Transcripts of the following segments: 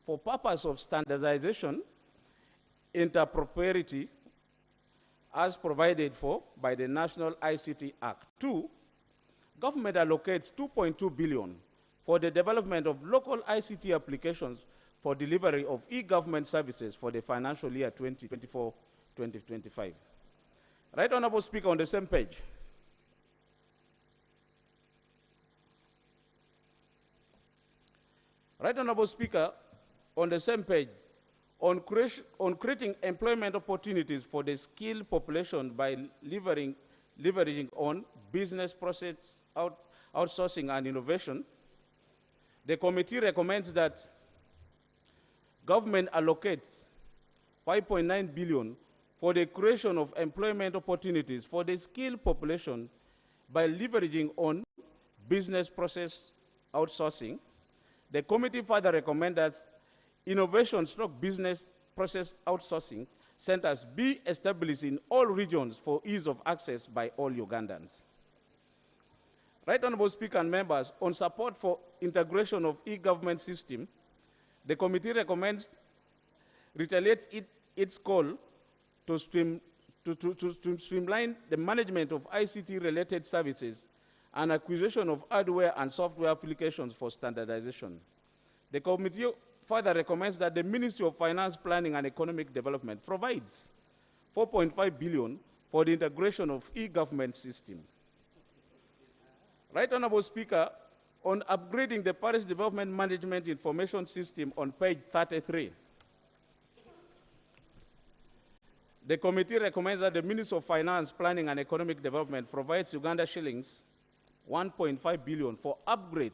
for purpose of standardization, interoperability, as provided for by the National ICT Act. 2, government allocates 2.2 billion for the development of local ICT applications for delivery of e-government services for the financial year 2024-2025. Right Honorable Speaker, on the same page. Right Honorable Speaker, on the same page, on creating employment opportunities for the skilled population by leveraging on business process outsourcing and innovation, the committee recommends that government allocates 5.9 billion for the creation of employment opportunities for the skilled population by leveraging on business process outsourcing. The committee further recommends that innovation/business process outsourcing centers be established in all regions for ease of access by all Ugandans. Right Honorable Speaker and members, on support for integration of e-government system, the committee recommends reiterates its call to streamline the management of ICT-related services and acquisition of hardware and software applications for standardization. The committee further recommends that the Ministry of Finance, Planning and Economic Development provides 4.5 billion for the integration of e-government system. Right Honorable Speaker, on upgrading the Parish Development Management Information System on page 33, the committee recommends that the Ministry of Finance, Planning and Economic Development provides Uganda shillings 1.5 billion for upgrade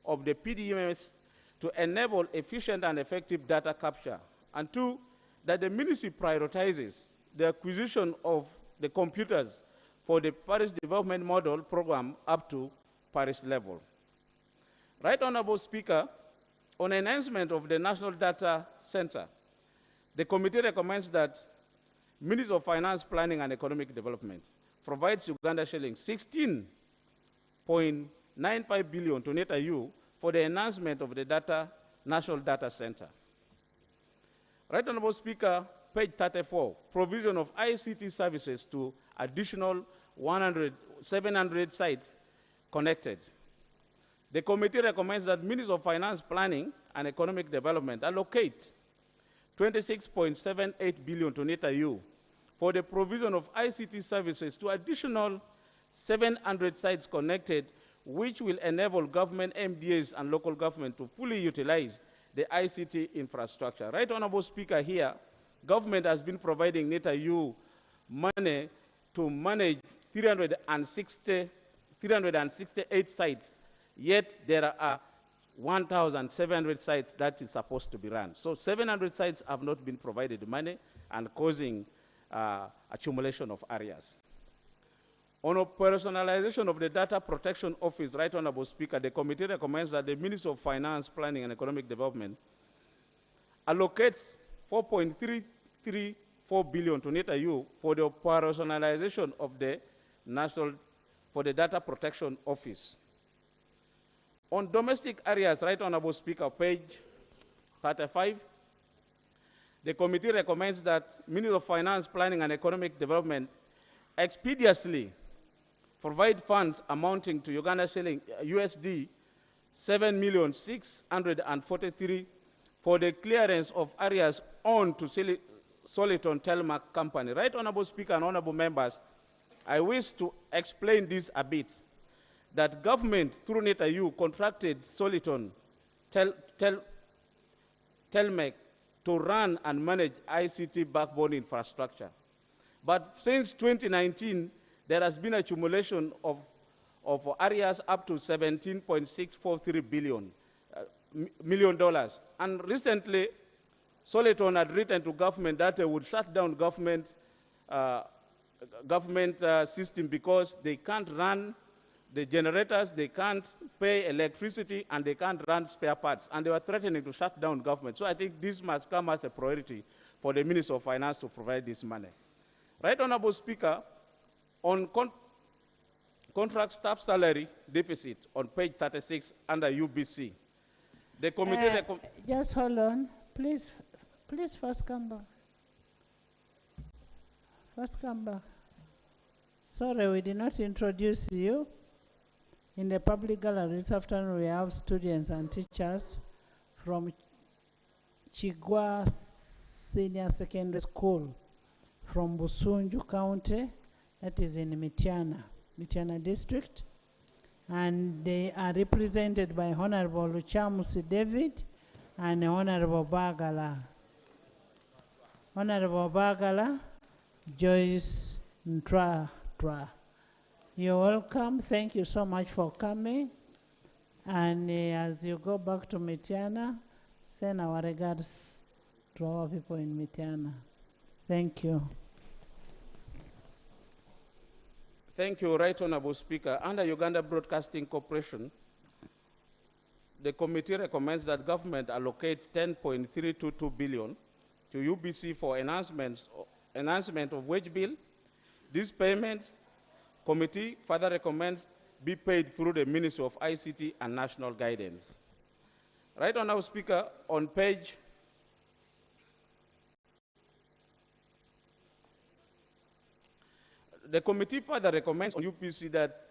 of the PDMS to enable efficient and effective data capture. And 2, that the ministry prioritizes the acquisition of the computers for the Parish Development Model Program up to parish level. Right Honorable Speaker, on enhancement of the National Data Center, the committee recommends that Ministry of Finance, Planning and Economic Development provides Uganda shillings 16.95 billion to NETAU for the enhancement of the National Data Center. Right Honorable Speaker, page 34, provision of ICT services to additional 700 sites connected. The committee recommends that Ministry of Finance, Planning and Economic Development allocate 26.78 billion to NETAU for the provision of ICT services to additional 700 sites connected, which will enable government MDAs and local government to fully utilize the ICT infrastructure. Right Honorable Speaker, here, government has been providing NETAU money to manage 368 sites, yet there are 1,700 sites that is supposed to be run. So 700 sites have not been provided money and causing accumulation of areas. On operationalization of the Data Protection Office, Right Honorable Speaker, the committee recommends that the Ministry of Finance, Planning and Economic Development allocates 4.334 billion to NETAU for the operationalization of the Data Protection Office. On domestic areas, Right Honorable Speaker, page 35, the committee recommends that Ministry of Finance, Planning and Economic Development expeditiously provide funds amounting to Uganda shilling USD 7,643,000 for the clearance of areas owned to Soliton Telmac Company. Right Honorable Speaker and honorable members, I wish to explain this a bit, that government through NETAU contracted Soliton Telmac to run and manage ICT backbone infrastructure. But since 2019, there has been accumulation of areas up to $17.643 million. And recently, Soliton had written to government that they would shut down government system because they can't run the generators, they can't pay electricity, and they can't run spare parts. And they were threatening to shut down government. So I think this must come as a priority for the Minister of Finance to provide this money. Right Honorable Speaker, on contract staff salary deficit on page 36 under UBC, the committee... just hold on. Please, please first come back. First come back. Sorry, we did not introduce you. In the public gallery this afternoon, we have students and teachers from Chigwa Senior Secondary School from Busunju County, that is in Mityana District. And they are represented by Honorable Luchamusi David and Honorable Bagala. Honorable Bagala, Joyce Ntra. You're welcome. Thank you so much for coming. And as you go back to Mityana, send our regards to our people in Mityana. Thank you. Thank you, Right Honorable Speaker. Under Uganda Broadcasting Corporation, the committee recommends that government allocates 10.322 billion to UBC for enhancement of wage bill. This payment, committee further recommends be paid through the Ministry of ICT and National Guidance. Right Honorable Speaker, on page the committee further recommends on UPC that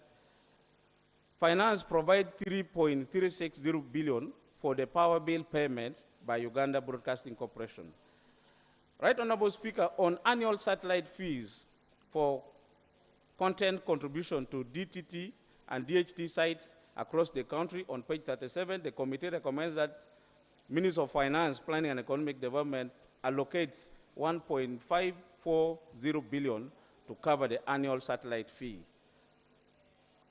finance provide 3.360 billion for the power bill payment by Uganda Broadcasting Corporation. Right Honorable Speaker, on annual satellite fees for content contribution to DTT and DHT sites across the country, on page 37, the committee recommends that Ministry of Finance, Planning and Economic Development allocates 1.540 billion to cover the annual satellite fee.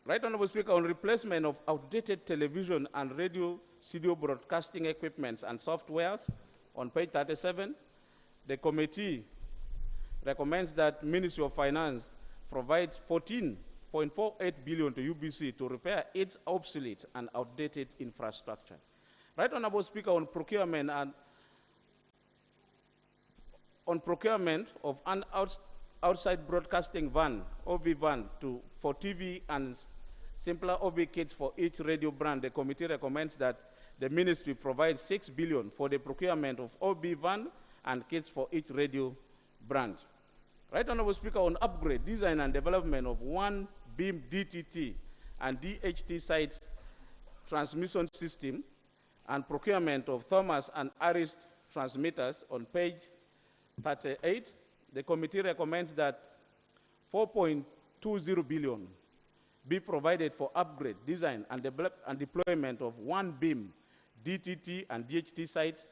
Right Honorable Speaker, on replacement of outdated television and radio studio broadcasting equipments and softwares, on page 37, the committee recommends that Ministry of Finance provides 14.48 billion to UBC to repair its obsolete and outdated infrastructure. Right Honorable Speaker, on procurement of an outside broadcasting van, OB van, for TV and simpler OB kits for each radio brand, the committee recommends that the ministry provides 6 billion for the procurement of OB van and kits for each radio brand. Right Honorable Speaker, on upgrade, design and development of one beam DTT and DHT sites transmission system and procurement of Thomas and Aris transmitters, on page 38, the committee recommends that 4.20 billion be provided for upgrade, design, and deployment of one beam DTT and DHT sites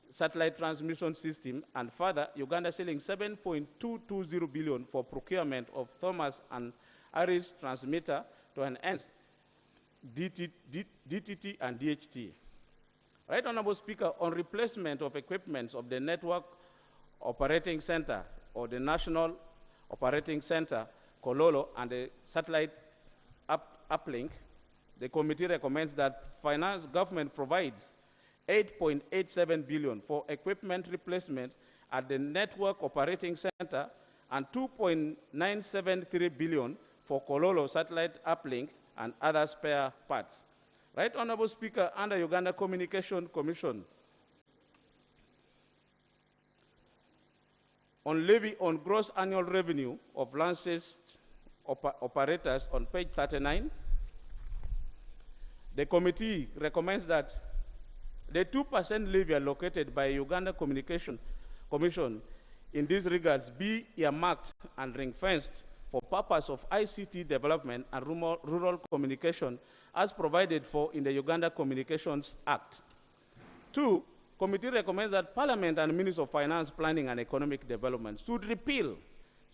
satellite transmission system, and further, Uganda shilling 7.220 billion for procurement of Thomas and Aris transmitter to enhance DTT and DHT. Right Honorable Speaker, on replacement of equipments of the Network Operating Center or the National Operating Center, Kololo, and the satellite uplink, the committee recommends that finance government provides 8.87 billion for equipment replacement at the Network Operating Center and 2.973 billion for Kololo satellite uplink and other spare parts. Right Honorable Speaker, under Uganda Communication Commission, on levy on gross annual revenue of licensed operators, on page 39, the committee recommends that the 2% levy allocated by Uganda Communication Commission in these regards be earmarked and ring-fenced for purpose of ICT development and rural communication as provided for in the Uganda Communications Act. 2, committee recommends that Parliament and Ministry of Finance, Planning and Economic Development should repeal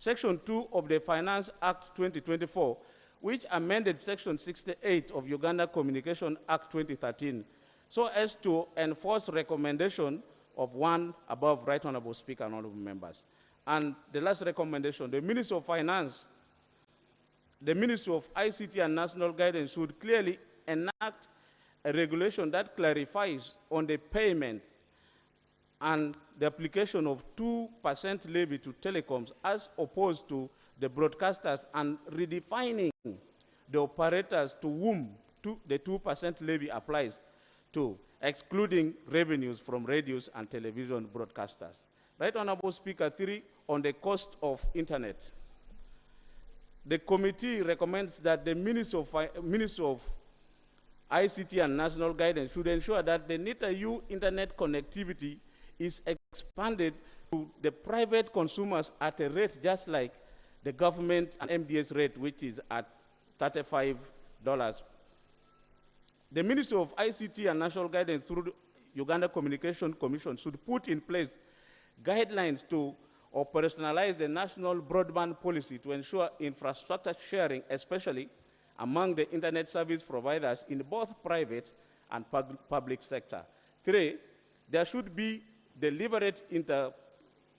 Section 2 of the Finance Act 2024, which amended Section 68 of Uganda Communication Act 2013, so as to enforce recommendation of one above. Right Honorable Speaker and honorable members. And the last recommendation, the Ministry of Finance, the Ministry of ICT and National Guidance should clearly enact a regulation that clarifies on the payment and the application of 2% levy to telecoms as opposed to the broadcasters, and redefining the operators to whom the 2% levy applies to, excluding revenues from radios and television broadcasters. Right Honorable Speaker, 3, on the cost of internet. The committee recommends that the Ministry of ICT and National Guidance should ensure that the NITA-U internet connectivity is expanded to the private consumers at a rate just like the government and MDS rate, which is at $35. The Ministry of ICT and National Guidance through the Uganda Communication Commission should put in place guidelines to operationalize the national broadband policy to ensure infrastructure sharing, especially among the internet service providers in both private and public sector. 3, there should be deliberate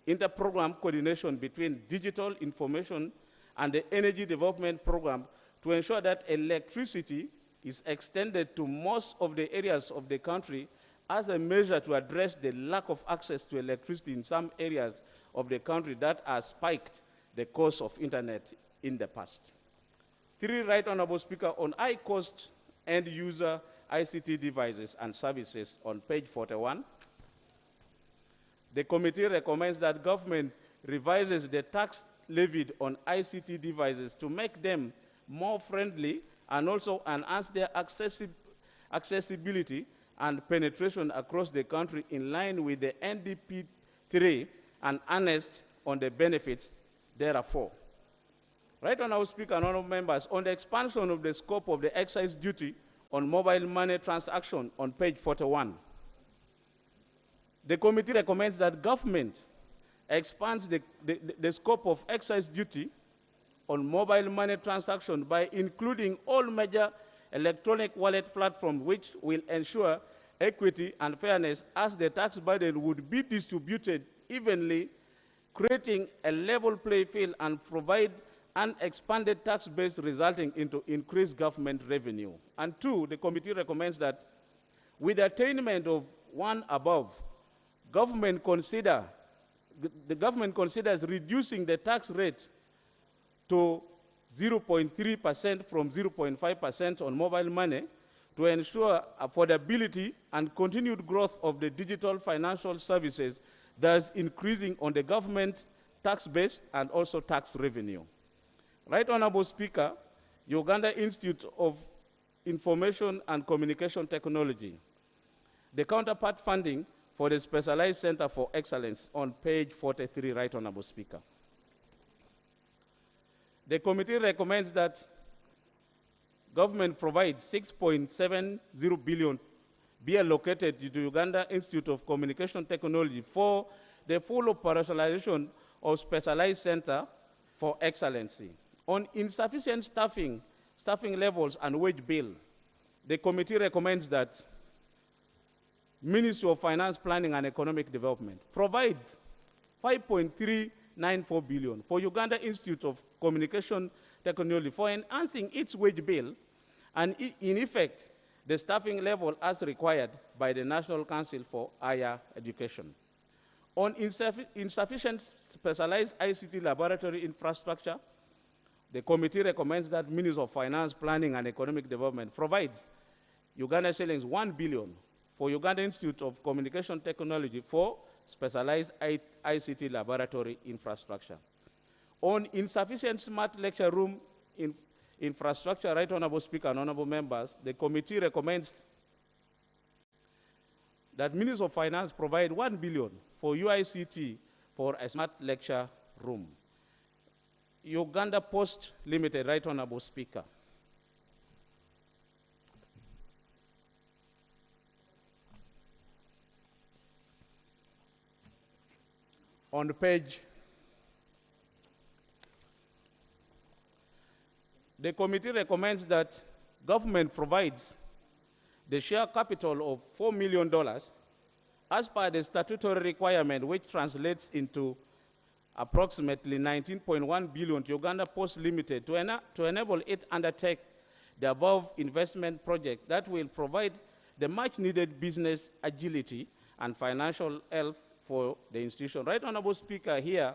inter-program coordination between digital information and the energy development program to ensure that electricity is extended to most of the areas of the country as a measure to address the lack of access to electricity in some areas of the country that has spiked the cost of internet in the past. 3, Right Honorable Speaker, on high-cost end-user ICT devices and services on page 41, the committee recommends that government revises the tax levied on ICT devices to make them more friendly and also enhance their accessibility and penetration across the country in line with the NDP 3 and annexed on the benefits thereof. Right Honorable Speaker and honorable members, on the expansion of the scope of the excise duty on mobile money transaction on page 41, the committee recommends that government expands the scope of excise duty on mobile money transaction by including all major electronic wallet platforms, which will ensure equity and fairness as the tax burden would be distributed evenly, creating a level playing field and provide an expanded tax base resulting into increased government revenue. And 2, the committee recommends that with the attainment of 1 above, the government considers reducing the tax rate to 0.3% from 0.5% on mobile money to ensure affordability and continued growth of the digital financial services, thus increasing on the government tax base and also tax revenue. Right Honorable Speaker, Uganda Institute of Information and Communication Technology, the counterpart funding for the Specialized Center for Excellence on page 43, Right Honorable Speaker. The committee recommends that government provides 6.70 billion be allocated to the Uganda Institute of Communication Technology for the full operationalization of Specialized Center for Excellency. On insufficient staffing levels and wage bill, the committee recommends that Ministry of Finance, Planning and Economic Development provides 5.394 billion for Uganda Institute of Communication Technology for enhancing its wage bill and in effect the staffing level as required by the National Council for Higher Education. On insufficient specialized ICT laboratory infrastructure, the committee recommends that Ministry of Finance, Planning and Economic Development provides Uganda shillings 1 billion for Uganda Institute of Communication Technology for specialized ICT laboratory infrastructure. On insufficient smart lecture room infrastructure, Right Honorable Speaker and honorable members, the committee recommends that Ministry of Finance provide 1 billion for UICT for a smart lecture room. Uganda Post Limited, Right Honorable Speaker. On the page, the committee recommends that government provides the share capital of $4 million as per the statutory requirement, which translates into approximately 19.1 billion to Uganda Post Limited to enable it undertake the above investment project that will provide the much needed business agility and financial health for the institution. Right Honorable Speaker, here,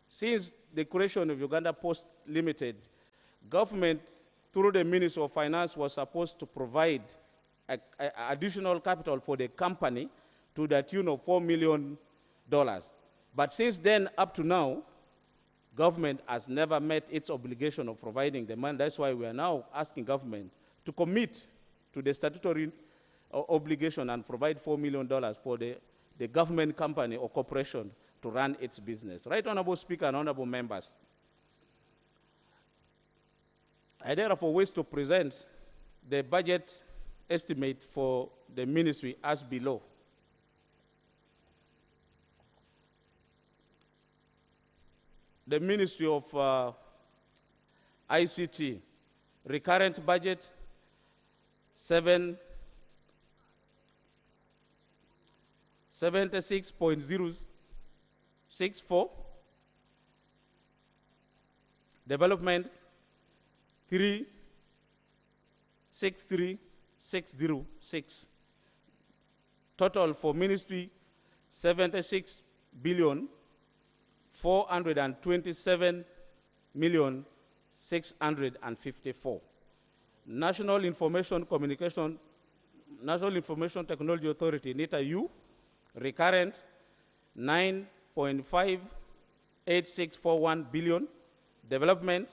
since the creation of Uganda Post Limited, government through the Ministry of Finance was supposed to provide additional capital for the company to the tune of $4 million. But since then, up to now, government has never met its obligation of providing the money. That's why we are now asking government to commit to the statutory obligation and provide $4 million for the government company or corporation to run its business. Right, Honorable Speaker and Honorable Members, I therefore wish to present the budget estimate for the ministry as below. The Ministry of ICT, recurrent budget 76.064, development 363,606. Total for ministry 76 billion 427,654. National Information Technology Authority, NITA-U, recurrent 9.58641 billion, development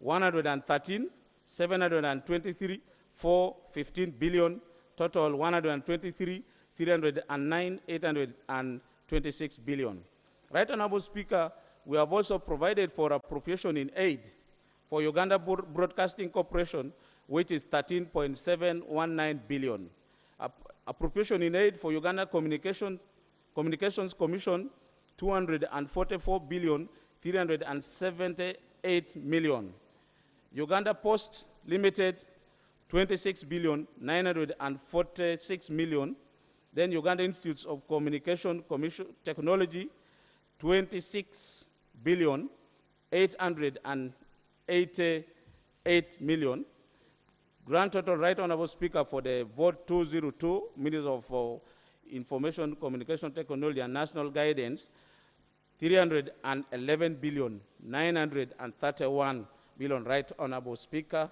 113,723,415 billion, total 123,309,826 billion. Right, Honorable Speaker, we have also provided for appropriation in aid for Uganda Broadcasting Corporation, which is 13.719 billion. Appropriation in aid for Uganda Communications Commission, 244 billion 378 million. Uganda Post Limited, 26 billion 946 million. Then Uganda Institutes of Communication Technology, 26 billion 888 million. Grand total, right, Honorable Speaker, for the vote 202, Minister of Information, Communication Technology and National Guidance, 311 billion 931 billion. Right, Honorable Speaker,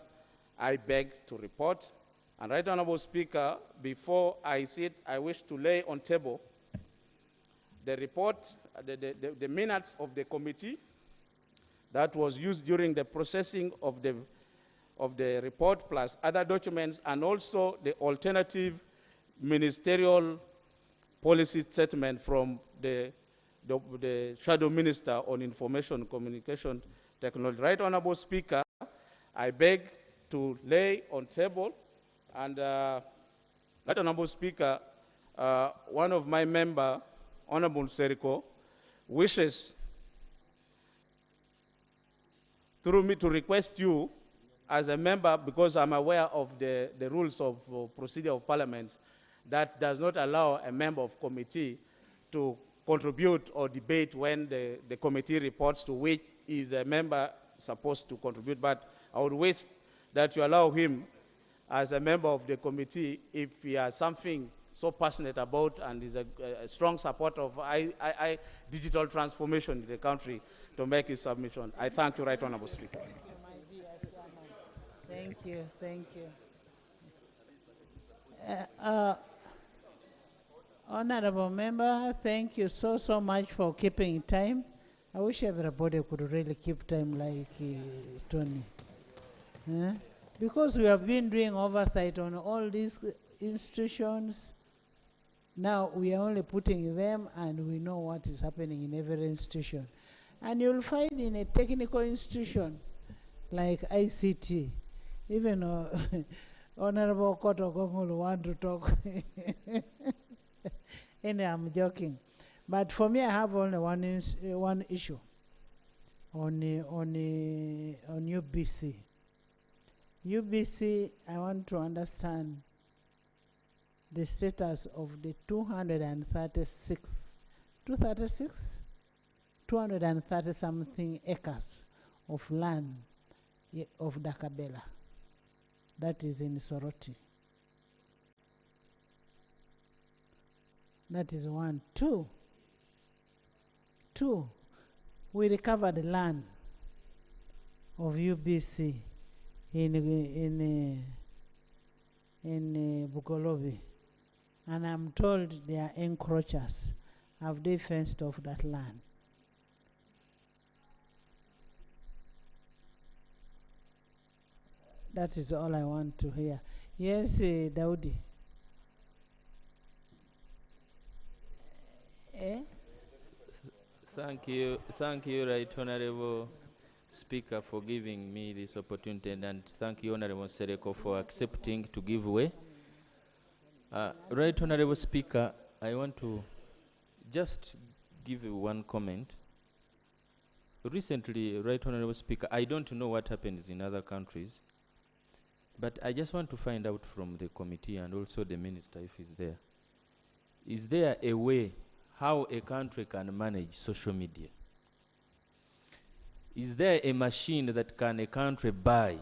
I beg to report. And right, Honorable Speaker, before I sit, I wish to lay on table the report, the minutes of the committee that was used during the processing of the report, plus other documents, and also the alternative ministerial policy statement from the Shadow Minister on Information Communication Technology. Right, Honorable Speaker, I beg to lay on table, and right, Honorable Speaker, one of my member, Honorable Seriko, wishes through me to request you as a member, because I'm aware of the rules of procedure of Parliament that does not allow a member of committee to contribute or debate when the committee reports to which is a member supposed to contribute. But I would wish that you allow him as a member of the committee, if he has something so passionate about and is a strong supporter of digital transformation in the country, to make his submission. I thank you, Right Honorable Speaker. Thank you, thank you. Honorable Member, thank you so much for keeping time. I wish everybody could really keep time like Tony. Because we have been doing oversight on all these institutions. Now we are only putting them, and we know what is happening in every institution. And you'll find in a technical institution like ICT, even Honorable Koto Gongulu want to talk. And I'm joking. But for me, I have only one issue on UBC. UBC, I want to understand the status of the 230 something acres of land of Dakabela. That is in Soroti. That is one. Two, we recovered the land of UBC in in Bugolobi, and I'm told they are encroachers. Have they fenced off that land? That is all I want to hear. Yes, Daudi. Thank you, Right Honorable Speaker, for giving me this opportunity, and thank you, Honorable Sereko, for accepting to give way. Right Honorable Speaker, I want to just give you one comment. Recently, Right Honorable Speaker, I don't know what happens in other countries, but I just want to find out from the committee and also the minister, if he's there, is there a way how a country can manage social media? Is there a machine that can a country buy,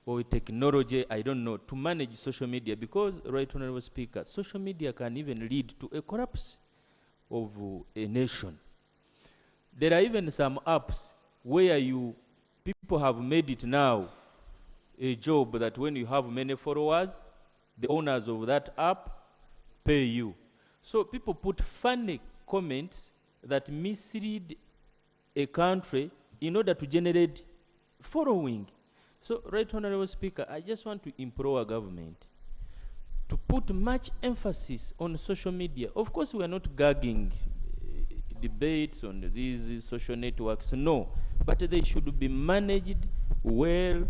or a technology, I don't know, to manage social media? Because, Right Honorable Speaker, social media can even lead to a collapse of a nation. There are even some apps where people have made it now a job that when you have many followers, the owners of that app pay you. So people put funny comments that mislead a country in order to generate following. So, Right Honorable Speaker, I just want to implore our government to put much emphasis on social media. Of course, we are not gagging debates on these social networks, no, but they should be managed well,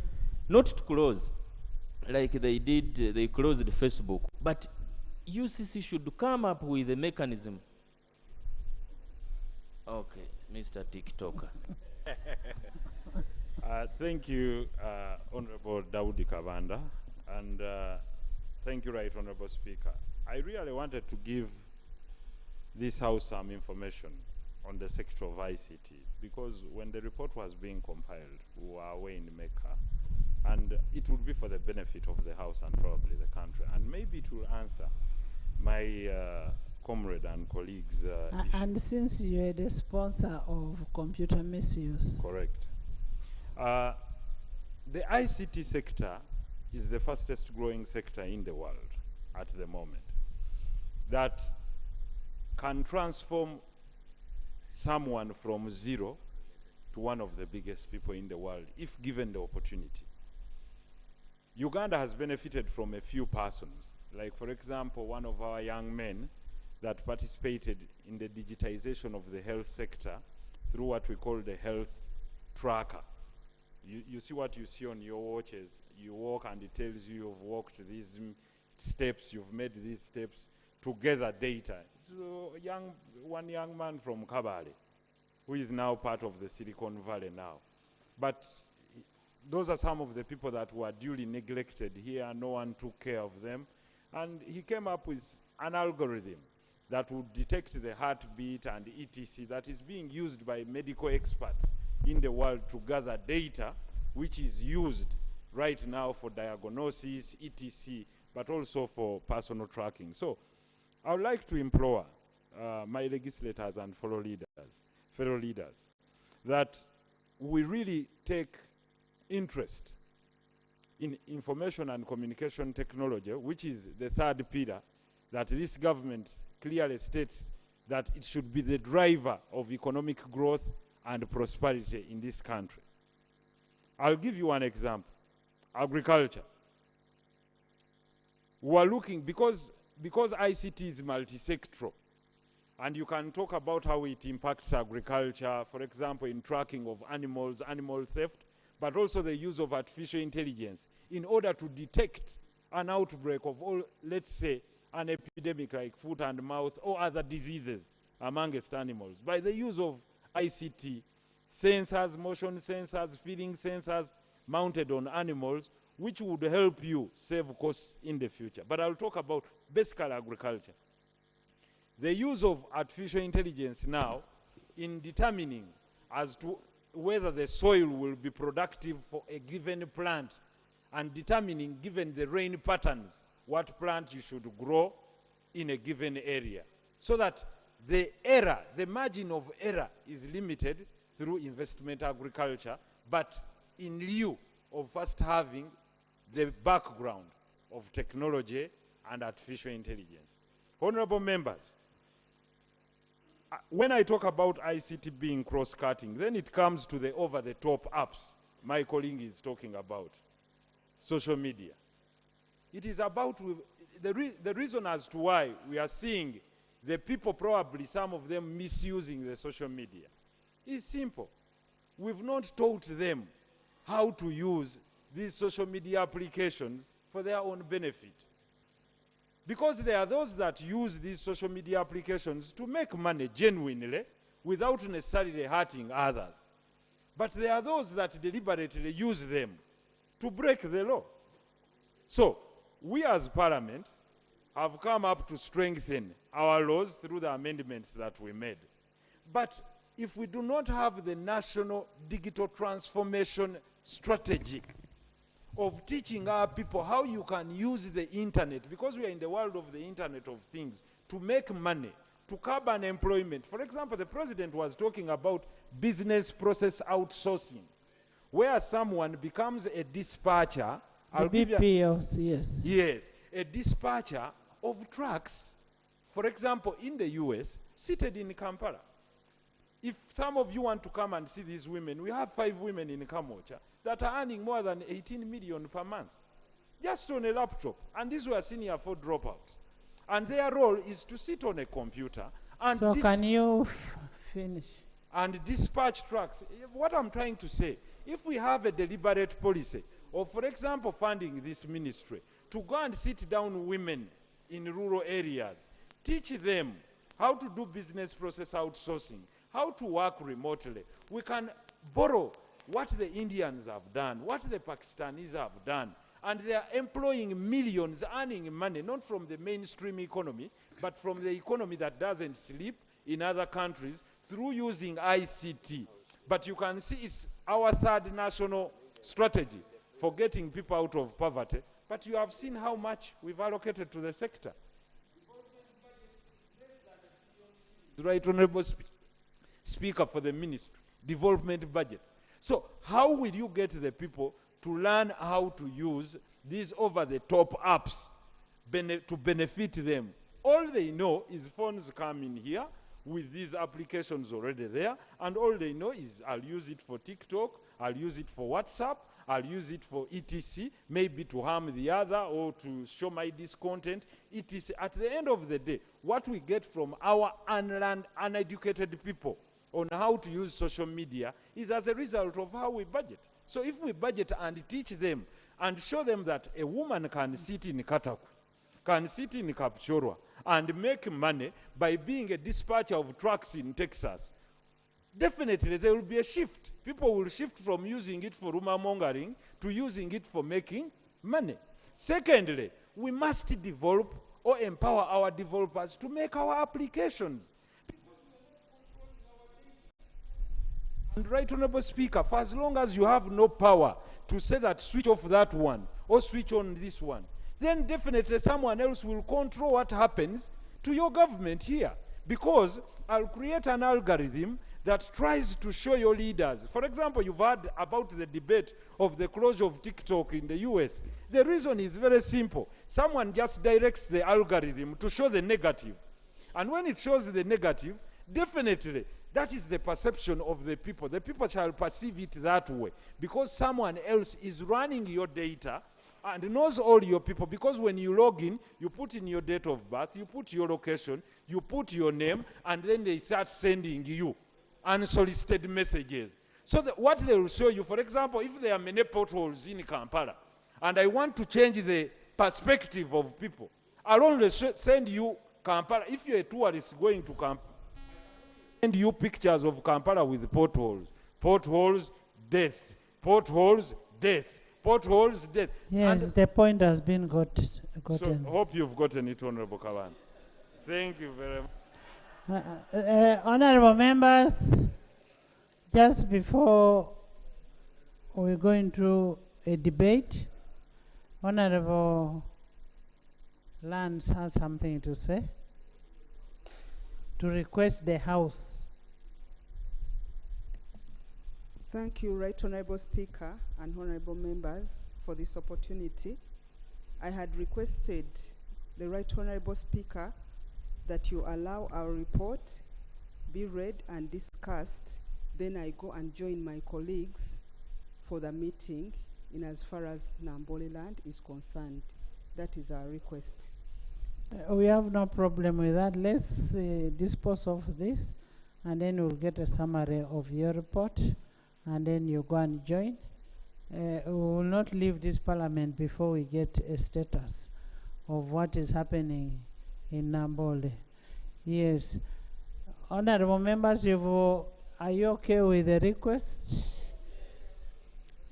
not to close like they did, they closed Facebook, but UCC should come up with a mechanism. Okay, Mr. TikToker. Thank you, Honorable Daudi Kabanda, and thank you, Right Honorable Speaker. I really wanted to give this House some information on the sector of ICT, because when the report was being compiled, we were away in Mecca, and it would be for the benefit of the House and probably the country, and maybe it will answer my comrade and colleagues' and since you are the sponsor of computer misuse. Correct. The ICT sector is the fastest growing sector in the world at the moment, that can transform someone from zero to one of the biggest people in the world if given the opportunity. Uganda has benefited from a few persons, like for example, one of our young men that participated in the digitization of the health sector through what we call the health tracker. You see what you see on your watches. You walk and it tells you you've walked these steps, you've made these steps to gather data. So one young man from Kabale, who is now part of the Silicon Valley now. But those are some of the people that were duly neglected here. No one took care of them. And he came up with an algorithm that would detect the heartbeat and etc. that is being used by medical experts in the world to gather data, which is used right now for diagnosis, etc., but also for personal tracking. So I would like to implore my legislators and fellow leaders, that we really take interest in information and communication technology, which is the third pillar that this government clearly states that it should be the driver of economic growth and prosperity in this country. I'll give you one example. Agriculture. We are looking, because ICT is multi-sectoral, and you can talk about how it impacts agriculture, for example, in tracking of animals, animal theft, but also the use of artificial intelligence in order to detect an outbreak of all, let's say, an epidemic like foot and mouth or other diseases amongst animals by the use of ICT, sensors, motion sensors, feeding sensors mounted on animals, which would help you save costs in the future. But I'll talk about basic agriculture. The use of artificial intelligence now in determining as to whether the soil will be productive for a given plant, and determining, given the rain patterns, what plant you should grow in a given area, so that the error, the margin of error is limited through investment agriculture, but in lieu of first having the background of technology and artificial intelligence. Honorable members, when I talk about ICT being cross-cutting, then it comes to the over-the-top apps my colleague is talking about, social media. It is about the reason as to why we are seeing the people, probably some of them, misusing the social media is simple. We've not taught them how to use these social media applications for their own benefit. Because there are those that use these social media applications to make money genuinely without necessarily hurting others. But there are those that deliberately use them to break the law. So, we as Parliament have come up to strengthen our laws through the amendments that we made. But if we do not have the national digital transformation strategy of teaching our people how you can use the internet, because we are in the world of the internet of things, to make money, to curb unemployment. For example, the president was talking about business process outsourcing, where someone becomes a dispatcher. The BPOs, yes. Yes, a dispatcher of trucks, for example, in the US, seated in Kampala. If some of you want to come and see these women, we have 5 women in Kamocha that are earning more than 18 million per month, just on a laptop. And these were senior 4 dropouts. And their role is to sit on a computer and So can you finish? And dispatch trucks. What I'm trying to say, if we have a deliberate policy of, for example, funding this ministry to go and sit down women in rural areas, teach them how to do business process outsourcing, how to work remotely. We can borrow what the Indians have done, what the Pakistanis have done, and they are employing millions, earning money, not from the mainstream economy, but from the economy that doesn't sleep in other countries through using ICT. But you can see it's our third national strategy for getting people out of poverty. But you have seen how much we've allocated to the sector. Right, Honorable Speaker for the Ministry, development budget. So how will you get the people to learn how to use these over-the-top apps to benefit them? All they know is phones come in here with these applications already there, and all they know is I'll use it for TikTok, I'll use it for WhatsApp, I'll use it for ETC, maybe to harm the other or to show my discontent, ETC. At the end of the day, what we get from our unlearned, uneducated people on how to use social media is as a result of how we budget. So if we budget and teach them and show them that a woman can sit in Kataku, can sit in Kapchorwa and make money by being a dispatcher of trucks in Texas, definitely there will be a shift. People will shift from using it for rumor mongering to using it for making money. Secondly, we must develop or empower our developers to make our applications. And right, Honorable Speaker, for as long as you have no power to say that switch off that one or switch on this one, then definitely someone else will control what happens to your government here. Because I'll create an algorithm that tries to show your leaders. For example, you've heard about the debate of the closure of TikTok in the US. The reason is very simple. Someone just directs the algorithm to show the negative. And when it shows the negative, definitely that is the perception of the people. The people shall perceive it that way because someone else is running your data and knows all your people, because when you log in, you put in your date of birth, you put your location, you put your name, and then they start sending you unsolicited messages. So what they will show you, for example, if there are many potholes in Kampala, and I want to change the perspective of people, I'll only send you Kampala. If you're a tourist going to Kampala, send you pictures of Kampala with potholes. Potholes, death. Potholes, death. Potholes, death. Yes, and the point has been gotten. So hope you've gotten it, Honorable Kavan. Thank you very much. Honorable members, just before we go into a debate, Honorable Lance has something to say, to request the House. Thank you, Right Honorable Speaker and Honorable members, for this opportunity. I had requested the Right Honourable Speaker that you allow our report be read and discussed, then I go and join my colleagues for the meeting in as far as Namboleland is concerned. That is our request. We have no problem with that. Let's dispose of this, and then we'll get a summary of your report, and then you go and join. We will not leave this parliament before we get a status of what is happening in Nambole. Yes. Honorable members, are you okay with the request?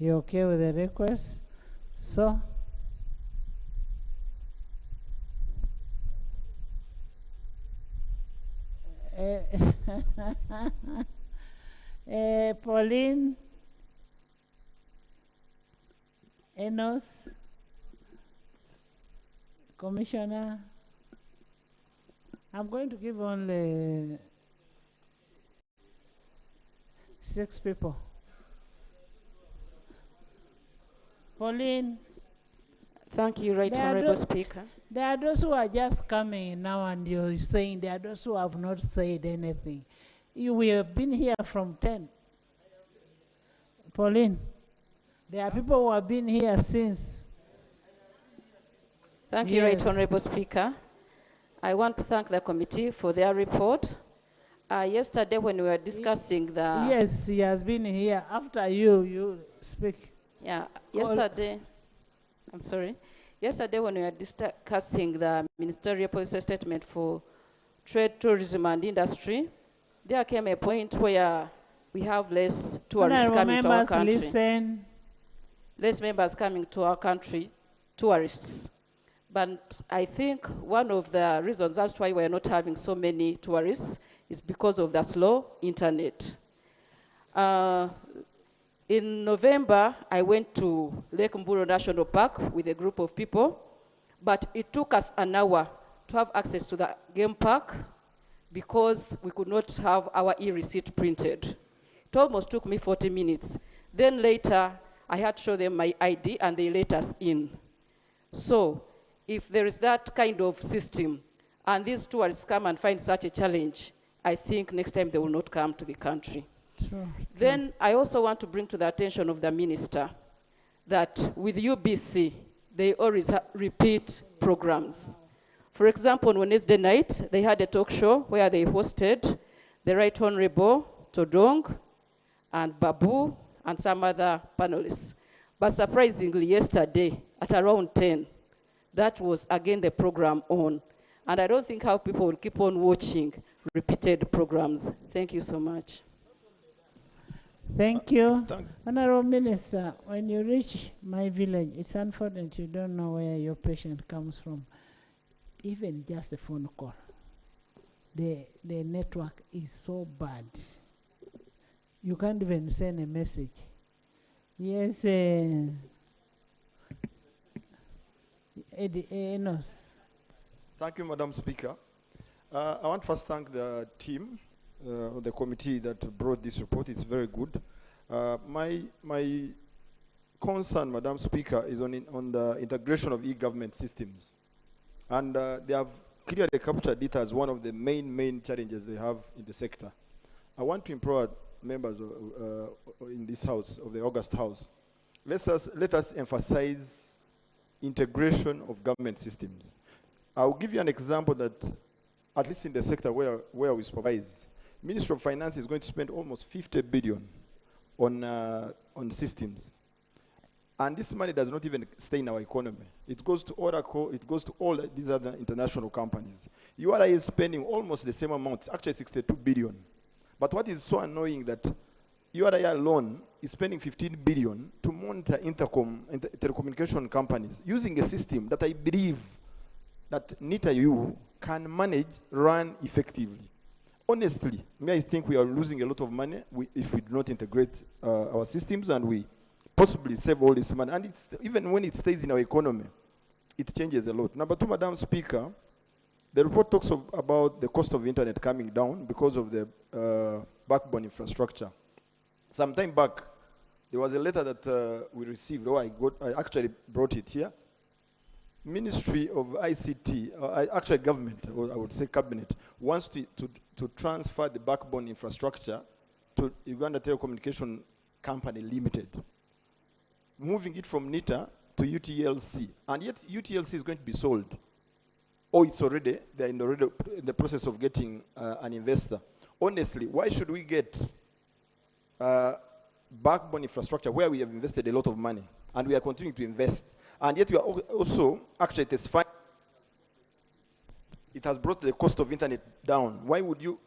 You okay with the request? So, Pauline, Enos, Commissioner, I'm going to give only 6 people. Pauline. Thank you, Right Honourable Speaker. There are those who are just coming now, and you're saying there are those who have not said anything. We have been here from 10. Pauline, there are people who have been here since. Thank you, Right Honourable Speaker. I want to thank the committee for their report. Yesterday when we were discussing the... Yes, he has been here. After you speak. Yeah, yesterday... I'm sorry. Yesterday when we were discussing the ministerial policy statement for trade, tourism and industry, there came a point where we have less tourists coming to our country. Listen. Less members coming to our country, tourists. But I think one of the reasons that's why we're not having so many tourists is because of the slow internet. In November, I went to Lake Mburo National Park with a group of people, but it took us an hour to have access to the game park because we could not have our e-receipt printed. It almost took me 40 minutes. Then later, I had to show them my ID and they let us in. So, if there is that kind of system and these tourists come and find such a challenge, I think next time they will not come to the country. True. Then I also want to bring to the attention of the minister that with UBC, they always repeat programs. For example, on Wednesday night, they had a talk show where they hosted the Right Honourable Todong and Babu and some other panelists. But surprisingly, yesterday at around 10, that was again the program on. And I don't think how people will keep on watching repeated programs. Thank you so much. Thank you. Honourable Minister, when you reach my village, it's unfortunate you don't know where your patient comes from. Even just a phone call. The network is so bad. You can't even send a message. Yes, Enos. Thank you, Madam Speaker. I want to first thank the team, the committee that brought this report. It's very good. My concern, Madam Speaker, is on the integration of e-government systems. And they have clearly captured it as one of the main challenges they have in the sector. I want to implore members in this house, of the August House, let us emphasize integration of government systems. I'll give you an example that, at least in the sector where we supervise, Ministry of Finance is going to spend almost 50 billion on systems. And this money does not even stay in our economy. It goes to Oracle, it goes to all these other international companies. URI is spending almost the same amount, actually 62 billion. But what is so annoying that URI alone is spending 15 billion to monitor telecommunication companies using a system that I believe that NITA-U can manage, run effectively. Honestly, I think we are losing a lot of money if we do not integrate our systems, and we possibly save all this money. And even when it stays in our economy, it changes a lot. Number two, Madam Speaker, the report talks about the cost of internet coming down because of the backbone infrastructure. Some time back, there was a letter that we received, I actually brought it here. Ministry of ICT, actually government, or I would say cabinet, wants to transfer the backbone infrastructure to Uganda Telecommunication Company Limited, moving it from NITA to UTLC, and yet UTLC is going to be sold. Or they're in the process of getting an investor. Honestly, why should we get backbone infrastructure where we have invested a lot of money and we are continuing to invest, and yet we are also actually it has brought the cost of internet down? Why would you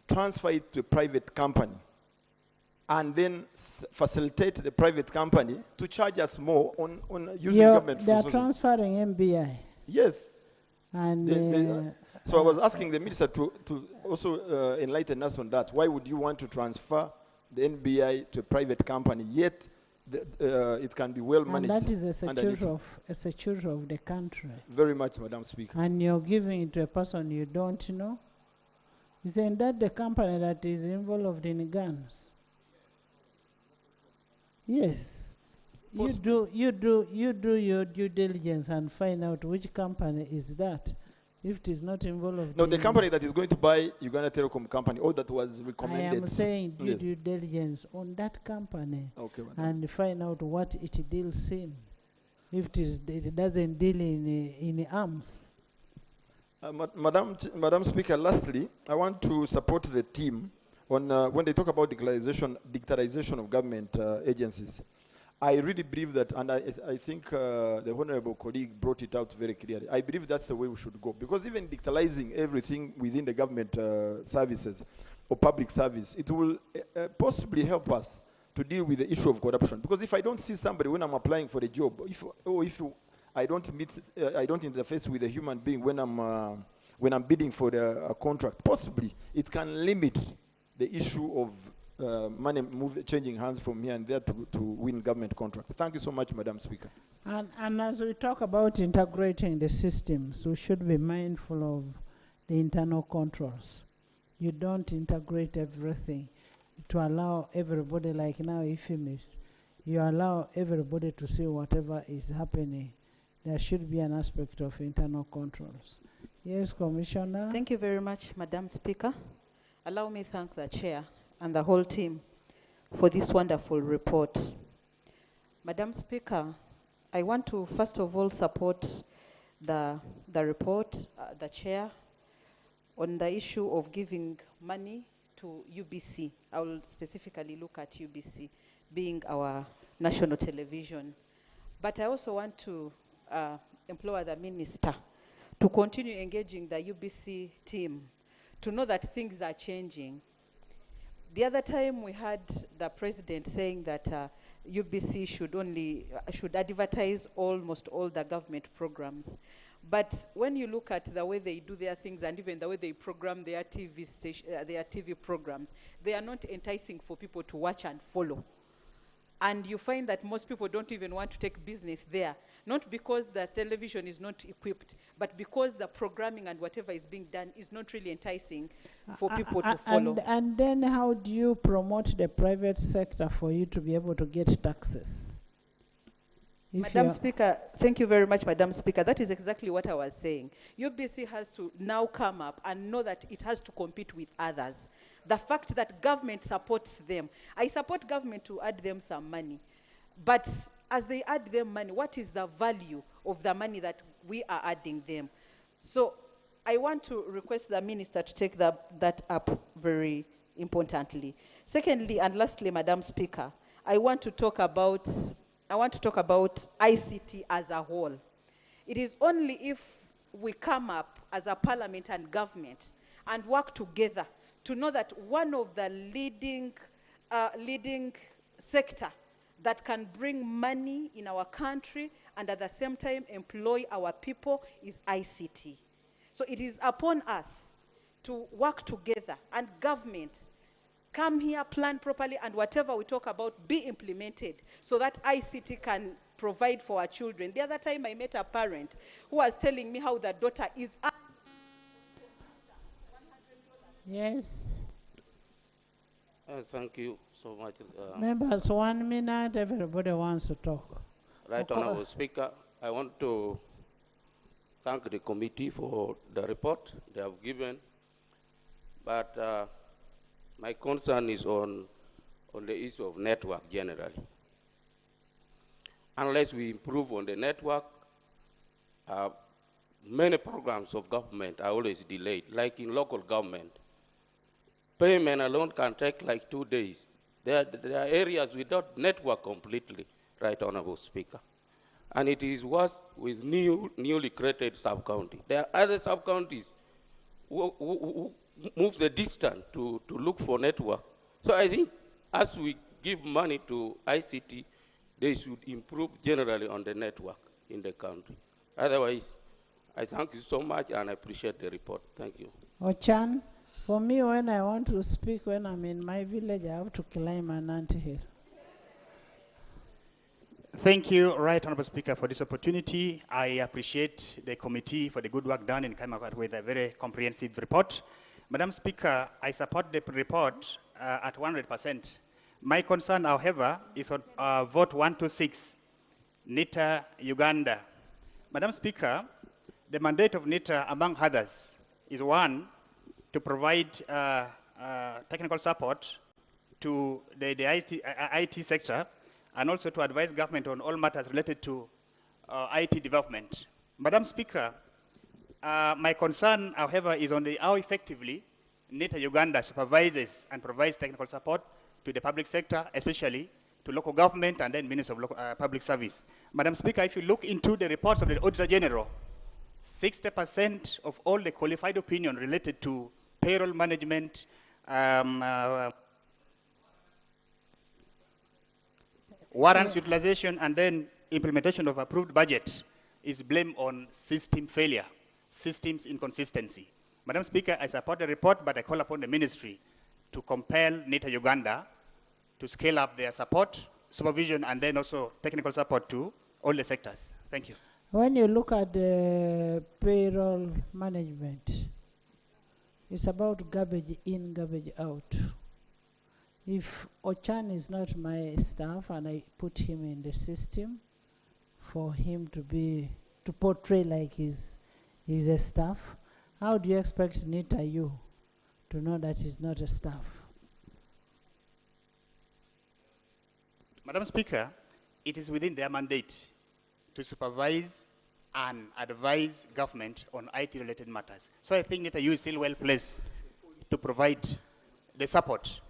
transfer it to a private company and then facilitate the private company to charge us more on using government They are resources? transferring MBI. Yes. And So I was asking the minister to also enlighten us on that. Why would you want to transfer the NBI to a private company, yet it can be well managed? and that is a security of the country. Very much, Madam Speaker. And you're giving it to a person you don't know. Isn't that the company that is involved in guns? Yes. You do your due diligence and find out which company is that. If it is not involved. No, the company that is going to buy Uganda Telecom Company, or that was recommended. I am saying do Yes. due diligence on that company. Okay, madam. And find out what it deals in. If it doesn't deal in arms. Madam Speaker, lastly, I want to support the team on when they talk about digitalization of government agencies. I really believe that, and I think the honorable colleague brought it out very clearly. I believe that's the way we should go, because even digitalizing everything within the government services or public service, it will possibly help us to deal with the issue of corruption. Because if I don't see somebody when I'm applying for a job, if I don't interface with a human being when I'm bidding for the contract, possibly it can limit the issue of money changing hands from here and there to win government contracts. Thank you so much, Madam Speaker. And as we talk about integrating the systems, we should be mindful of the internal controls. You don't integrate everything to allow everybody, like now Euphemis, you allow everybody to see whatever is happening. There should be an aspect of internal controls. Yes, Commissioner. Thank you very much, Madam Speaker. Allow me to thank the Chair and the whole team for this wonderful report. Madam Speaker, I want to first of all support the report, the Chair, on the issue of giving money to UBC. I will specifically look at UBC being our national television. But I also want to implore the Minister to continue engaging the UBC team to know that things are changing. The other time we had the President saying that UBC should advertise almost all the government programs. But when you look at the way they do their things and even the way they program their TV programs, they are not enticing for people to watch and follow. And you find that most people don't even want to take business there, not because the television is not equipped, but because the programming and whatever is being done is not really enticing for people to follow. And then how do you promote the private sector for you to be able to get taxes? Madam Speaker, thank you very much, Madam Speaker. That is exactly what I was saying. UBC has to now come up and know that it has to compete with others. The fact that government supports them, I support government to add them some money. But as they add them money, what is the value of the money that we are adding them? So I want to request the Minister to take that up very importantly. Secondly, and lastly, Madam Speaker, I want to talk about ICT as a whole. It is only if we come up as a parliament and government and work together to know that one of the leading sector that can bring money in our country and at the same time employ our people is ICT. So it is upon us to work together, and government come here, plan properly, and whatever we talk about be implemented so that ICT can provide for our children. The other time I met a parent who was telling me how the daughter is... Yes. Thank you so much. Members, 1 minute, everybody wants to talk. Right Honourable Speaker, I want to thank the committee for the report they have given, but my concern is on the issue of network generally. Unless we improve on the network, many programs of government are always delayed, like in local government. Payment alone can take like 2 days. There are areas without network completely, Right Honorable Speaker. And it is worse with newly created sub-county. There are other sub-counties who move the distance to look for network. So I think as we give money to ICT, they should improve generally on the network in the country. Otherwise, I thank you so much and I appreciate the report. Thank you. Ochan, for me, when I want to speak, when I'm in my village, I have to climb an anthill. Thank you, Right Honorable Speaker, for this opportunity. I appreciate the committee for the good work done in coming up with a very comprehensive report. Madam Speaker, I support the report at 100%. My concern, however, is on vote 126, NITA Uganda. Madam Speaker, the mandate of NITA, among others, is one, to provide technical support to the IT sector, and also to advise government on all matters related to IT development. Madam Speaker, my concern, however, is on how effectively NITA Uganda supervises and provides technical support to the public sector, especially to local government and then Ministry of Public Service. Madam Speaker, if you look into the reports of the Auditor General, 60% of all the qualified opinion related to payroll management, warrants utilization, and then implementation of approved budget is blamed on system failure, systems inconsistency. Madam Speaker, I support the report, but I call upon the ministry to compel NITA Uganda to scale up their support, supervision, and then also technical support to all the sectors. Thank you. When you look at the payroll management, it's about garbage in, garbage out. If Ochan is not my staff and I put him in the system for him to portray like he's a staff, how do you expect NITA you to know that he's not a staff? Madam Speaker, it is within their mandate to supervise and advise government on IT-related matters. So I think NITA you is still well placed to provide the support.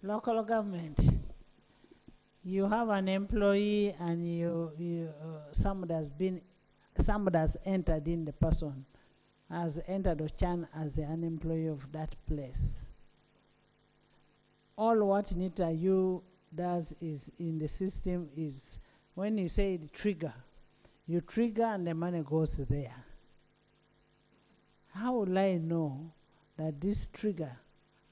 Local government, you have an employee and somebody has entered in, the person has entered Ochan as an employee of that place. All what NITA you does is in the system is when you say the trigger, you trigger and the money goes there. How will I know that this trigger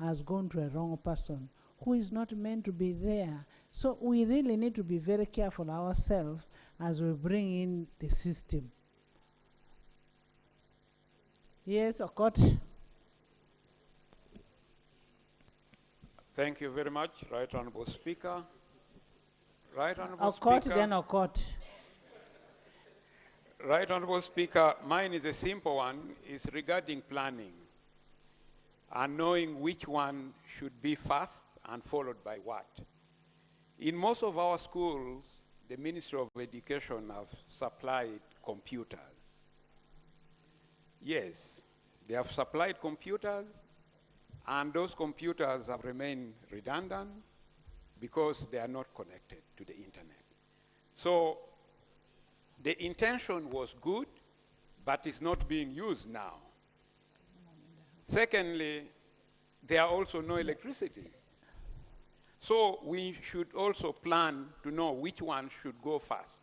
has gone to a wrong person who is not meant to be there? So we really need to be very careful ourselves as we bring in the system. Yes, Okot. Thank you very much, Right Honorable Speaker. Right Honorable Okot, Speaker. then Okot. Right Honorable Speaker, mine is a simple one. It's regarding planning and knowing which one should be first and followed by what. In most of our schools, the Ministry of Education have supplied computers. Yes, they have supplied computers, and those computers have remained redundant because they are not connected to the internet. So the intention was good, but it's not being used now. Secondly, there are also no electricity. So we should also plan to know which one should go first.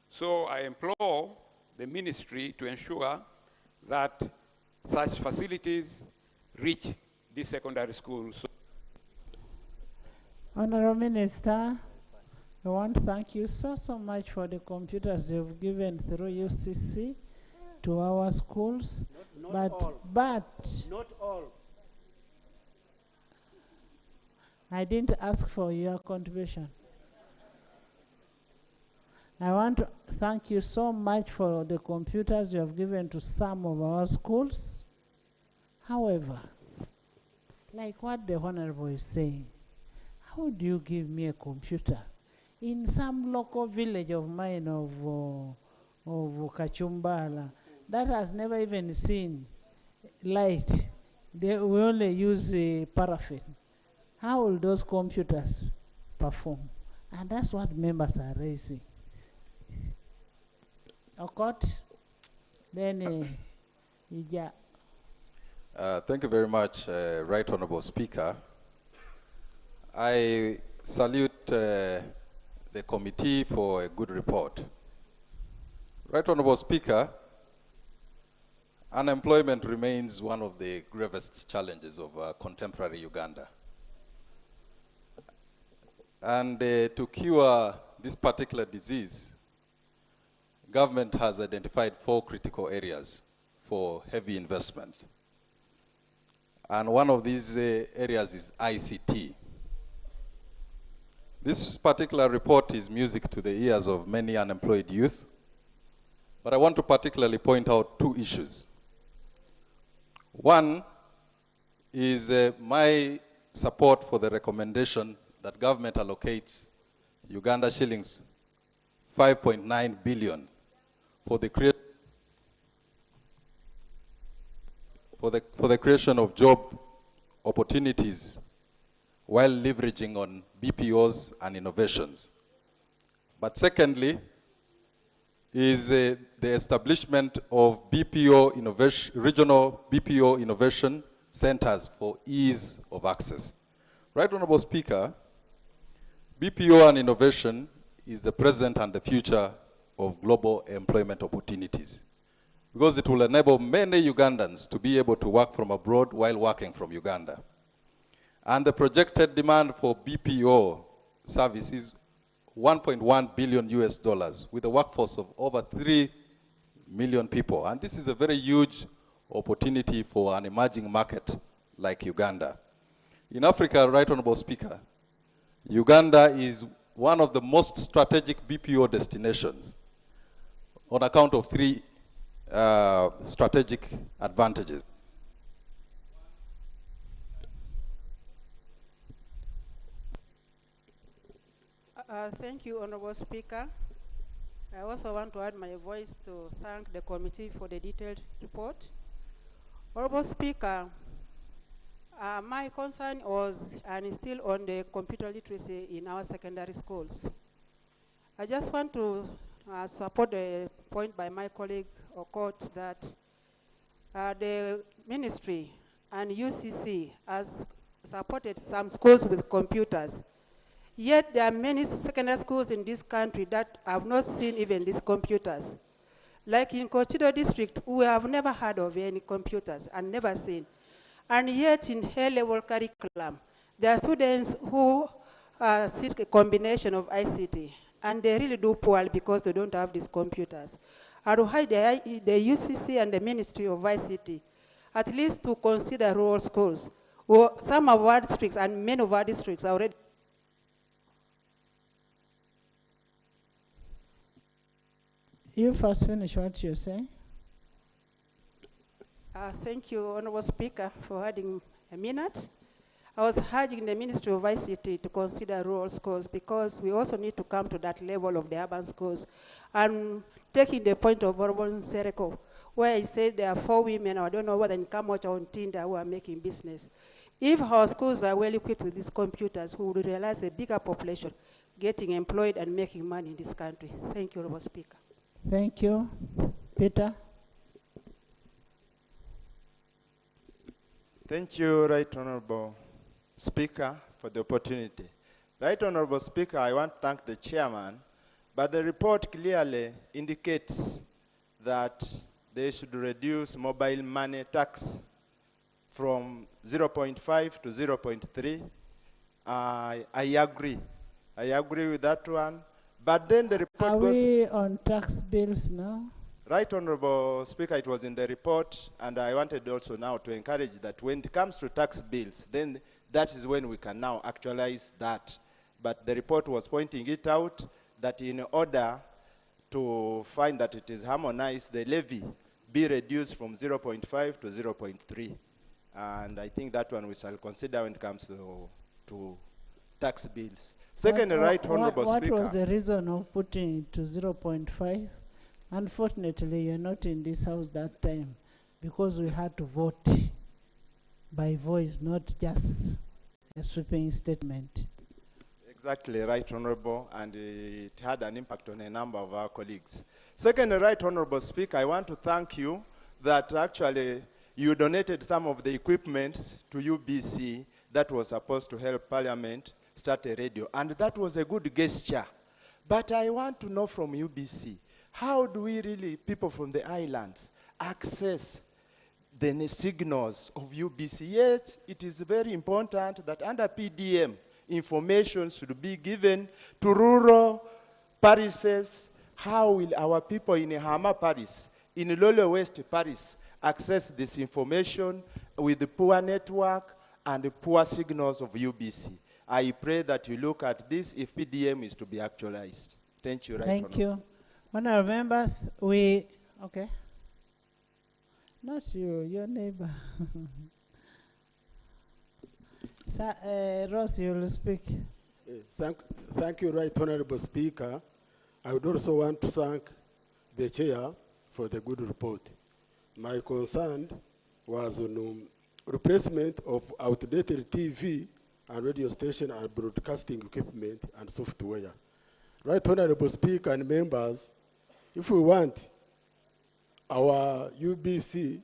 So I implore the ministry to ensure that such facilities reach these secondary schools. Honorable Minister, I want to thank you so much for the computers you've given through UCC to our schools. Not all. Not all. I didn't ask for your contribution. I want to thank you so much for the computers you have given to some of our schools. However, like what the Honorable is saying, how do you give me a computer? In some local village of mine of Kachumbala, that has never even seen light. We only use paraffin. How will those computers perform? And that's what members are raising. Okot, then Ija. Thank you very much, Right Honorable Speaker. I salute the committee for a good report. Right Honorable Speaker, unemployment remains one of the gravest challenges of contemporary Uganda. And to cure this particular disease, government has identified 4 critical areas for heavy investment. And one of these areas is ICT. This particular report is music to the ears of many unemployed youth, but I want to particularly point out 2 issues. One is my support for the recommendation that government allocates Uganda shillings 5.9 billion for the creation of job opportunities while leveraging on BPOs and innovations. But secondly, is the establishment of BPO innovation, regional BPO innovation centers for ease of access. Right Honorable Speaker, BPO and innovation is the present and the future of global employment opportunities, because it will enable many Ugandans to be able to work from abroad while working from Uganda. And the projected demand for BPO service is $1.1 billion with a workforce of over 3 million people. And this is a very huge opportunity for an emerging market like Uganda. In Africa, Right Honorable Speaker, Uganda is one of the most strategic BPO destinations on account of 3 strategic advantages. Thank you, Honorable Speaker. I also want to add my voice to thank the committee for the detailed report. Honorable Speaker, my concern was and is still on the computer literacy in our secondary schools. I just want to support the point by my colleague Okot that the ministry and UCC has supported some schools with computers. Yet there are many secondary schools in this country that have not seen even these computers. Like in Kochido district, we have never heard of any computers and never seen. And yet in A-level curriculum, there are students who seek a combination of ICT, and they really do poorly because they don't have these computers. I would urge the UCC and the Ministry of ICT at least to consider rural schools. Well, some of our districts and many of our districts are already. You first finish what you're saying. Thank you, Honorable Speaker, for adding a minute. I was urging the Ministry of ICT to consider rural schools because we also need to come to that level of the urban schools. And taking the point of Honorable Sereko, where he said there are 4 women, or I don't know whether in Kamocha or in Tinda, who are making business. If our schools are well equipped with these computers, we will realize a bigger population getting employed and making money in this country. Thank you, Honorable Speaker. Thank you. Peter? Thank you, Right Honorable Speaker, for the opportunity. Right Honorable Speaker, I want to thank the chairman, but the report clearly indicates that they should reduce mobile money tax from 0.5 to 0.3. I agree. I agree with that one. But then the report goes... Are we on tax bills now? Right Honorable Speaker, it was in the report, and I wanted also now to encourage that when it comes to tax bills, then that is when we can now actualize that. But the report was pointing it out that in order to find that it is harmonized, the levy be reduced from 0.5 to 0.3. And I think that one we shall consider when it comes to tax bills. Second, Right Honorable Speaker. What was the reason of putting it to 0.5? Unfortunately, you're not in this house that time because we had to vote by voice, not just a sweeping statement. Exactly, Right Honorable, and it had an impact on a number of our colleagues. Second, Right Honorable Speaker, I want to thank you that actually you donated some of the equipment to UBC that was supposed to help Parliament start a radio, and that was a good gesture. But I want to know from UBC, how do we really, people from the islands, access the signals of UBC? Yet, it is very important that under PDM, information should be given to rural parishes. How will our people in Hama Paris, in Lolo West Paris, access this information with the poor network and the poor signals of UBC? I pray that you look at this if PDM is to be actualized. Thank you, Right Thank you. Honourable members, okay. Not you, your neighbor. Ross, you will speak. Thank you, Right Honourable Speaker. I would also want to thank the chair for the good report. My concern was on replacement of outdated TV and radio station and broadcasting equipment and software. Right Honourable Speaker and members, if we want our UBC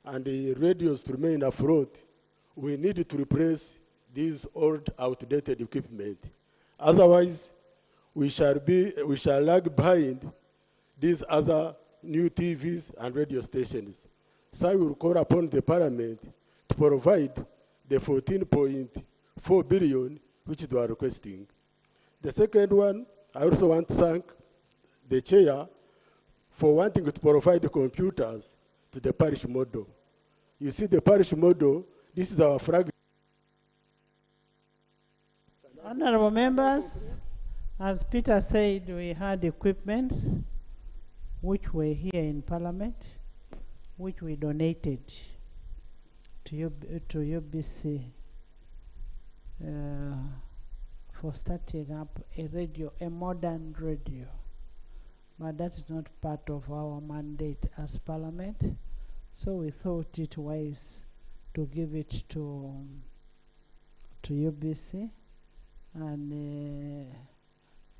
and the radios to remain afloat, we need to replace these old outdated equipment. Otherwise, we shall lag behind these other new TVs and radio stations. So I will call upon the Parliament to provide the 14.4 billion which they are requesting. The second one, I also want to thank the chair for wanting to provide the computers to the parish model. You see the parish model, this is our flag. Honourable members, as Peter said, we had equipments which were here in Parliament, which we donated to UBC for starting up a radio, a modern radio. But that is not part of our mandate as Parliament, so we thought it wise to give it to UBC, and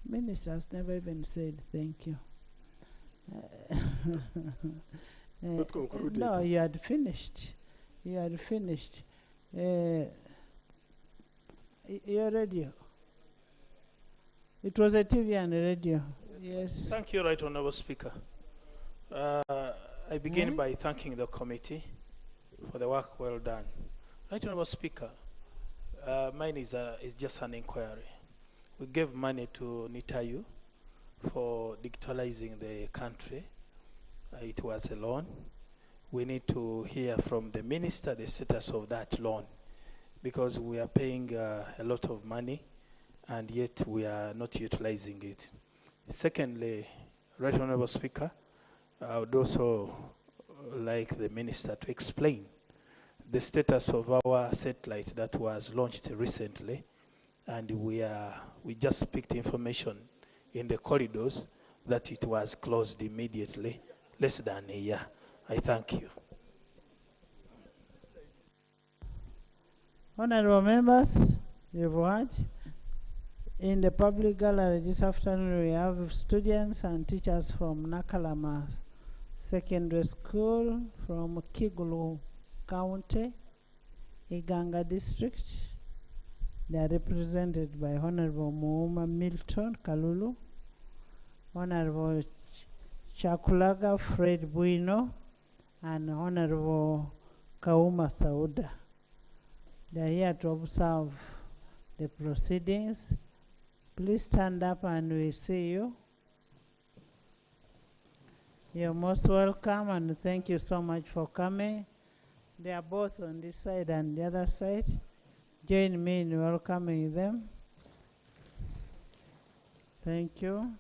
Minister has never even said thank you. Not concluded. No, you had finished. You had finished. Your radio. It was a TV and a radio. Yes. Thank you, Right Honourable Speaker. I begin by thanking the committee for the work well done. Right Honourable Speaker, mine is just an inquiry. We gave money to Nitayu for digitalizing the country. It was a loan. We need to hear from the minister the status of that loan, because we are paying a lot of money and yet we are not utilizing it. Secondly, Right Honourable Speaker, I would also like the minister to explain the status of our satellite that was launched recently, and we just picked information in the corridors that it was closed immediately, less than a year. I thank you. Honourable members, you've heard. In the public gallery this afternoon, we have students and teachers from Nakalama Secondary School, from Kigulu County, Iganga District. They are represented by Honourable Muuma Milton Kalulu, Honourable Chakulaga Fred Bueno, and Honourable Kauma Sauda. They are here to observe the proceedings. Please stand up and we see you. You're most welcome, and thank you so much for coming. They are both on this side and the other side. Join me in welcoming them. Thank you.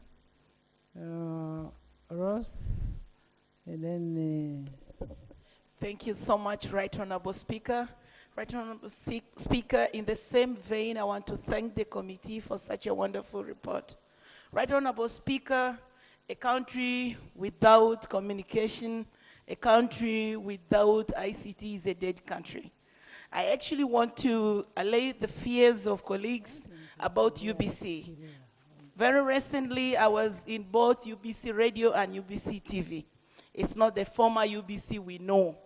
Ross, and then Thank you so much, Right Honorable Speaker. Right Honorable Speaker, in the same vein, I want to thank the committee for such a wonderful report. Right Honorable Speaker, a country without communication, a country without ICT is a dead country. I actually want to allay the fears of colleagues about UBC. Very recently, I was in both UBC Radio and UBC TV. It's not the former UBC we know.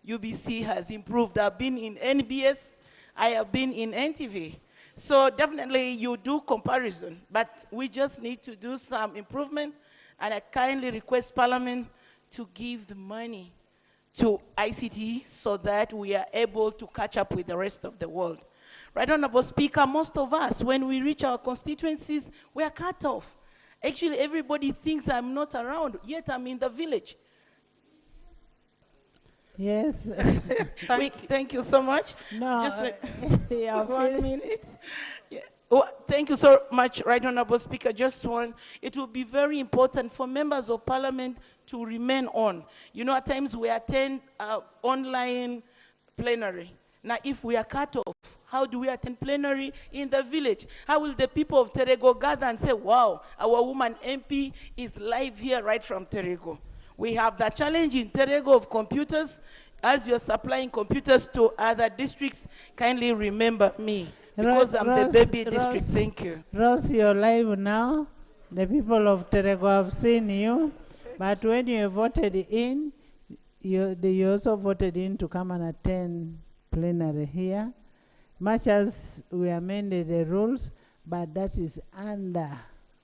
UBC has improved. I've been in NBS, I have been in NTV. So definitely you do comparison, but we just need to do some improvement, and I kindly request Parliament to give the money to ICT so that we are able to catch up with the rest of the world. Right Honorable Speaker, most of us, when we reach our constituencies, we are cut off. Actually, everybody thinks I'm not around, yet I'm in the village. yes. Thank you so much. No, Just yeah, 1 minute. Yeah. Well, thank you so much, Right Honorable Speaker. Just one. It will be very important for members of Parliament to remain on. You know, at times we attend online plenary. Now, if we are cut off, how do we attend plenary in the village? How will the people of Terego gather and say, wow, our woman MP is live here right from Terego? We have the challenge in Terego of computers. As you're supplying computers to other districts, kindly remember me, because I'm the baby district. Thank you. Ross, you're live now. The people of Terego have seen you. But when you voted in, you also voted in to come and attend plenary here. Much as we amended the rules, but that is under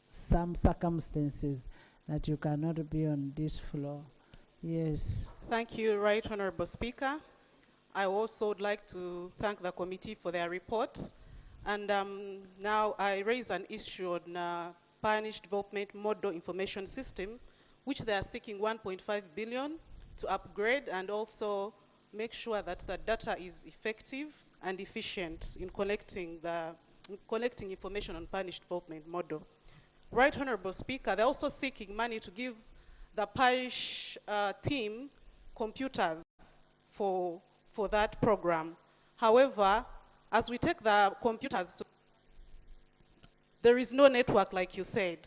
some circumstances that you cannot be on this floor. Yes. Thank you, Right Honorable Speaker. I also would like to thank the committee for their report. And now I raise an issue on Parish Development Model Information System, which they are seeking 1.5 billion to upgrade and also make sure that the data is effective and efficient in collecting information on parish development model. Right Honorable Speaker, they're also seeking money to give the parish team computers for that program. However, as we take the computers to, there is no network, like you said.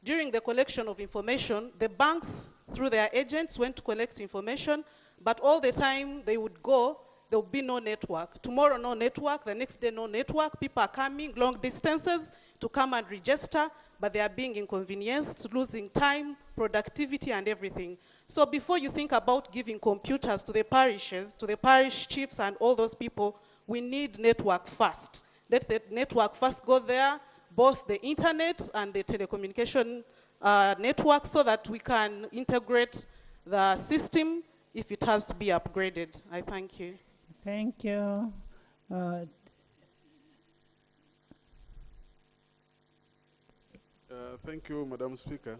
During the collection of information, the banks, through their agents, went to collect information, but all the time they would go, there would be no network. Tomorrow, no network. The next day, no network. People are coming long distances to come and register, but they are being inconvenienced, losing time, productivity, and everything. So before you think about giving computers to the parishes, to the parish chiefs and all those people, we need network first. Let the network first go there, both the internet and the telecommunication network, so that we can integrate the system if it has to be upgraded. I thank you. Thank you. Thank you, Madam Speaker.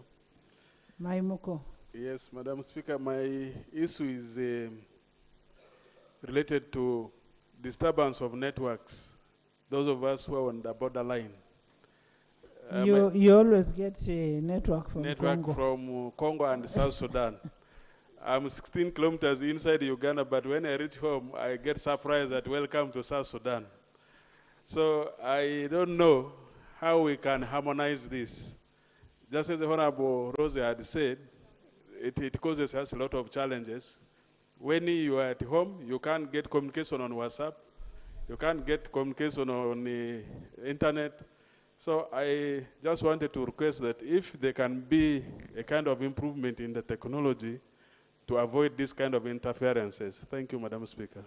Maimuko. Yes, Madam Speaker, my issue is related to disturbance of networks, those of us who are on the borderline. You always get a network from Congo. From Congo and South Sudan. I'm 16 kilometers inside Uganda, but when I reach home, I get surprised that welcome to South Sudan. So I don't know how we can harmonize this. Just as the Honorable Rosie had said, it causes us a lot of challenges. When you are at home, you can't get communication on WhatsApp. You can't get communication on the internet. So I just wanted to request that if there can be a kind of improvement in the technology to avoid this kind of interferences. Thank you, Madam Speaker.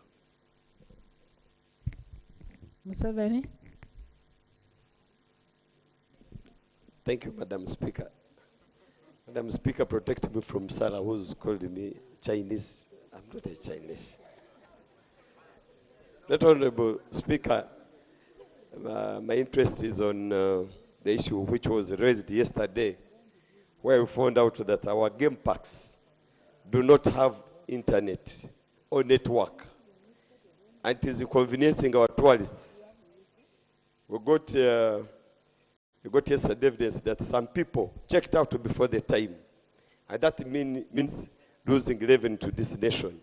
Museveni. Thank you, Madam Speaker. Madam Speaker, protect me from Sarah, who's calling me Chinese. I'm not a Chinese. Right Honorable Speaker, my interest is on the issue which was raised yesterday, where we found out that our game parks do not have internet or network, and it is inconveniencing our tourists. We got I got yesterday evidence that some people checked out before the time. And that means losing revenue to this nation.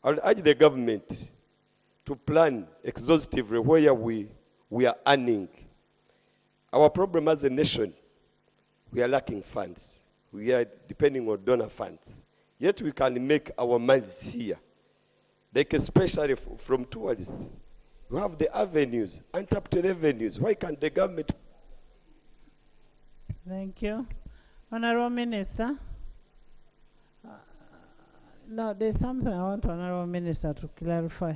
I will urge the government to plan exhaustively where we are earning. Our problem as a nation, we are lacking funds. We are depending on donor funds. Yet we can make our monies here. Like especially from tourists. You have the avenues, untapped revenues. Why can't the government? Thank you. Honorable Minister. No, there's something I want Honorable Minister to clarify.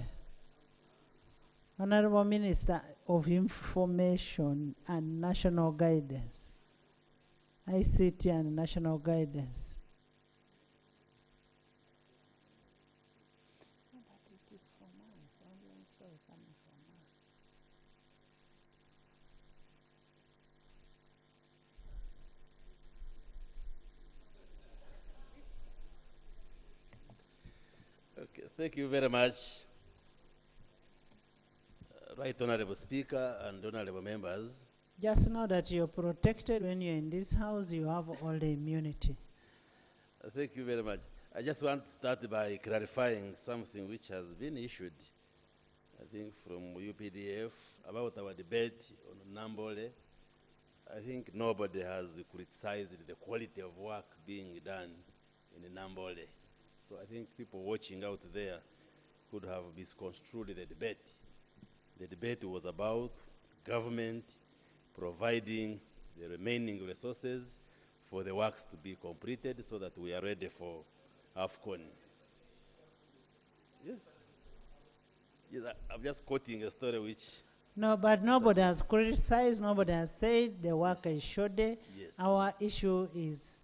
Honorable Minister of Information and National Guidance. ICT and National Guidance. Okay, thank you very much. Right Honorable Speaker and Honorable Members. Just know that you're protected when you're in this house, you have all the immunity. Thank you very much. I just want to start by clarifying something which has been issued, I think from UPDF, about our debate on Nambole. I think nobody has criticized the quality of work being done in Nambole. So I think people watching out there could have misconstrued the debate. The debate was about government providing the remaining resources for the works to be completed so that we are ready for AFCON. Yes. Yes, I'm just quoting a story which... No, but nobody has criticized, nobody has said the work is shoddy. Yes. Our issue is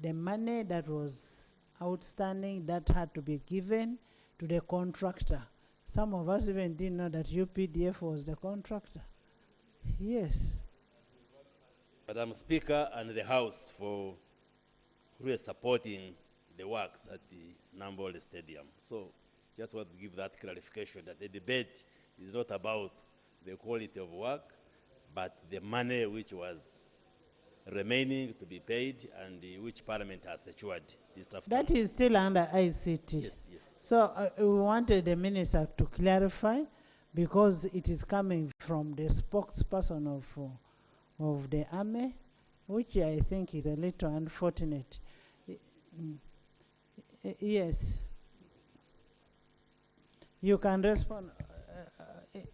the money that was outstanding that had to be given to the contractor. Some of us even didn't know that UPDF was the contractor. Yes. Madam Speaker and the House for really supporting the works at the Nambole Stadium. So just want to give that clarification that the debate is not about the quality of work, but the money which was remaining to be paid and which Parliament has secured this afternoon. That is still under ICT. Yes, yes. So we wanted the minister to clarify because it is coming from the spokesperson of the army, which I think is a little unfortunate. Yes. You can respond.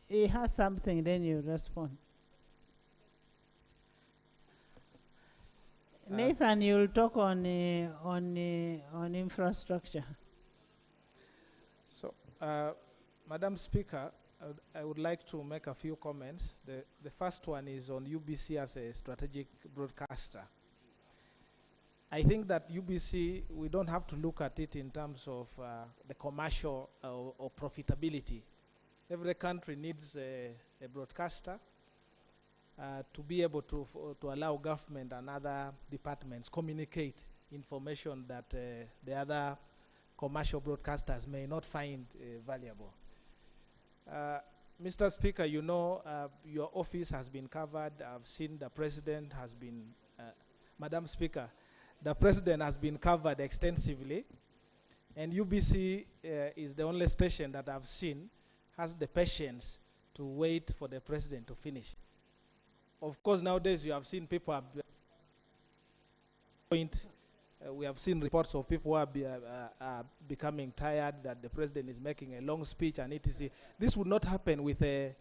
He has something, then you respond. Nathan, you'll talk on infrastructure. So, Madam Speaker, I would like to make a few comments. The first one is on UBC as a strategic broadcaster. I think that UBC, we don't have to look at it in terms of the commercial or profitability. Every country needs a broadcaster to be able to allow government and other departments communicate information that the other commercial broadcasters may not find valuable. Mr. Speaker, you know your office has been covered. I've seen the president has been, Madam Speaker, the president has been covered extensively, and UBC is the only station that I've seen has the patience to wait for the president to finish. Of course, nowadays you have seen people we have seen reports of people who are becoming tired that the president is making a long speech and etc. This would not happen with a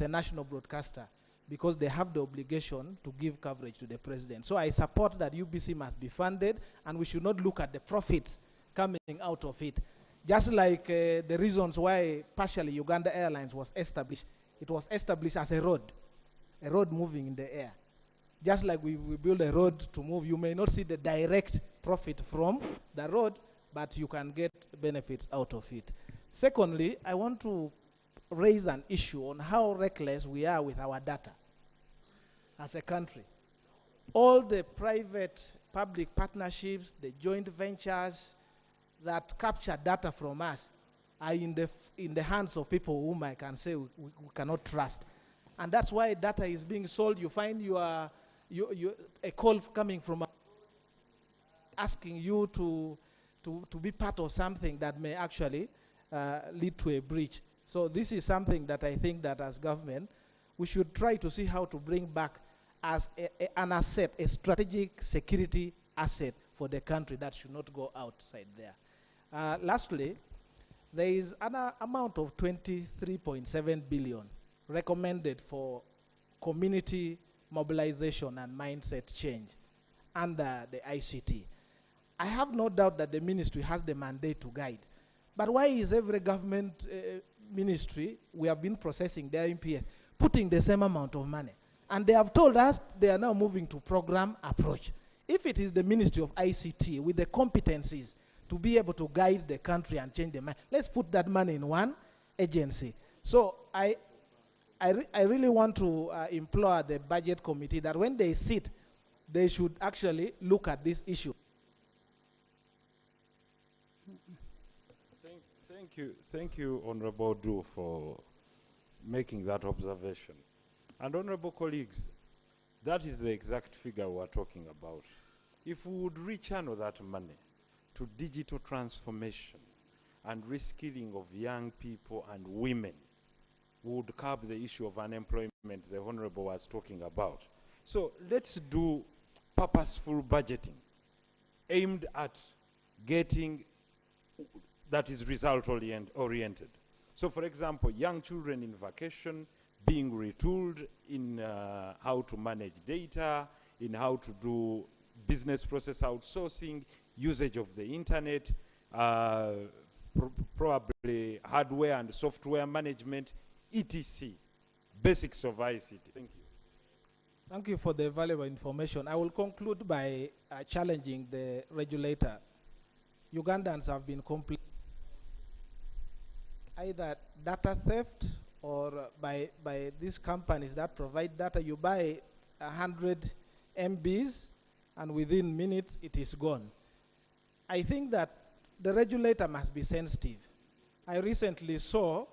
national broadcaster because they have the obligation to give coverage to the president. So I support that UBC must be funded and we should not look at the profits coming out of it. Just like the reasons why partially Uganda Airlines was established. It was established as a road moving in the air. Just like we build a road to move, you may not see the direct profit from the road, but you can get benefits out of it. Secondly, I want to raise an issue on how reckless we are with our data as a country. All the private-public partnerships, the joint ventures that capture data from us are in the hands of people whom I can say we cannot trust. And that's why data is being sold. You find a call coming from asking you to be part of something that may actually lead to a breach. So this is something that I think that as government, we should try to see how to bring back as an asset, a strategic security asset for the country that should not go outside there. Lastly, there is an amount of 23.7 billion recommended for community mobilization and mindset change under the ICT. I have no doubt that the ministry has the mandate to guide. But why is every government ministry, we have been processing their MPS, putting the same amount of money? And they have told us they are now moving to program approach. If it is the Ministry of ICT with the competencies to be able to guide the country and change the mind, let's put that money in one agency. So I really want to implore the budget committee that when they sit, they should actually look at this issue. Thank you, Honorable Du, for making that observation. And honorable colleagues, that is the exact figure we're talking about. If we would rechannel that money to digital transformation and reskilling of young people and women, we would curb the issue of unemployment the Honorable was talking about. So let's do purposeful budgeting aimed at getting that is result-oriented. So for example, young children in vacation being retooled in how to manage data, in how to do business process outsourcing, usage of the internet, probably hardware and software management, etc. Basics of ICT. Thank you. Thank you for the valuable information. I will conclude by challenging the regulator. Ugandans have been complaining either data theft or by these companies that provide data. You buy 100 MBs and within minutes it is gone. I think that the regulator must be sensitive. I recently saw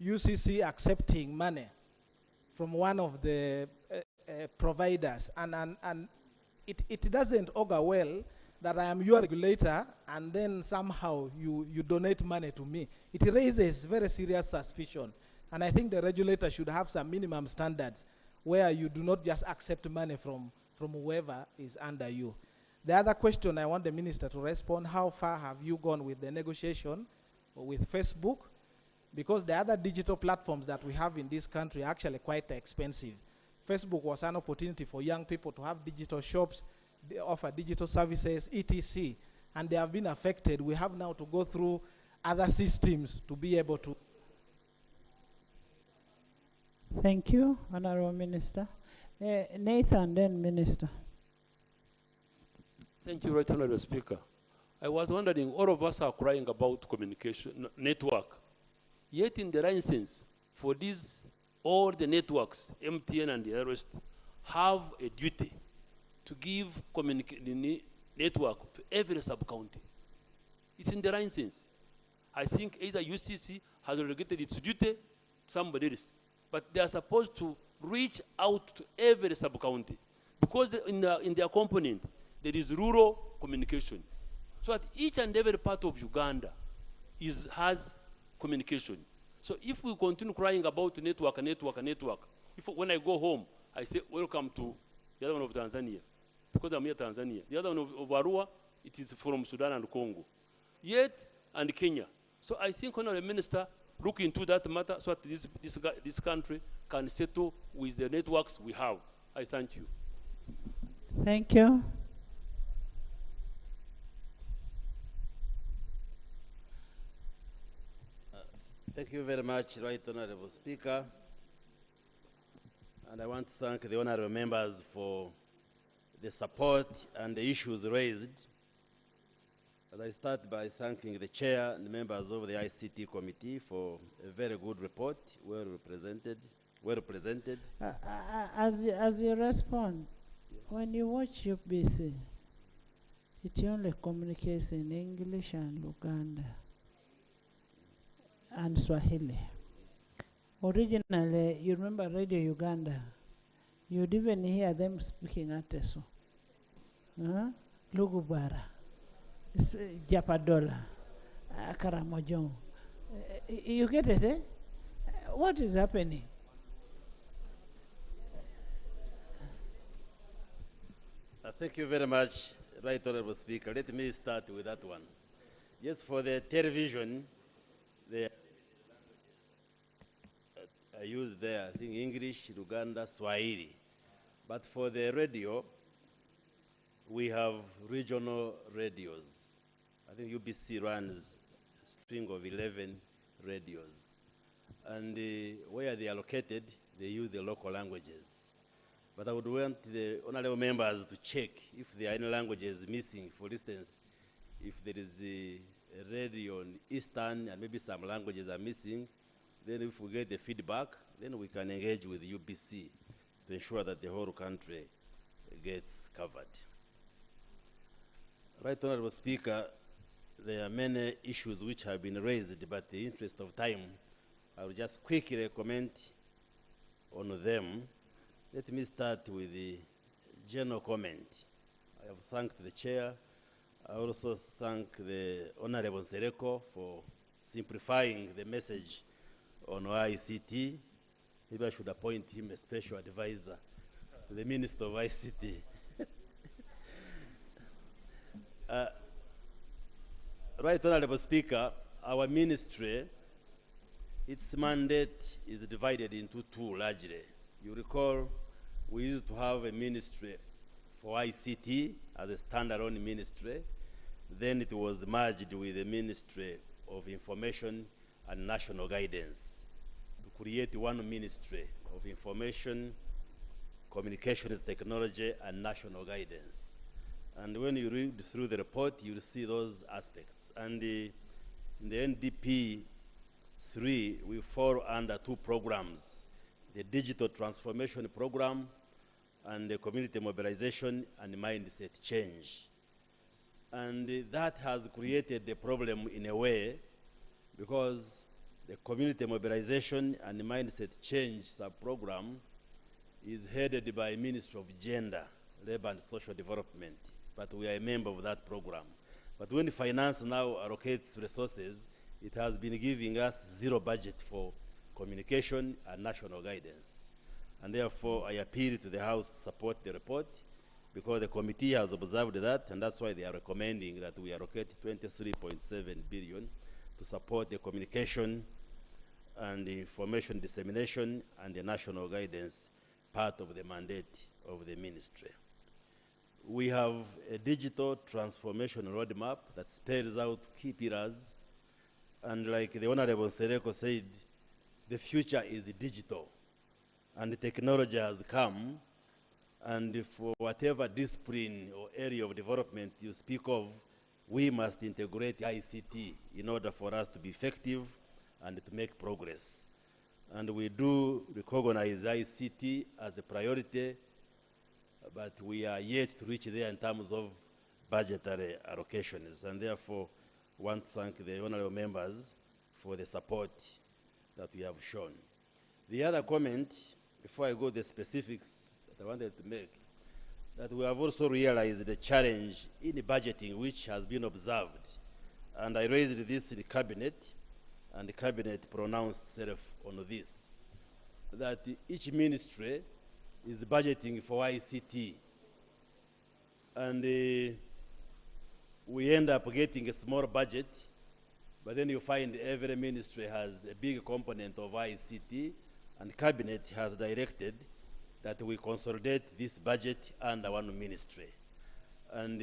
UCC accepting money from one of the providers, and it doesn't augur well that I am your regulator and then somehow you donate money to me. It raises very serious suspicion. And I think the regulator should have some minimum standards where you do not just accept money from whoever is under you. The other question I want the minister to respond, how far have you gone with the negotiation with Facebook? Because the other digital platforms that we have in this country are actually quite expensive. Facebook was an opportunity for young people to have digital shops, they offer digital services, etc. And they have been affected. We have now to go through other systems to be able to. Thank you, Honorable Minister. Nathan, then Minister. Thank you, Right Honorable Speaker. I was wondering, all of us are crying about communication network. Yet in the license for these, all the networks, MTN and the rest, have a duty to give the network to every sub-county. It's in the license. I think either UCC has relegated its duty to somebody else, but they are supposed to reach out to every sub-county, because in their component, there is rural communication. So that each and every part of Uganda has communication. So if we continue crying about network, when I go home, I say, welcome to the other one of Tanzania, because I'm here Tanzania. The other one of Arua, it is from Sudan and Congo. Yet, and Kenya. So I think, Honorable Minister, look into that matter so that this country can settle with the networks we have. I thank you. Thank you. Thank you very much, Right Honorable Speaker. And I want to thank the honorable members for the support and the issues raised. And I start by thanking the chair and the members of the ICT committee for a very good report, well represented. As you respond, when you watch UBC, it only communicates in English and Luganda and Swahili. Originally, you remember Radio Uganda. You'd even hear them speaking at Teso. Lugubara, Japadola, Karamojong. You get it, eh? What is happening? Thank you very much, Right Honorable Speaker. Let me start with that one. Yes, for the television, I use there, I think English, Luganda, Swahili. But for the radio, we have regional radios. I think UBC runs a string of 11 radios. And where they are located, they use the local languages. But I would want the honorable members to check if there are any languages missing. For instance, if there is a radio on Eastern and maybe some languages are missing, then if we get the feedback, then we can engage with UBC to ensure that the whole country gets covered. Right Honorable Speaker, there are many issues which have been raised, but in the interest of time, I will just quickly comment on them. Let me start with the general comment. I have thanked the chair. I also thank the Honorable Sereko for simplifying the message on ICT. Maybe I should appoint him a special advisor to the Minister of ICT. Right Honorable Speaker, our ministry, its mandate is divided into two largely. You recall we used to have a ministry for ICT as a standalone ministry. Then it was merged with the Ministry of Information and National Guidance to create one ministry of Information, Communications Technology, and National Guidance. And when you read through the report, you'll see those aspects. And in the NDP 3, we fall under two programs, the Digital Transformation Program and the Community Mobilization and Mindset Change. And that has created the problem in a way because the Community Mobilization and Mindset Change sub-program is headed by Ministry of Gender, Labor and Social Development, but we are a member of that program. But when finance now allocates resources, it has been giving us zero budget for communication and national guidance. And therefore, I appeal to the House to support the report because the committee has observed that, and that's why they are recommending that we allocate 23.7 billion to support the communication and the information dissemination and the national guidance part of the mandate of the ministry. We have a digital transformation roadmap that spells out key pillars, and like the Honorable Sereko said, the future is digital, and the technology has come, and for whatever discipline or area of development you speak of, we must integrate ICT in order for us to be effective and to make progress. And we do recognize ICT as a priority, but we are yet to reach there in terms of budgetary allocations, and therefore want to thank the honorable members for the support that we have shown. The other comment, before I go to the specifics that I wanted to make, that we have also realized the challenge in the budgeting which has been observed. And I raised this in the cabinet, and the cabinet pronounced itself on this, that each ministry is budgeting for ICT. And we end up getting a small budget, but then you find every ministry has a big component of ICT, and cabinet has directed that we consolidate this budget under one ministry. And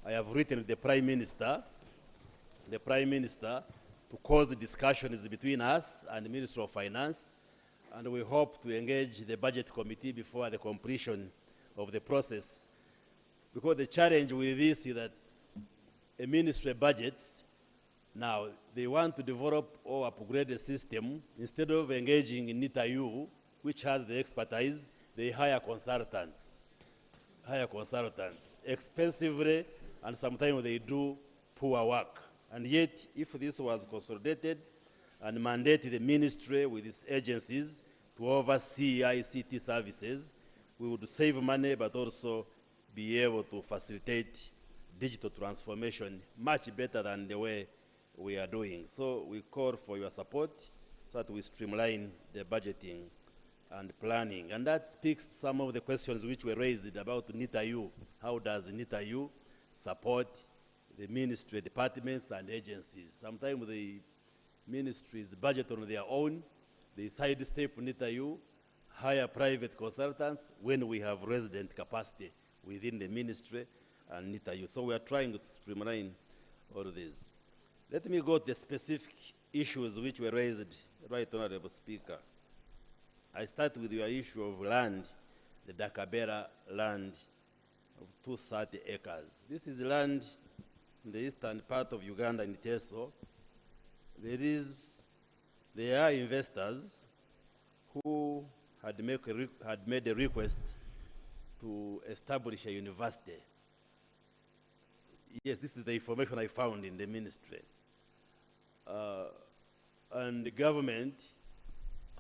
I have written to the Prime Minister to cause discussions between us and the Ministry of Finance, and we hope to engage the Budget Committee before the completion of the process. Because the challenge with this is that a ministry budgets, now they want to develop or upgrade the system. Instead of engaging in NITAU, which has the expertise, they hire consultants expensively, and sometimes they do poor work. And yet, if this was consolidated and mandate the ministry with its agencies to oversee ICT services, we would save money but also be able to facilitate digital transformation much better than the way we are doing. So we call for your support so that we streamline the budgeting and planning. And that speaks to some of the questions which were raised about NITA-U. How does NITA-U support the ministry, departments, and agencies? Sometimes the ministries budget on their own. They sidestep NITA-U, hire private consultants when we have resident capacity within the ministry and NITA-U. So we are trying to streamline all of this. Let me go to the specific issues which were raised, Right Honorable Speaker. I start with your issue of land, the Dakabera land of 230 acres. This is land in the eastern part of Uganda in Teso. There are investors who had made a request to establish a university. Yes, this is the information I found in the ministry. And the government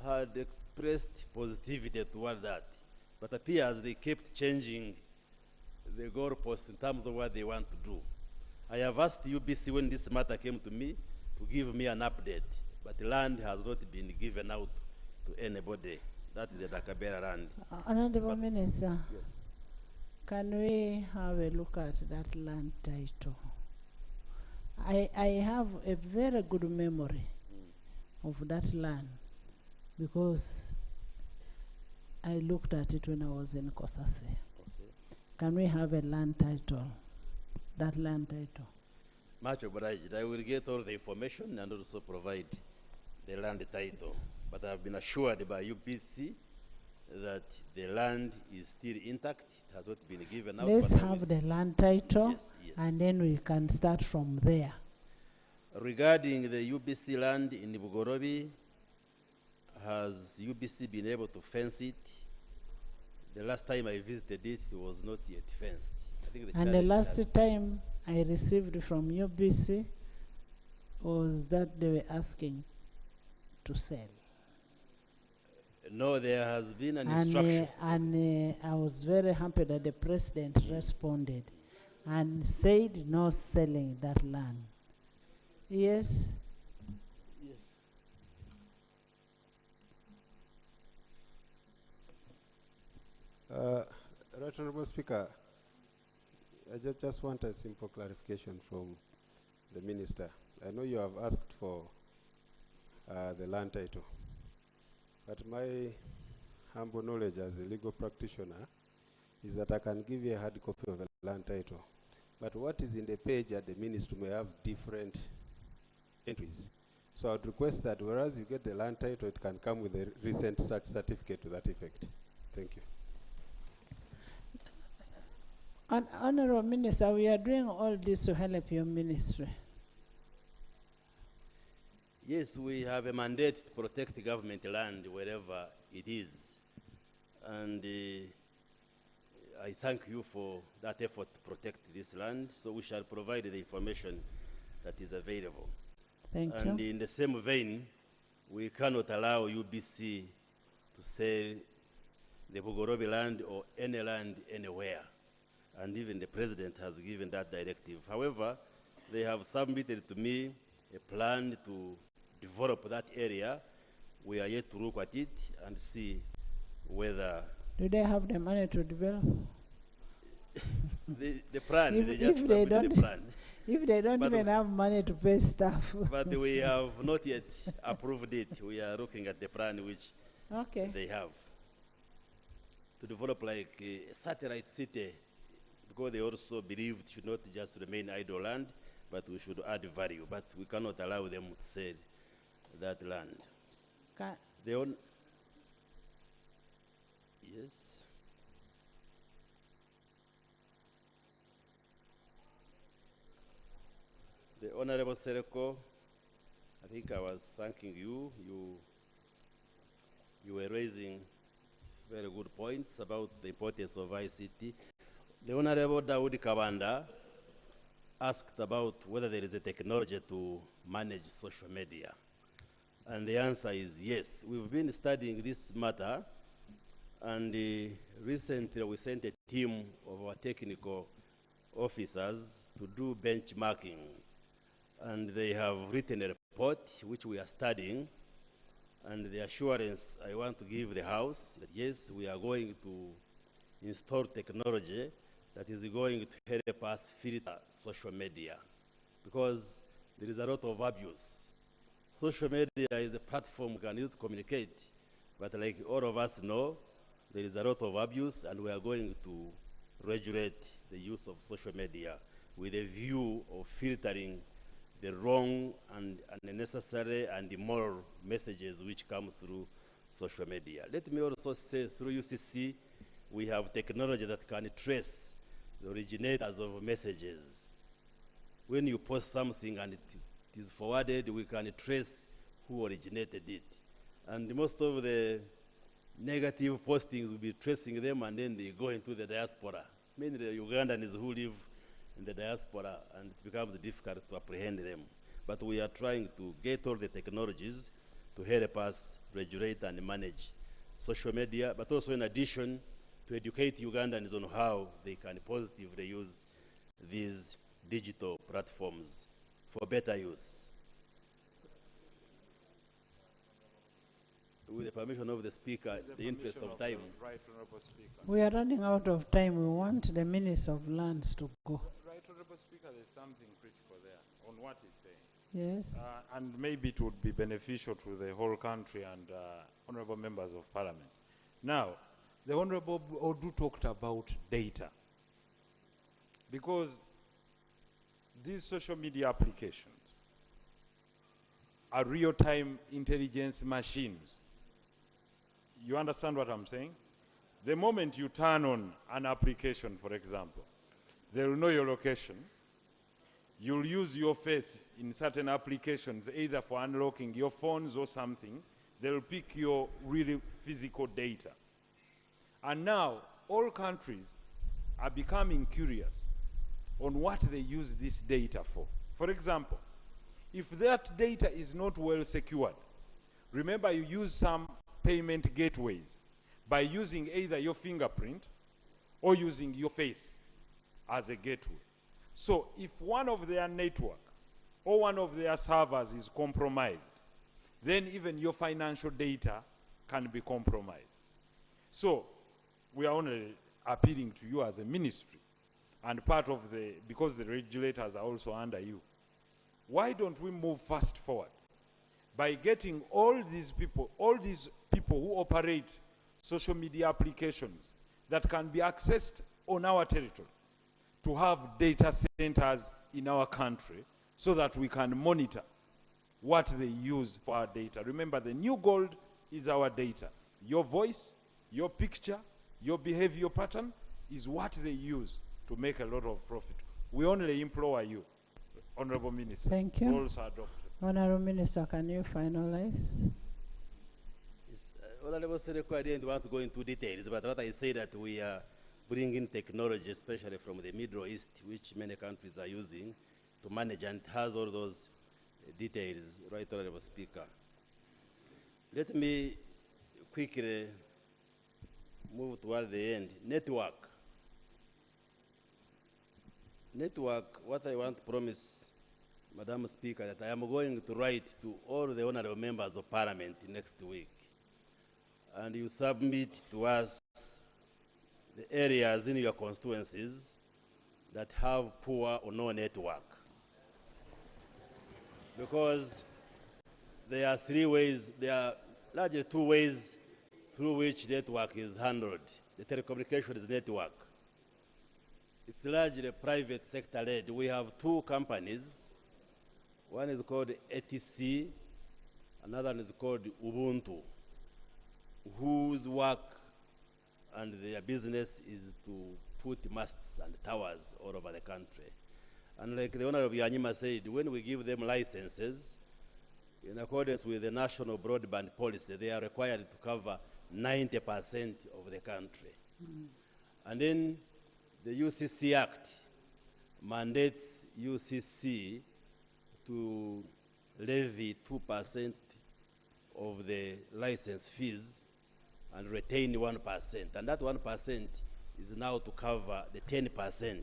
had expressed positivity toward that, but appears they kept changing the goalposts in terms of what they want to do. I have asked UBC when this matter came to me to give me an update, but the land has not been given out to anybody. That's the Dakabera land. Honorable Minister, yes. Can we have a look at that land title? I have a very good memory of that land because I looked at it when I was in Kosase. Okay. Can we have a land title, that land title? Much obliged. I will get all the information and also provide the land title. But I have been assured by UBC that the land is still intact. It has not been given out. Let's have the land title, yes, yes, and then we can start from there. Regarding the UBC land in Bugorobi, has UBC been able to fence it? The last time I visited it, it was not yet fenced. And the last time I received from UBC was that they were asking to sell. No, there has been an instruction. And I was very happy that the president responded and said no selling that land. Yes? Yes. Right Honorable Speaker, I just want a simple clarification from the Minister. I know you have asked for the land title, but my humble knowledge as a legal practitioner is that I can give you a hard copy of the land title, but what is in the page at the Ministry may have different entries. So I would request that whereas you get the land title, it can come with a recent search certificate to that effect. Thank you. Honorable Minister, we are doing all this to help your ministry. Yes, we have a mandate to protect government land wherever it is. And I thank you for that effort to protect this land. So we shall provide the information that is available. Thank you. And in the same vein, we cannot allow UBC to sell the Bugorobi land or any land anywhere. And even the president has given that directive. However, they have submitted to me a plan to develop that area. We are yet to look at it and see whether... Do they have the money to develop? the plan, they just submitted the plan. If they don't even have money to pay staff. But we have not yet approved it. We are looking at the plan which they have. To develop like a satellite city, because they also believe it should not just remain idle land, but we should add value. But we cannot allow them to sell that land. Yes. The Honorable Sereko, I think I was thanking you. You were raising very good points about the importance of ICT. The Honorable Dawood Kabanda asked about whether there is a technology to manage social media. And the answer is yes. We've been studying this matter, and recently we sent a team of our technical officers to do benchmarking. And they have written a report which we are studying. And the assurance I want to give the House that yes, we are going to install technology that is going to help us filter social media, because there is a lot of abuse. Social media is a platform we can use to communicate, but like all of us know, there is a lot of abuse, and we are going to regulate the use of social media with a view of filtering the wrong and unnecessary and immoral messages which come through social media. Let me also say, through UCC, we have technology that can trace the originators of messages. When you post something and it is forwarded, we can trace who originated it. And most of the negative postings will be tracing them, and then they go into the diaspora. Mainly the Ugandans who live in the diaspora, and it becomes difficult to apprehend them. But we are trying to get all the technologies to help us regulate and manage social media, but also in addition to educate Ugandans on how they can positively use these digital platforms for better use. With the permission of the Speaker, the interest of time. Right Honourable Speaker. We are running out of time. We want the Minister of Lands to go. Right Honourable Speaker, there's something critical there on what he's saying. Yes. And maybe it would be beneficial to the whole country and honourable members of Parliament. Now, the Honourable Odu talked about data, because these social media applications are real-time intelligence machines. You understand what I'm saying? The moment you turn on an application, for example, they will know your location. You'll use your face in certain applications, either for unlocking your phones or something. They'll pick your really physical data. And now, all countries are becoming curious on what they use this data for. For example, if that data is not well secured, remember you use some payment gateways by using either your fingerprint or using your face as a gateway. So if one of their network or one of their servers is compromised, then even your financial data can be compromised. So we are only appealing to you as a ministry, and part of the, because the regulators are also under you, why don't we move fast forward by getting all these people who operate social media applications that can be accessed on our territory to have data centers in our country so that we can monitor what they use for our data. Remember, the new gold is our data. Your voice, your picture, your behavior pattern is what they use to make a lot of profit. We only implore you, Honourable Minister. Thank you. Rules are adopted. Honourable Minister, can you finalize? Honourable Secretary, I didn't want to go into details, but what I say that we are bringing technology, especially from the Middle East, which many countries are using to manage, and it has all those details, right, Honourable Speaker. Let me quickly move toward the end. Network, what I want to promise, Madam Speaker, that I am going to write to all the honourable members of Parliament next week, and you submit to us the areas in your constituencies that have poor or no network. Because there are three ways, there are largely two ways through which network is handled. The telecommunications network. It's largely private sector led. We have two companies. One is called ATC, another one is called Ubuntu, whose work and their business is to put masts and towers all over the country. And like the Honourable Yanyima said, when we give them licenses, in accordance with the national broadband policy, they are required to cover 90% of the country. And then the UCC Act mandates UCC to levy 2% of the license fees and retain 1%. And that 1% is now to cover the 10%.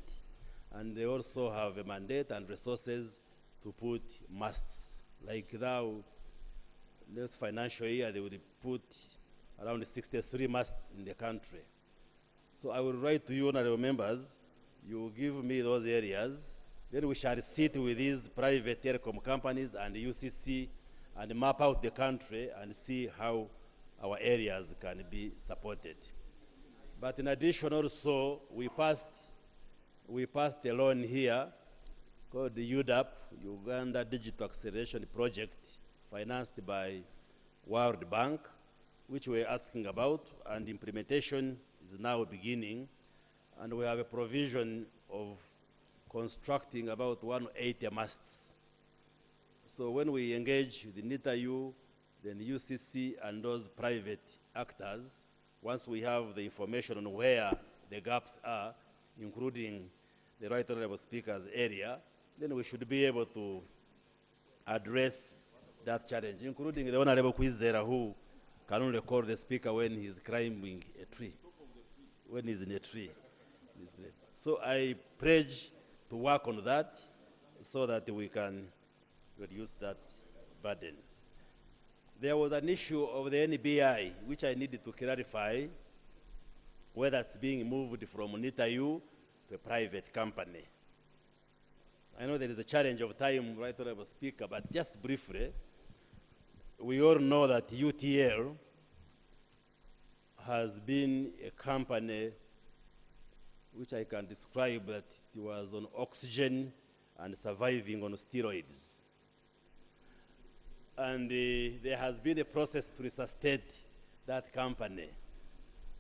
And they also have a mandate and resources to put masts. Like now, this financial year, they would put around 63 masts in the country. So I will write to you, honorable members, you give me those areas, then we shall sit with these private telecom companies and UCC and map out the country and see how our areas can be supported. But in addition also, we passed a loan here called the UDAP, Uganda Digital Acceleration Project, financed by World Bank, which we're asking about, and implementation is now beginning. And we have a provision of constructing about 180 masts. So when we engage with the NITAU, then the UCC and those private actors, once we have the information on where the gaps are, including the Right Honorable Speaker's area, then we should be able to address that challenge, including the Honorable Kwizera, who can only call the Speaker when he's climbing a tree, when he's in a tree. So I pledge to work on that so that we can reduce that burden. There was an issue of the NBI, which I needed to clarify, whether it's being moved from NITAU to a private company. I know there is a challenge of time, Right Honorable Speaker, but just briefly, we all know that UTL has been a company which I can describe that it was on oxygen and surviving on steroids. And there has been a process to resuscitate that company.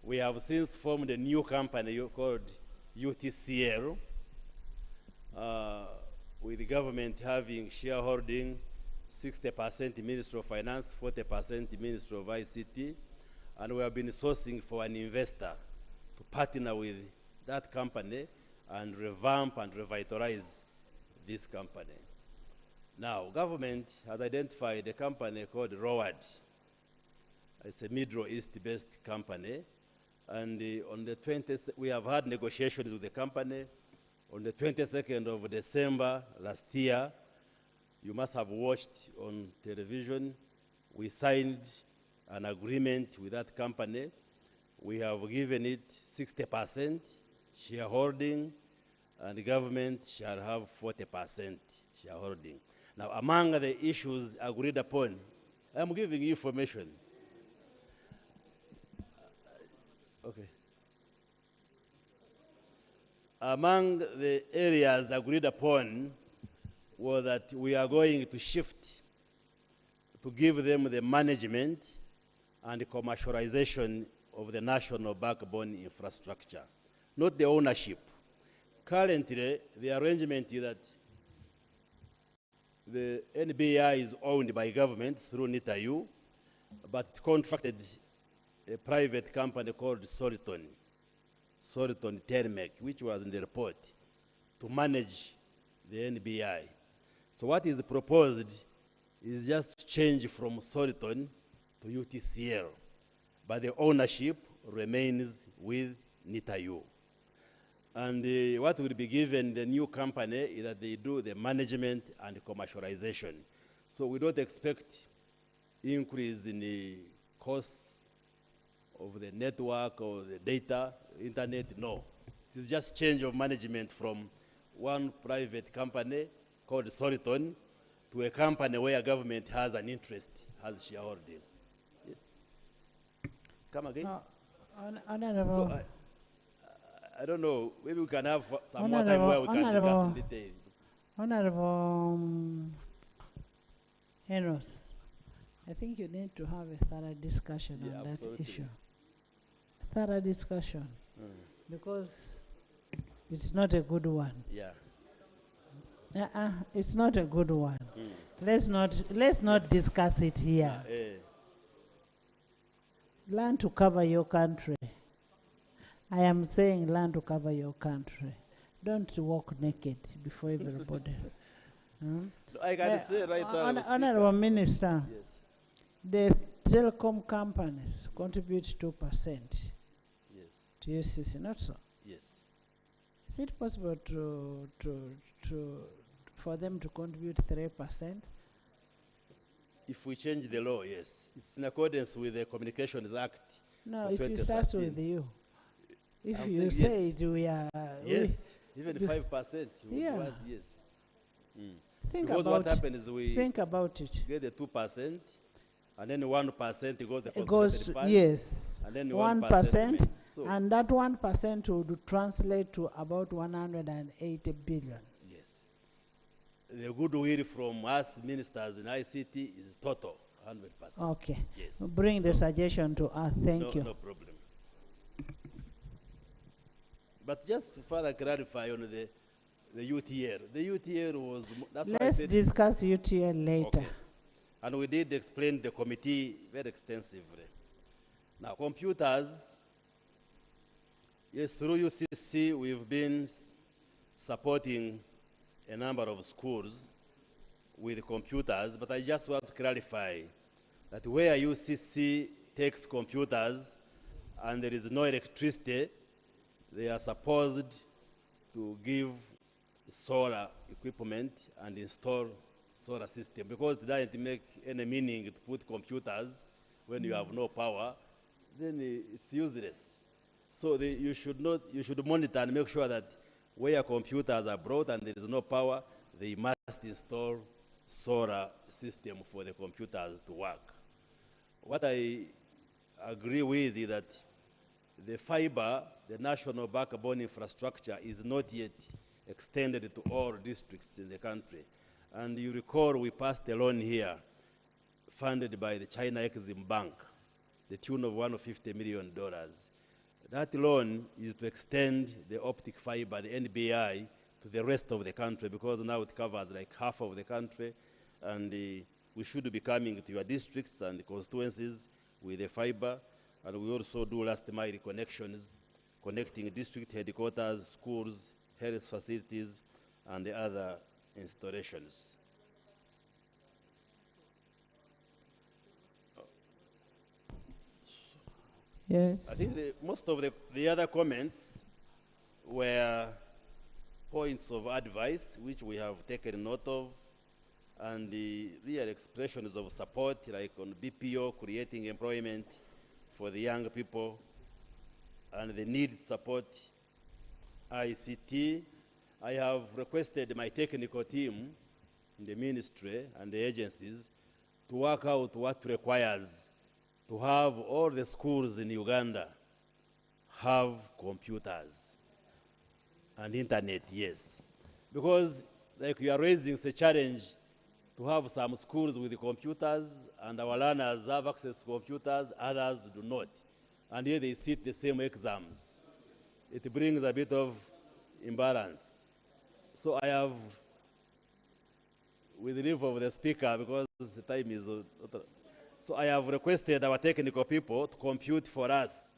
We have since formed a new company called UTCL, with the government having shareholding 60% Ministry of Finance, 40% Ministry of ICT, and we have been sourcing for an investor to partner with that company and revamp and revitalize this company. Now, government has identified a company called ROAD. It's a Middle East-based company, and on the 20th, we have had negotiations with the company. On the 22nd of December last year, you must have watched on television, we signed an agreement with that company. We have given it 60% shareholding, and the government shall have 40% shareholding. Now, among the issues agreed upon, I'm giving you information. Okay. Among the areas agreed upon was that we are going to shift to give them the management and the commercialization of the national backbone infrastructure, not the ownership. Currently, the arrangement is that the NBI is owned by government through NITAU, but it contracted a private company called Soliton Telmec, which was in the report, to manage the NBI. So what is proposed is just to change from Soliton to UTCL, but the ownership remains with NITAU. And what will be given the new company is that they do the management and commercialization. So we don't expect increase in the costs of the network or the data, internet, no. It is just change of management from one private company called Soliton to a company where government has an interest, has shareholding. Yeah. Come again? Honorable. So I don't know, maybe we can have some more time where we can discuss in detail. Honorable Enos, I think you need to have a thorough discussion on that absolutely. issue. Thorough discussion, because it's not a good one. Yeah. It's not a good one. Let's not discuss it here. Learn to cover your country. I am saying learn to cover your country. Don't walk naked before everybody. I can say right now. Honorable Minister, The telecom companies contribute 2% Yes. to UCC, not so? Yes. Is it possible for them to contribute 3%? If we change the law, yes. It's in accordance with the Communications Act. No, of it starts 2013. with you. If I'm you saying say it, we are... Yes, even the- 5%. would Yeah. want, yes. Think Because about what happens is we think about it. get the 2%, and then 1% goes It goes to, fund, yes, and then 1%, remains. So and that 1% would translate to about 180 billion. yes, the goodwill from us ministers in ICT is total 100%. Okay. Yes. Bring the suggestion to us. Thank you. No problem. But just to further clarify on the UTL. The UTL was, that's why I Let's said, discuss UTL later. okay. And we did explain the committee very extensively. Now, computers, yes, through UCC, we've been supporting a number of schools with computers, but I just want to clarify that where UCC takes computers and there is no electricity, they are supposed to give solar equipment and install solar system, because it doesn't make any meaning to put computers when you have no power, then it's useless. So you should monitor and make sure that where computers are brought and there is no power, they must install solar system for the computers to work. What I agree with is that the fiber, the national backbone infrastructure, is not yet extended to all districts in the country. And you recall we passed a loan here funded by the China Exim Bank, the tune of $150 million. That loan is to extend the optic fiber, the NBI, to the rest of the country, because now it covers like half of the country, and we should be coming to your districts and constituencies with the fiber. And we also do last mile connections, connecting district headquarters, schools, health facilities, and the other installations. Yes. I think most of the other comments were points of advice, which we have taken note of, and the real expressions of support, like on BPO, creating employment for the young people, and the need support ICT. I have requested my technical team in the ministry and the agencies to work out what requires to have all the schools in Uganda have computers and internet, yes. Because like you are raising the challenge to have some schools with computers and our learners have access to computers, others do not. And here they sit the same exams. It brings a bit of imbalance. So I have, with the leave of the speaker, because the time is, so I have requested our technical people to compute for us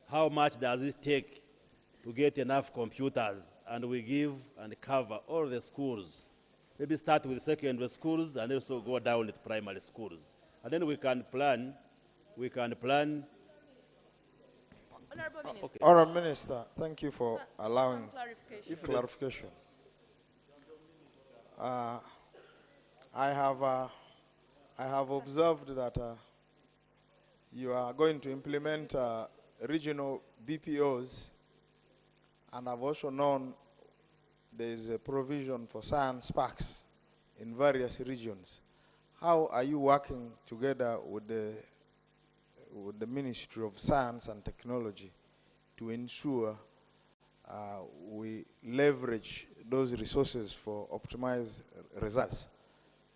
how much does it take to get enough computers, and we give and cover all the schools. Maybe start with secondary schools and also go down to primary schools. And then we can plan. Honorable Minister. Okay. Honourable Minister, thank you for allowing clarification. I have observed that you are going to implement regional BPOs, and I've also known there is a provision for science parks in various regions. How are you working together with the Ministry of Science and Technology to ensure we leverage those resources for optimized results?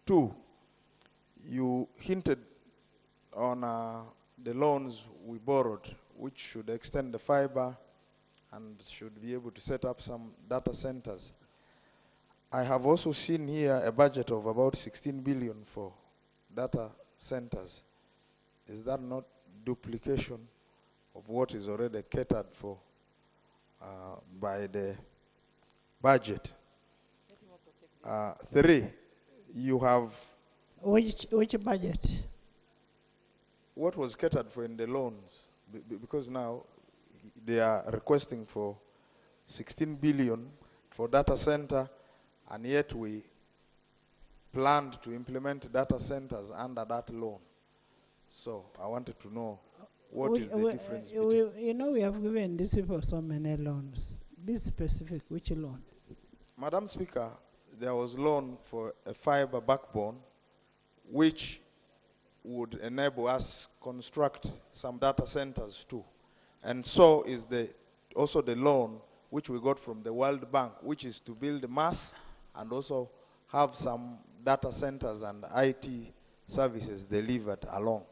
Two, you hinted on the loans we borrowed, which should extend the fiber and should be able to set up some data centers. I have also seen here a budget of about 16 billion for data centers. Is that not duplication of what is already catered for by the budget? Three, you have... Which budget? what was catered for in the loans, because now they are requesting for 16 billion for data center, and yet we planned to implement data centers under that loan. So I wanted to know what is the difference between... You know, we have given these people so many loans. Be specific, which loan? Madam Speaker, there was loan for a fiber backbone, which would enable us construct some data centers too. And so is also the loan which we got from the World Bank, which is to build mass and also have some data centers and IT services delivered along.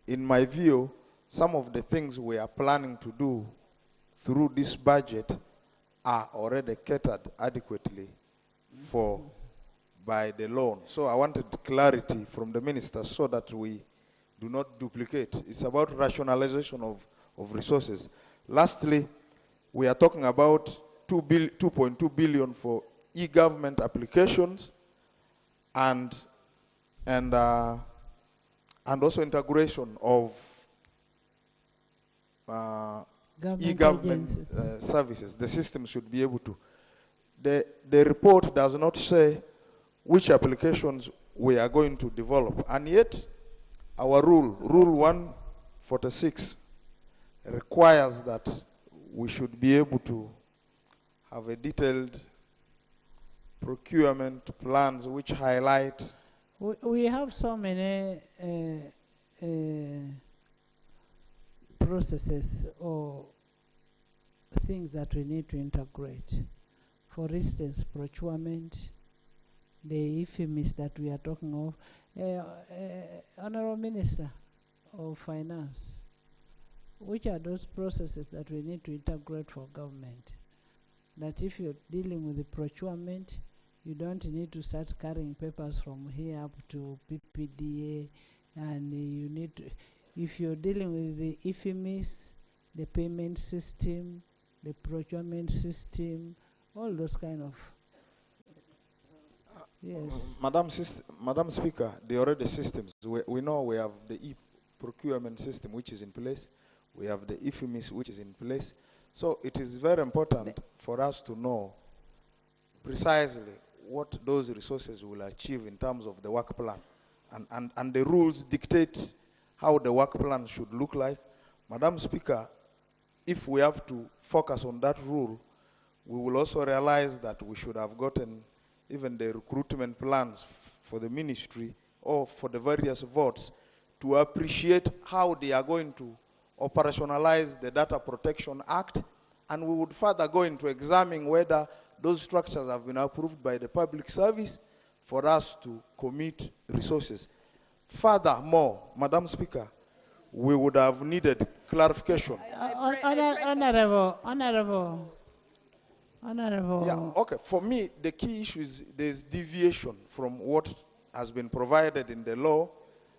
In my view, some of the things we are planning to do through this budget are already catered adequately for by the loan. So I wanted clarity from the minister so that we do not duplicate. It's about rationalization of resources. Lastly, we are talking about 2.2 billion for e-government applications and also integration of e-government services. The system should be able to. The report does not say which applications we are going to develop, and yet our rule 146, requires that we should be able to have a detailed procurement plans which highlight. We have so many processes or things that we need to integrate. For instance, procurement, the euphemisms that we are talking of. Honorable Minister of Finance, which are those processes that we need to integrate for government? That if you're dealing with the procurement, you don't need to start carrying papers from here up to PPDA, and you need to, if you're dealing with the euphemisms, the payment system, the procurement system, all those kind of. Yes. Madam Speaker, the already systems, we know we have the e-procurement system which is in place, we have the euphemisms which is in place. So it is very important for us to know precisely what those resources will achieve in terms of the work plan. And the rules dictate how the work plan should look like. Madam Speaker, if we have to focus on that rule, we will also realize that we should have gotten even the recruitment plans for the ministry or for the various votes to appreciate how they are going to operationalize the Data Protection Act, and we would further go into examining whether those structures have been approved by the public service for us to commit resources. Furthermore, Madam Speaker, we would have needed clarification. Honorable. Yeah, okay. For me, the key issue is there's deviation from what has been provided in the law,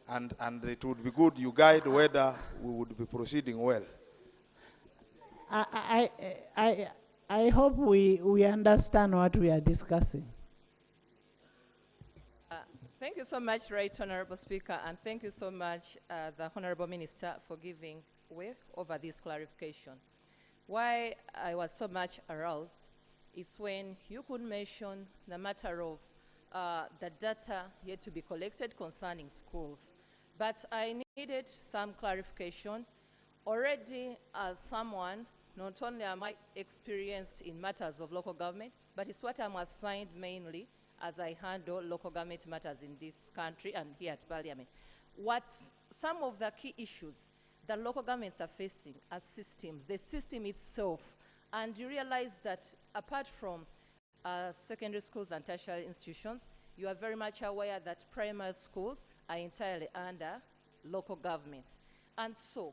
and it would be good you guide whether we would be proceeding well. I hope we understand what we are discussing. Thank you so much, Right Honorable Speaker, and thank you so much, the Honorable Minister, for giving way over this clarification. Why I was so much aroused is when you could mention the matter of the data yet to be collected concerning schools. But I needed some clarification. Already, as someone, not only am I experienced in matters of local government, but it's what I'm assigned mainly as I handle local government matters in this country and here at Parliament. What some of the key issues that local governments are facing as systems, the system itself, and you realize that apart from secondary schools and tertiary institutions, you are very much aware that primary schools are entirely under local governments. And so,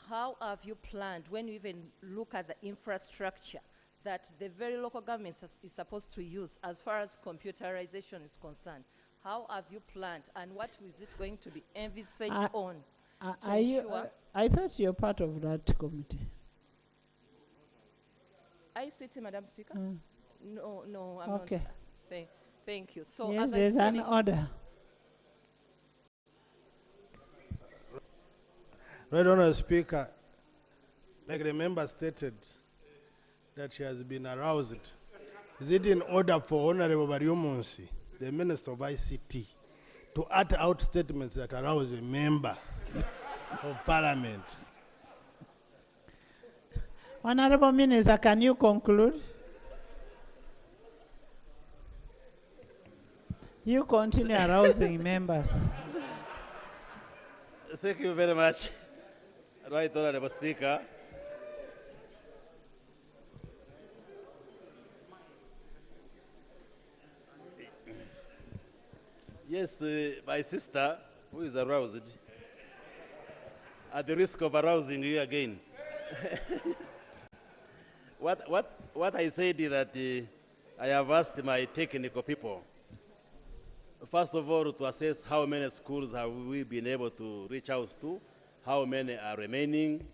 how have you planned, when you even look at the infrastructure that the very local government is supposed to use as far as computerization is concerned? How have you planned, and what is it going to be envisaged on? I thought you're part of that committee. ICT, Madam Speaker? No, I'm okay. not. Thank you. So yes, as there's an order. Right Honourable Speaker, like the member stated that she has been aroused, is it in order for Honourable Baryomunsi, the Minister of ICT, to utter out statements that arouse a member of Parliament? Honourable Minister, can you conclude? You continue arousing members. Thank you very much, Right Honourable Speaker. Yes, my sister, who is aroused, at the risk of arousing you again. What I said is that I have asked my technical people, first of all, to assess how many schools have we been able to reach out to, how many are remaining,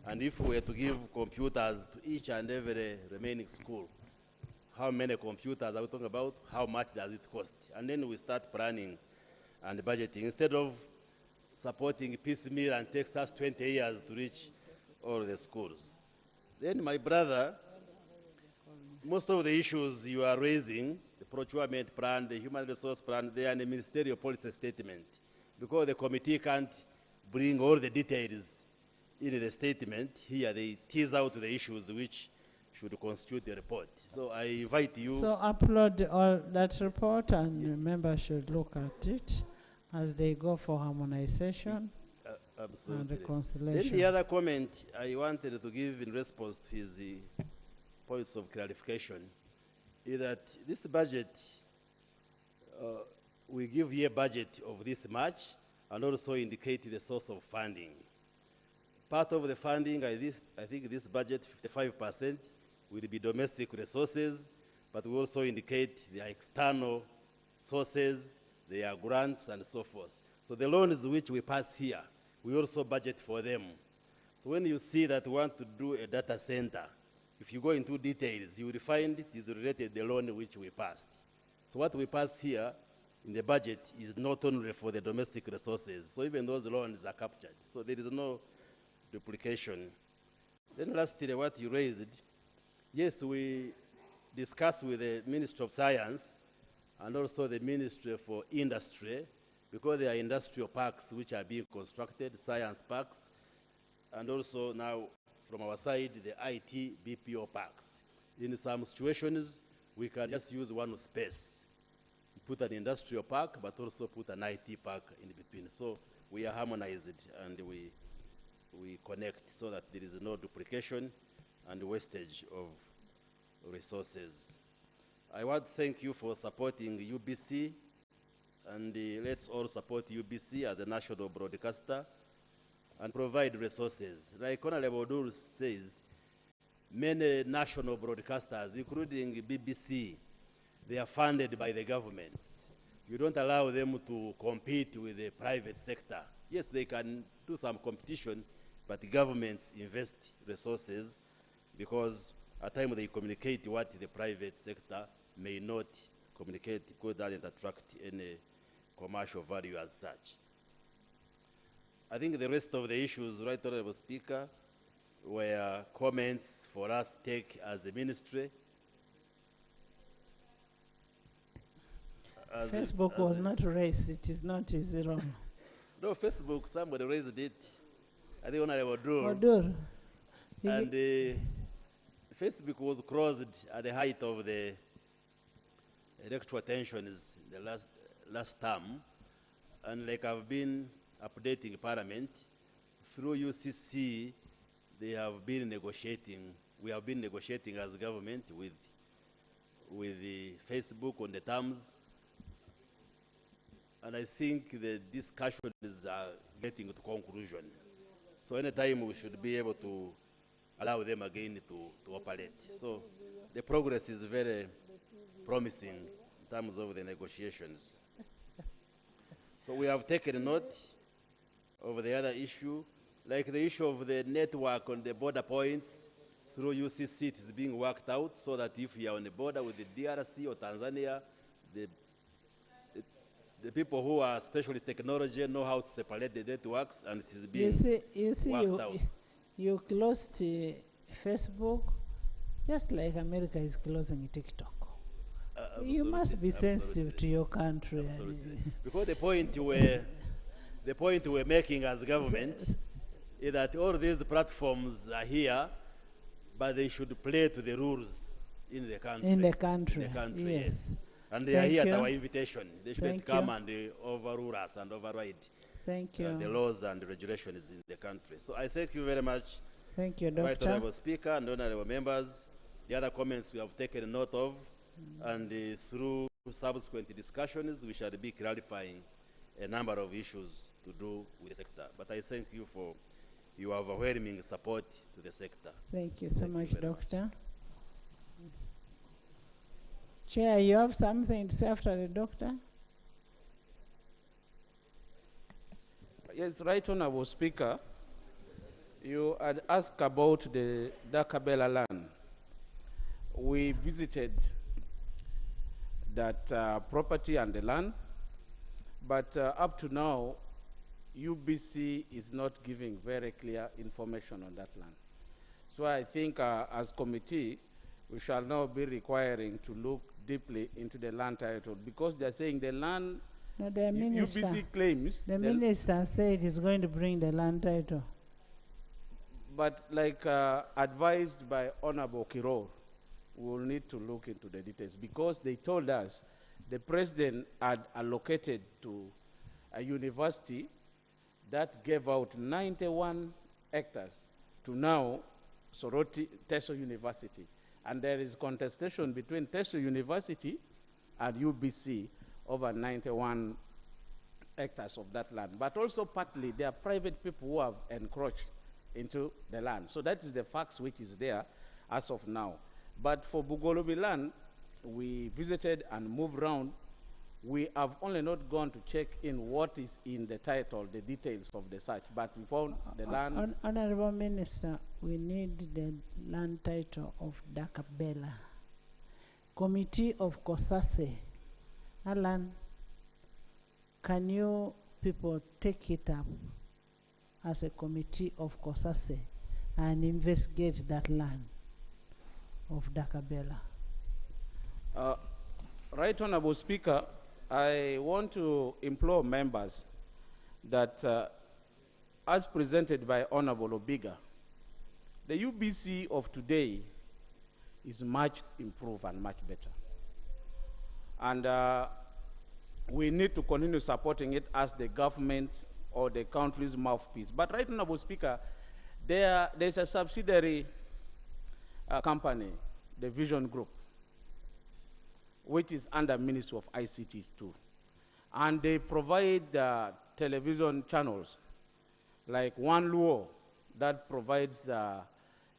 and if we were to give computers to each and every remaining school, how many computers are we talking about, how much does it cost? And then we start planning and budgeting, instead of supporting piecemeal and takes us 20 years to reach all the schools. Then my brother, most of the issues you are raising, the procurement plan, the human resource plan, they are in the ministerial policy statement, because the committee can't bring all the details in the statement. Here they tease out the issues which should constitute the report. So I invite you. So upload all that report and the members should look at it as they go for harmonization and reconciliation. Then the other comment I wanted to give in response to his points of clarification is that this budget, we give year budget of this much and also indicate the source of funding. Part of the funding, I think this budget, 55%, will be domestic resources, but we also indicate the external sources, their grants, and so forth. So the loans which we pass here, we also budget for them. So when you see that we want to do a data center, if you go into details, you will find it is related to the loan which we passed. So what we passed here in the budget is not only for the domestic resources, so even those loans are captured. So there is no duplication. Then lastly, what you raised, yes, we discussed with the Ministry of Science and also the Ministry for Industry, because there are industrial parks which are being constructed, science parks, and also now from our side, the IT BPO parks. In some situations, we can just use one space, put an industrial park, but also put an IT park in between. So we are harmonized and we connect so that there is no duplication and wastage of resources. I want to thank you for supporting UBC, and let's all support UBC as a national broadcaster and provide resources. Like Honorable Dur says, many national broadcasters, including BBC, they are funded by the governments. You don't allow them to compete with the private sector. Yes, they can do some competition, but the governments invest resources because at times they communicate what the private sector may not communicate because that doesn't attract any commercial value as such. I think the rest of the issues, Right Honourable Speaker, were comments for us to take as a ministry. Facebook was not raised, it is not zero. No, Facebook, somebody raised it. I think Honourable Dur. Odur. And Facebook was closed at the height of the electoral tensions the last term. And like I've been updating Parliament, through UCC, they have been negotiating. We have been negotiating as government with the Facebook on the terms. And I think the discussions are getting to conclusion. So anytime we should be able to allow them again to operate. So the progress is very promising in terms of the negotiations. So we have taken note of the other issue, like the issue of the network on the border points. Through UCC, it is being worked out so that if you are on the border with the DRC or Tanzania, the people who are specialist technology know how to separate the networks, and it is being worked out. You closed Facebook, just like America is closing TikTok. You must be sensitive to your country. Absolutely. Because the point we're making as government is that all these platforms are here, but they should play to the rules in the country. In the country, yes. And they are here at our invitation. They should come and overrule us and override the laws and regulations in the country. So I thank you very much. Thank you, Doctor. Right Honorable Speaker and Honorable Members. The other comments we have taken note of, and through subsequent discussions, we shall be clarifying a number of issues to do with the sector. But I thank you for your overwhelming support to the sector. Thank you so much, Doctor. Chair, you have something to say after the Doctor? Yes, Right Honorable Speaker. You had asked about the Dakabela land. We visited that property and the land, but up to now, UBC is not giving very clear information on that land. So I think as committee, we shall now be requiring to look deeply into the land title, because they're saying the land, no, the minister, UBC claims. The minister said he's going to bring the land title. But like advised by Honorable Kiror, we will need to look into the details, because they told us the president had allocated to a university that gave out 91 hectares to now Soroti Teso University. And there is contestation between Teso University and UBC over 91 hectares of that land. But also partly there are private people who have encroached into the land. So that is the facts which is there as of now. But for Bugolobi land, we visited and moved around. We have only not gone to check in what is in the title, the details of the search, but we found the land. Honorable Minister, we need the land title of Dakabela. Committee of Kosase. Alan, can you people take it up as a committee of Kosase and investigate that land of Dakabela? Right Honorable Speaker, I want to implore members that as presented by Honorable Obiga, the UBC of today is much improved and much better. And we need to continue supporting it as the government or the country's mouthpiece. But right Honorable Speaker, there's a subsidiary company, the Vision Group, which is under Ministry of ICT too. And they provide television channels like One Luo that provides the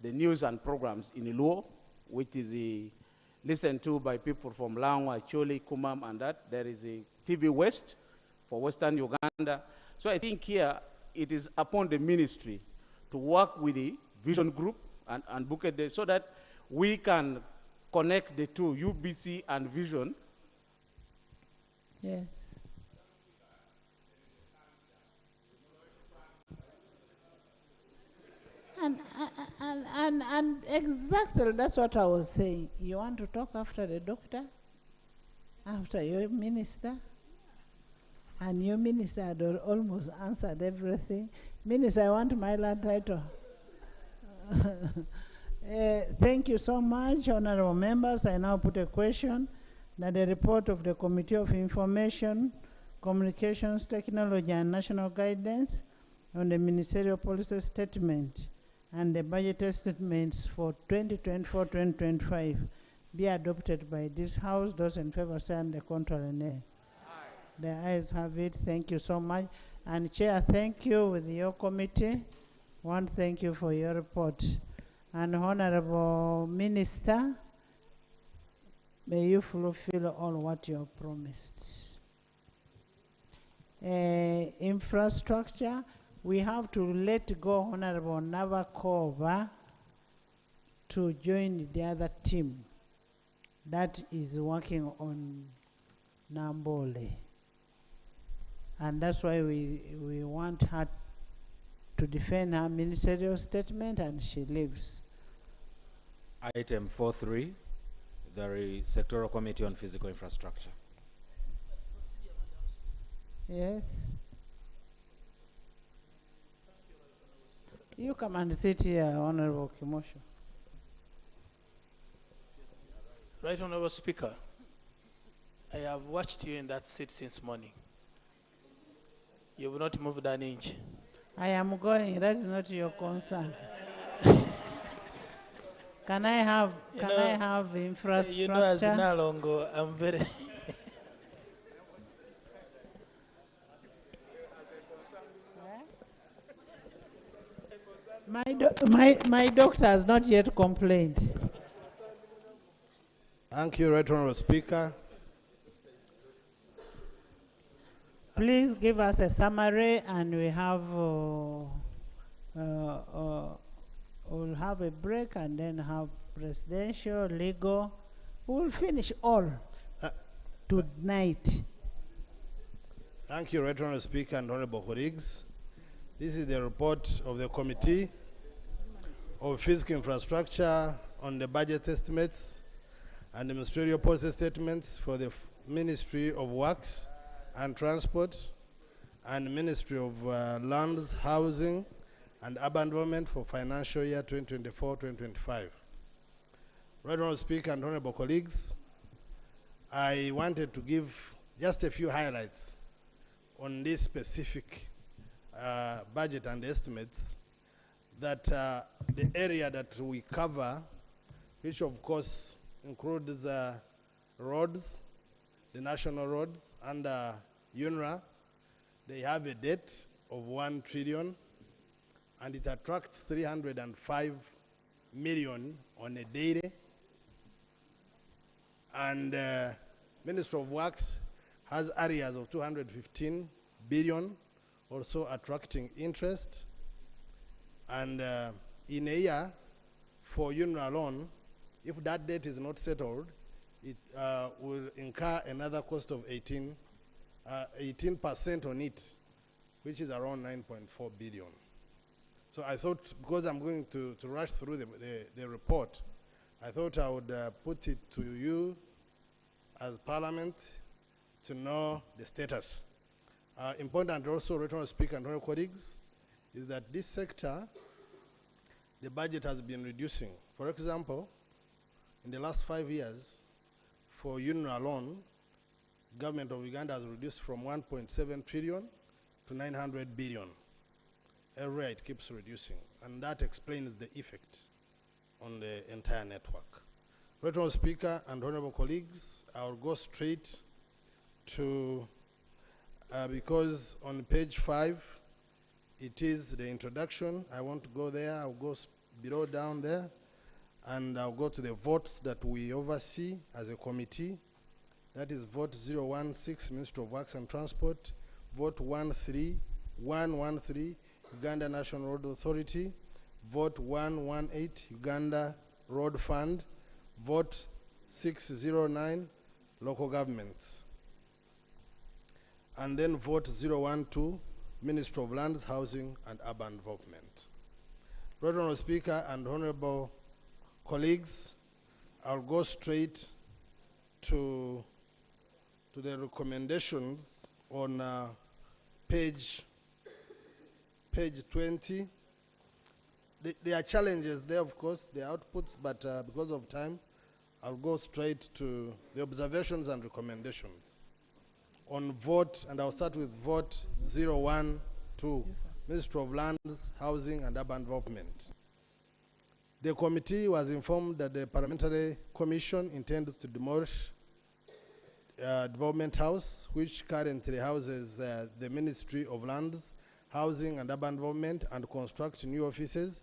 news and programs in Luo, which is listened to by people from Langwa, Choli, Kumam, and that. There is a TV West for Western Uganda. So I think here it is upon the ministry to work with the Vision Group and book it so that we can connect the two, UBC and Vision. Yes. And exactly, that's what I was saying. You want to talk after the doctor? After your minister? And your minister had almost answered everything. Minister, I want my land title. Thank you so much, honorable members. I now put a question that the report of the Committee of Information, Communications, Technology, and National Guidance on the Ministerial Policy Statement and the budget statements for 2024-2025 be adopted by this House. Those in favor say and the contrary nay. The ayes have it. Thank you so much. And Chair, thank you with your committee. One, thank you for your report. And Honorable Minister, may you fulfill all what you have promised. Infrastructure, we have to let go Honorable Navakova to join the other team that is working on Nambole. And that's why we want her to defend her ministerial statement, and she leaves. Item 4.3, the Sectoral Committee on Physical Infrastructure. Yes. You come and sit here, Honorable Kimosho. Right Honorable Speaker, I have watched you in that seat since morning. You have not moved an inch. I am going, that is not your concern. Can I have infrastructure? You know, as Nalongo, I'm very... My doctor has not yet complained. Thank you, Right Honourable Speaker. Please give us a summary, and we have we'll have a break and then have presidential, legal. We'll finish all tonight. Thank you, Right Honourable Speaker and Honourable colleagues. This is the report of the Committee of Physical Infrastructure on the budget estimates and the ministerial policy statements for the Ministry of Works and Transport and Ministry of Lands, Housing and Urban Development for financial year 2024-2025. Right Honourable Speaker and Honourable colleagues, I wanted to give just a few highlights on this specific budget and estimates, that the area that we cover, which of course includes roads, the national roads under UNRA, they have a debt of 1 trillion, and it attracts 305 million on a daily. And Ministry of Works has areas of 215 billion, also attracting interest. And in a year, for UNRA alone, if that debt is not settled, it will incur another cost of 18% on it, which is around 9.4 billion. So I thought, because I'm going to rush through the report, I thought I would put it to you as Parliament to know the status. Important also, Right Honourable Speaker and Honourable colleagues, is that this sector, the budget has been reducing. For example, in the last 5 years, for UNRA alone, government of Uganda has reduced from 1.7 trillion to 900 billion. Every year it keeps reducing, and that explains the effect on the entire network. Right Honourable Speaker and Honourable colleagues, I will go straight to, because on page 5, it is the introduction. I want to go there. I'll go below down there, and I'll go to the votes that we oversee as a committee. That is vote 016, Ministry of Works and Transport. Vote 113, Uganda National Road Authority. Vote 118, Uganda Road Fund. Vote 609, local governments. And then vote 012, Ministry of Lands, Housing and Urban Development. Right Honourable Speaker and Honourable colleagues, I'll go straight to the recommendations on page 20. There are challenges there, of course, the outputs, but because of time, I'll go straight to the observations and recommendations. On vote, and I'll start with vote 012, Ministry of Lands, Housing and Urban Development. The committee was informed that the Parliamentary Commission intends to demolish Development House, which currently houses the Ministry of Lands, Housing and Urban Development, and construct new offices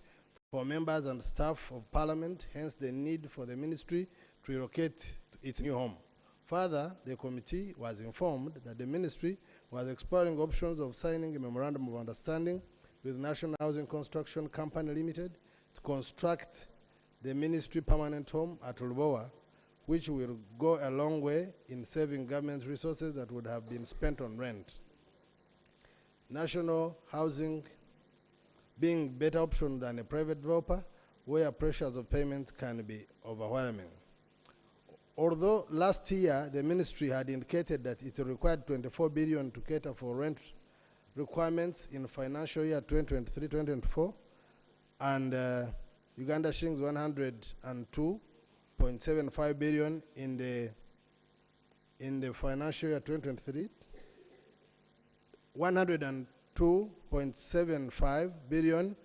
for members and staff of Parliament, hence the need for the ministry to relocate to its new home. Further, the committee was informed that the ministry was exploring options of signing a memorandum of understanding with National Housing Construction Company Limited to construct the ministry permanent home at Olutuula, which will go a long way in saving government resources that would have been spent on rent. national housing being better option than a private developer, where pressures of payment can be overwhelming. Although last year the ministry had indicated that it required 24 billion to cater for rent requirements in financial year 2023-2024, and Uganda shillings 102.75 billion in the financial year 2023, 102.75 billion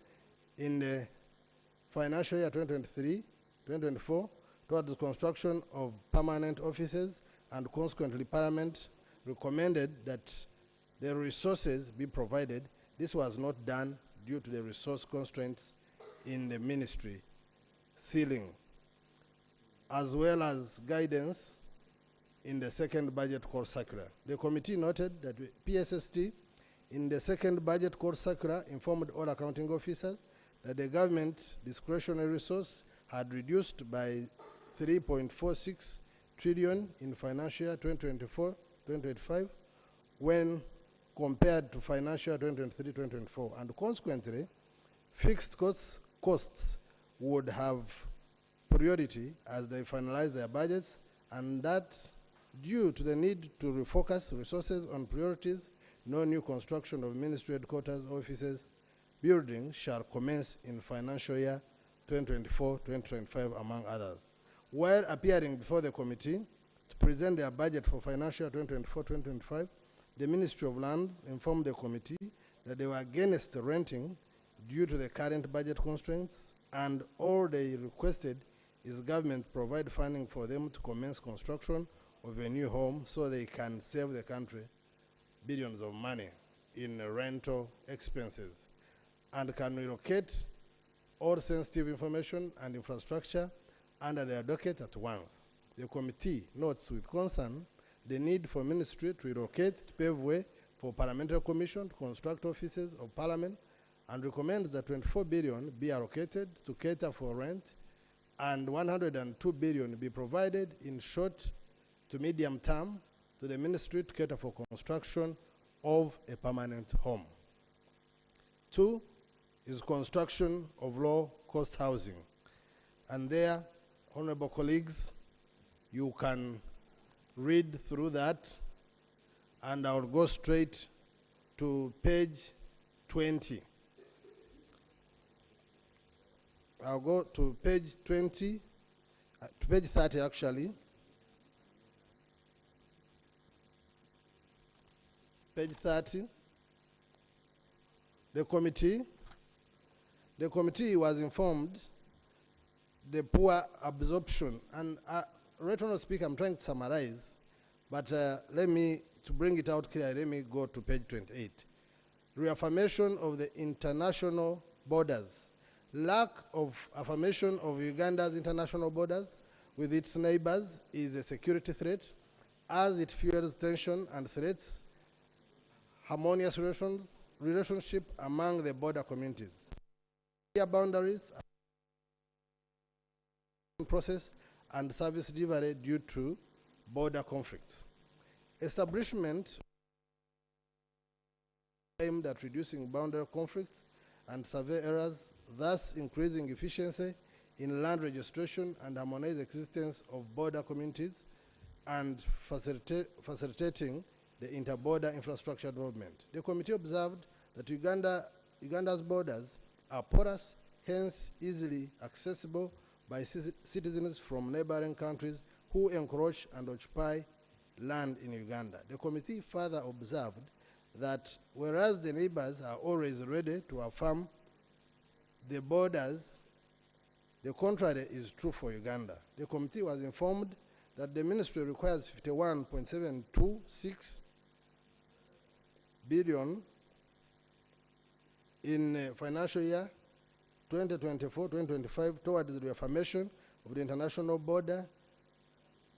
in the financial year 2023-2024 towards the construction of permanent offices, and consequently Parliament recommended that the resources be provided. This was not done due to the resource constraints in the ministry ceiling, as well as guidance in the second budget core circular. The committee noted that PSST in the second budget core circular informed all accounting officers that the government discretionary resource had reduced by 3.46 trillion in financial year 2024-2025 when compared to financial year 2023-2024, and consequently fixed costs would have priority as they finalize their budgets, and that due to the need to refocus resources on priorities, no new construction of ministry headquarters offices building shall commence in financial year 2024-2025, among others. While appearing before the committee to present their budget for financial year 2024-2025, the Ministry of Lands informed the committee that they were against renting due to the current budget constraints, and all they requested is government provide funding for them to commence construction of a new home so they can save the country billions of money in rental expenses, and can relocate all sensitive information and infrastructure under their docket at once. The committee notes with concern the need for ministry to relocate to pave way for parliamentary commission to construct offices of parliament, and recommends that 24 billion be allocated to cater for rent and 102 billion be provided in short to medium term to the ministry to cater for construction of a permanent home. 2 is construction of low-cost housing. And there, honorable colleagues, you can read through that, and I'll go straight to page 20. I'll go to page 20, to page 30 actually. Page 30. The committee was informed the poor absorption, and right, Honourable Speaker, I'm trying to summarize, but let me, to bring it out clear, let me go to page 28. Reaffirmation of the international borders. Lack of affirmation of Uganda's international borders with its neighbors is a security threat, as it fuels tension and threats harmonious relationship among the border communities. Clear boundaries process and service delivery due to border conflicts. Establishment aimed at reducing boundary conflicts and survey errors, thus increasing efficiency in land registration and harmonize existence of border communities, and facilitating the inter-border infrastructure development. The committee observed that Uganda's borders are porous, hence easily accessible by citizens from neighboring countries who encroach and occupy land in Uganda. The committee further observed that whereas the neighbors are always ready to affirm the borders, the contrary is true for Uganda. The committee was informed that the ministry requires 51.726 billion in financial year 2024-2025 towards the reaffirmation of the international border,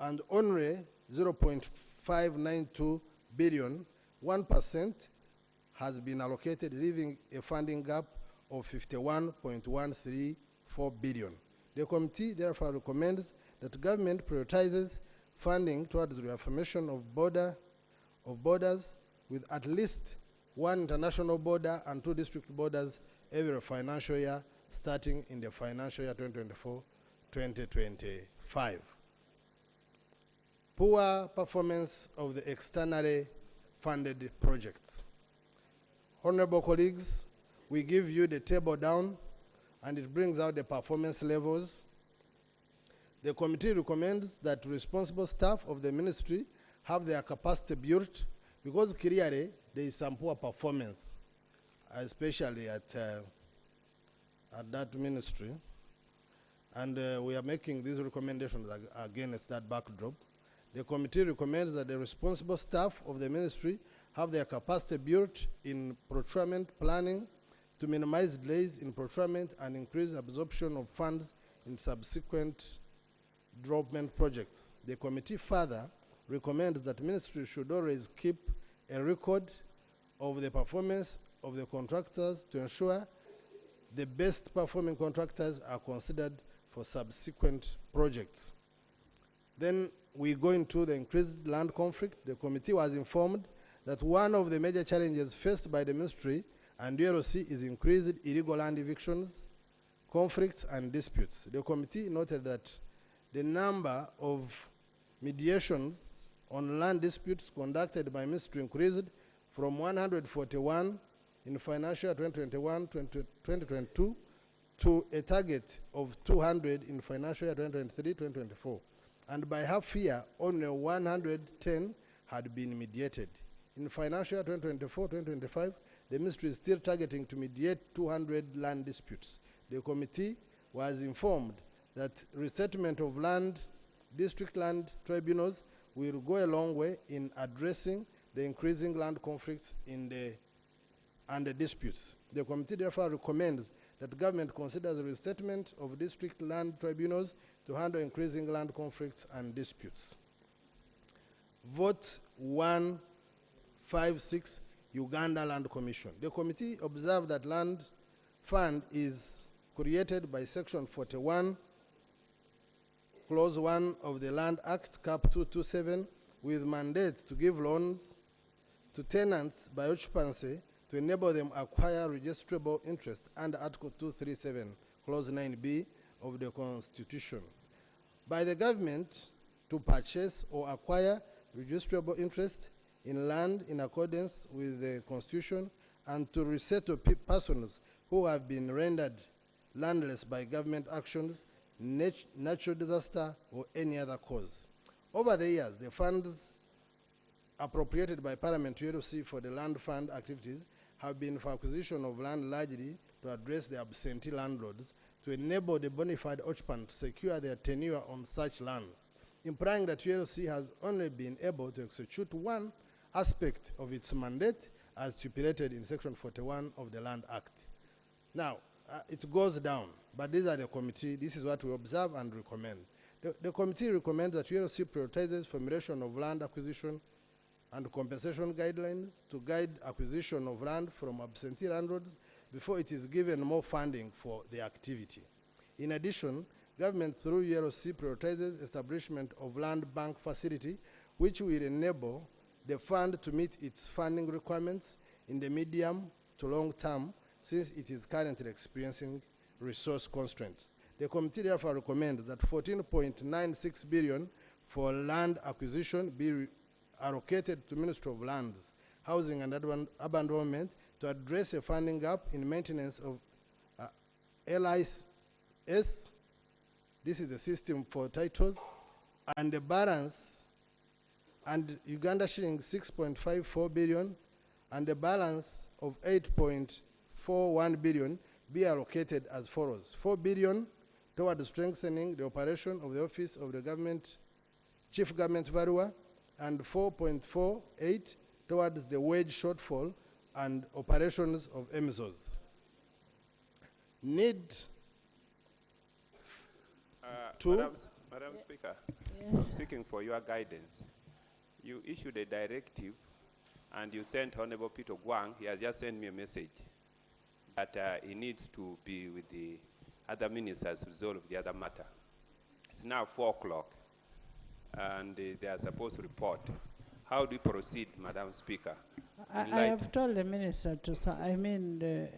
and only 0.592 billion, 1%, has been allocated, leaving a funding gap of 51.134 billion. The committee therefore recommends that government prioritizes funding towards the reaffirmation of borders with at least 1 international border and 2 district borders every financial year starting in the financial year 2024-2025. Poor performance of the externally funded projects. Honorable colleagues, we give you the table down and it brings out the performance levels. The committee recommends that responsible staff of the ministry have their capacity built because clearly there is some poor performance, especially at that ministry. And we are making these recommendations against that backdrop. The committee recommends that the responsible staff of the ministry have their capacity built in procurement planning to minimize delays in procurement and increase absorption of funds in subsequent development projects. The committee further recommends that ministry should always keep a record of the performance of the contractors to ensure the best performing contractors are considered for subsequent projects. Then we go into the increased land conflict. The committee was informed that one of the major challenges faced by the ministry and ULC is increased illegal land evictions, conflicts, and disputes. The committee noted that the number of mediations on land disputes conducted by ministry increased from 141 in financial 2021-2022 to a target of 200 in financial year 2023-2024. And by half year, only 110 had been mediated. In financial year 2024-2025, the ministry is still targeting to mediate 200 land disputes. The committee was informed that resettlement of land, district land tribunals will go a long way in addressing the increasing land conflicts and the disputes. The committee therefore recommends that government considers the resettlement of district land tribunals to handle increasing land conflicts and disputes. Vote 156, Uganda Land Commission. The committee observed that land fund is created by Section 41, Clause 1 of the Land Act, Cap 227, with mandates to give loans to tenants by occupancy to enable them acquire registrable interest under Article 237, Clause 9b of the Constitution. By the government to purchase or acquire registrable interest in land in accordance with the Constitution and to resettle persons who have been rendered landless by government actions, natural disaster, or any other cause. Over the years, the funds appropriated by Parliament to ULC for the land fund activities have been for acquisition of land largely to address the absentee landlords to enable the bona fide occupant to secure their tenure on such land, implying that ULC has only been able to execute one aspect of its mandate as stipulated in Section 41 of the Land Act. Now, it goes down, but these are the committee. This is what we observe and recommend. The committee recommends that ULC prioritizes formulation of land acquisition and compensation guidelines to guide acquisition of land from absentee landlords before it is given more funding for the activity. In addition, government through ULC prioritizes establishment of land bank facility, which will enable the fund to meet its funding requirements in the medium to long term, since it is currently experiencing resource constraints. The committee therefore recommends that 14.96 billion for land acquisition be allocated to Ministry of Lands, Housing and Urban Development to address a funding gap in maintenance of LIS, this is the system for titles, and the balance, and Uganda shilling 6.54 billion, and the balance of 8.41 billion be allocated as follows: 4 billion toward strengthening the operation of the Office of the Chief Government Valuer, and 4.48 towards the wage shortfall and operations of EMSOs. Need Madam Speaker, Yes. seeking for your guidance. You issued a directive and you sent Honorable Peter Guang. He has just sent me a message that he needs to be with the other ministers to resolve the other matter. It's now 4 o'clock and they are supposed to report. how do we proceed, Madam Speaker? I have told the minister to, the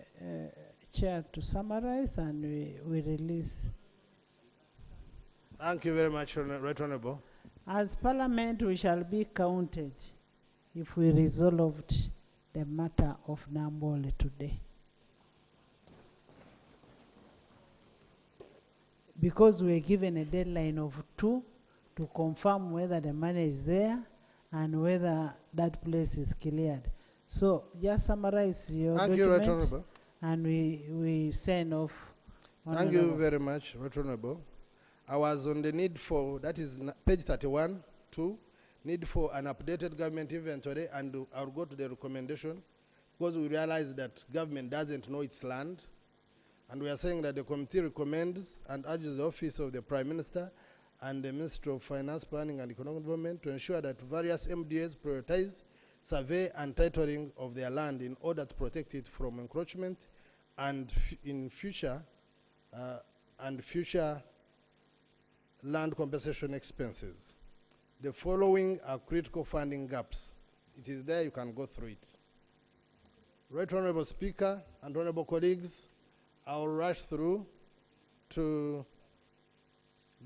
chair to summarize, and we release. Thank you very much, Right Honorable. As Parliament, we shall be counted if we resolved the matter of Nambole today. Because we are given a deadline of 2 to confirm whether the money is there and whether that place is cleared. So just summarize your Thank document, you, Right Honorable. And we sign off. Thank you very much, Right Honorable. I was on the need for, that is page 31, 2, need for an updated government inventory, and I'll go to the recommendation, because we realize that government doesn't know its land, and we are saying that the committee recommends and urges the Office of the Prime Minister and the Ministry of Finance, Planning and Economic Development to ensure that various MDAs prioritize survey and titling of their land in order to protect it from encroachment and future land compensation expenses. The following are critical funding gaps. It is there, you can go through it. Right Honorable Speaker and Honorable colleagues, I'll rush through to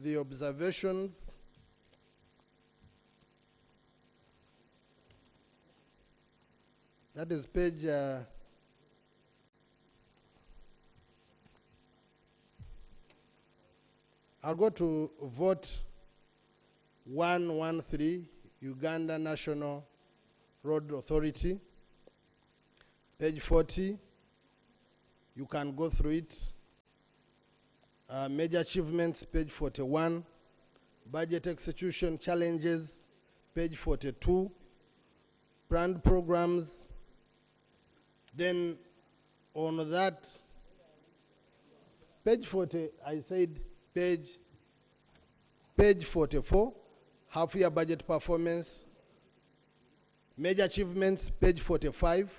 the observations. That is page I'll go to vote 113, Uganda National Road Authority, page 40. You can go through it. Major achievements, page 41. Budget execution challenges, page 42. Planned programs. Then on that, page 40, I said page 44, half-year budget performance. Major achievements, page 45.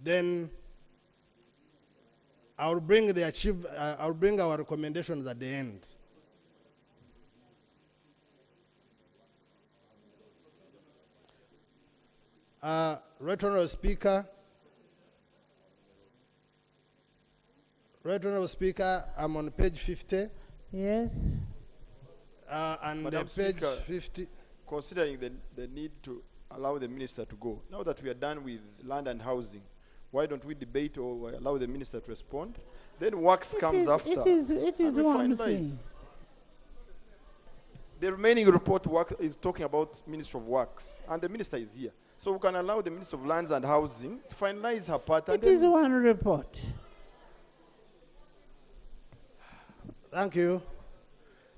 Then I'll bring our recommendations at the end. Right Honorable Speaker, I'm on page 50. Yes. And Madam the page Speaker, 50. Considering the need to allow the minister to go, now that we are done with land and housing, why don't we debate or allow the minister to respond? Then works comes after. It is and we one finalize. thing. The remaining report is talking about Minister of Works, and the minister is here. So we can allow the Minister of Lands and Housing to finalize her part. It is one report. Thank you.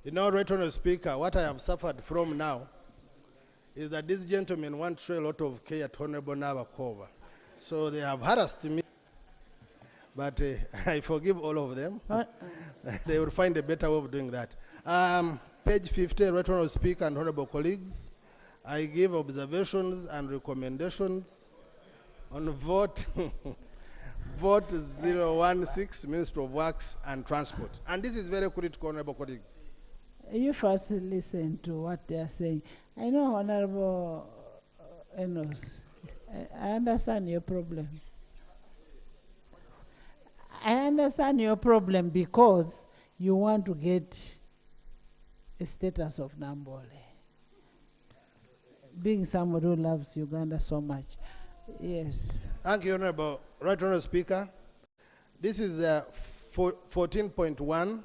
You know, Right Honorable Speaker, what I have suffered from now is that these gentlemen want to show a lot of care at Honorable Nabakova. So they have harassed me, but I forgive all of them. They will find a better way of doing that. Page 50, Right Honorable Speaker and Honorable colleagues, I give observations and recommendations on vote vote 016, Minister of Works and Transport. And this is very critical, Honorable colleagues. You first listen to what they are saying. I know, Honorable Enos, I understand your problem. I understand your problem because you want to get a status of Nambole. Being somebody who loves Uganda so much. Yes. Thank you, Honorable. Right Honorable Speaker. This is 14.1,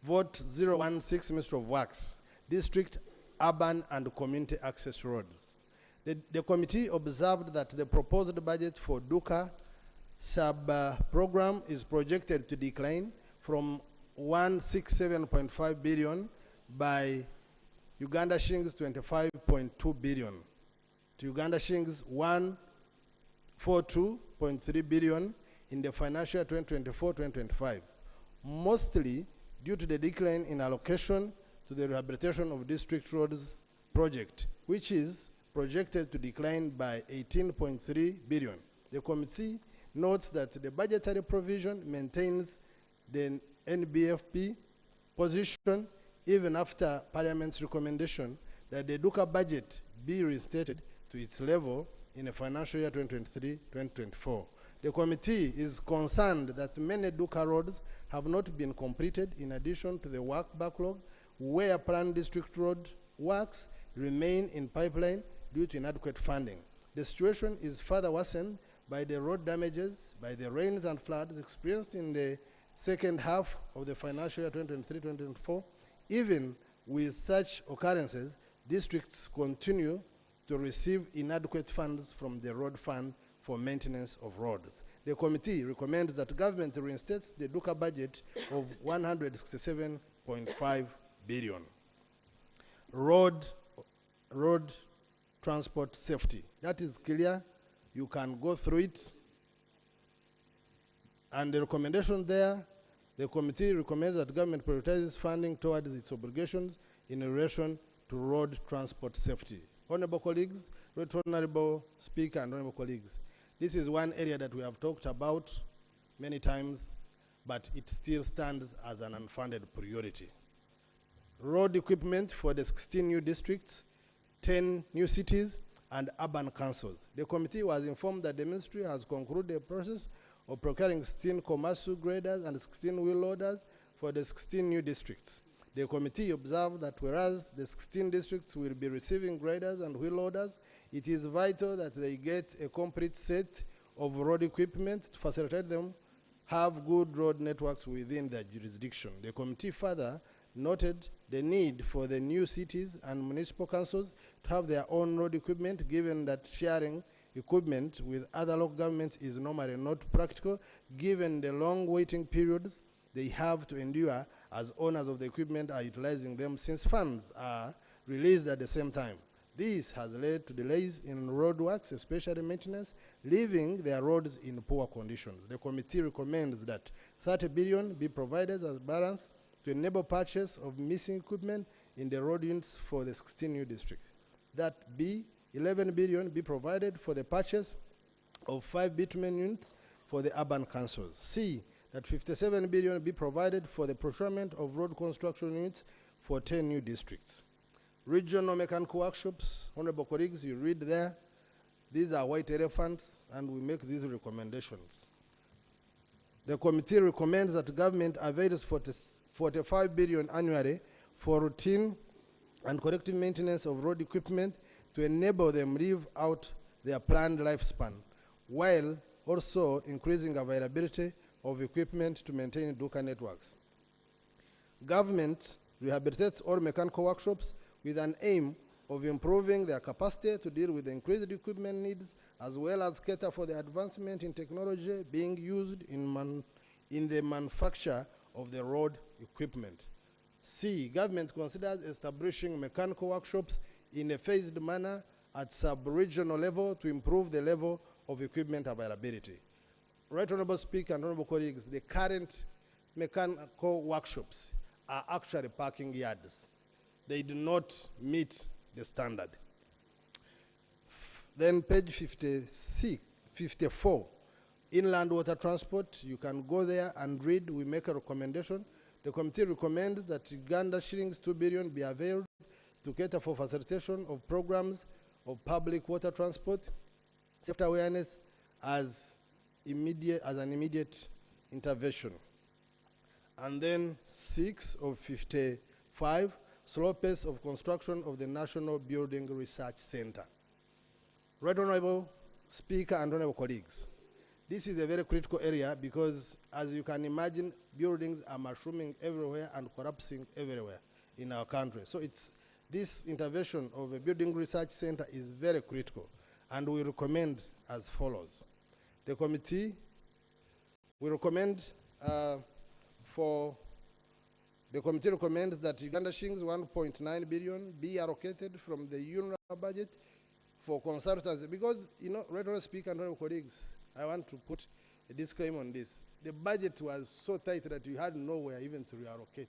vote 016, Minister of Works, District, Urban and Community Access Roads. The committee observed that the proposed budget for Duka sub-program is projected to decline from 167.5 billion by Uganda shillings 25.2 billion to Uganda shillings 142.3 billion in the financial 2024-2025, mostly due to the decline in allocation to the rehabilitation of district roads project, which is projected to decline by 18.3 billion. The committee notes that the budgetary provision maintains the NBFP position even after Parliament's recommendation that the Duka budget be restated to its level in the financial year 2023-2024. The committee is concerned that many Duka roads have not been completed in addition to the work backlog, where planned district road works remain in pipeline due to inadequate funding. The situation is further worsened by the road damages, by the rains and floods experienced in the second half of the financial year 2023-2024. Even with such occurrences, districts continue to receive inadequate funds from the road fund for maintenance of roads. The committee recommends that government reinstates the Duka budget of 167.5 billion. Road transport safety. That is clear. You can go through it. And the recommendation there, the committee recommends that government prioritizes funding towards its obligations in relation to road transport safety. Honorable colleagues, Right Honorable Speaker and honorable colleagues, this is one area that we have talked about many times, but it still stands as an unfunded priority. Road equipment for the 16 new districts, 10 new cities, and urban councils. The committee was informed that the ministry has concluded the process of procuring 16 commercial graders and 16 wheel loaders for the 16 new districts. The committee observed that whereas the 16 districts will be receiving graders and wheel loaders, it is vital that they get a complete set of road equipment to facilitate them have good road networks within their jurisdiction. The committee further noted the need for the new cities and municipal councils to have their own road equipment, given that sharing equipment with other local governments is normally not practical, given the long waiting periods they have to endure as owners of the equipment are utilizing them, since funds are released at the same time. This has led to delays in road works, especially maintenance, leaving their roads in poor conditions. The committee recommends that 30 billion be provided as balance to enable purchase of missing equipment in the road units for the 16 new districts. That B, 11 billion be provided for the purchase of 5 bitumen units for the urban councils. C, that 57 billion be provided for the procurement of road construction units for 10 new districts. Regional mechanical workshops, honorable colleagues, you read there, these are white elephants, and we make these recommendations. The committee recommends that government avails 45 billion annually for routine and corrective maintenance of road equipment to enable them live out their planned lifespan, while also increasing availability of equipment to maintain Duka networks. Government rehabilitates all mechanical workshops with an aim of improving their capacity to deal with the increased equipment needs, as well as cater for the advancement in technology being used in the manufacture of the road equipment. C, government considers establishing mechanical workshops in a phased manner at sub-regional level to improve the level of equipment availability. Right Honorable Speaker and honorable colleagues, the current mechanical workshops are actually parking yards. They do not meet the standard. Then page 54, inland water transport, you can go there and read, we make a recommendation. The committee recommends that Uganda shillings 2 billion be availed to cater for facilitation of programs of public water transport, safety awareness as an immediate intervention. And then 6 of 55, slow pace of construction of the National Building Research Center. Right Honorable Speaker and honorable colleagues, this is a very critical area because, as you can imagine, buildings are mushrooming everywhere and collapsing everywhere in our country. So this intervention of a building research center is very critical, and we recommend as follows. The committee, we recommend the committee recommends that Uganda shillings 1.9 billion be allocated from the union budget for consultants, because, you know, Right Honorable Speaker and honorable colleagues, I want to put a disclaimer on this. The budget was so tight that you had nowhere even to reallocate.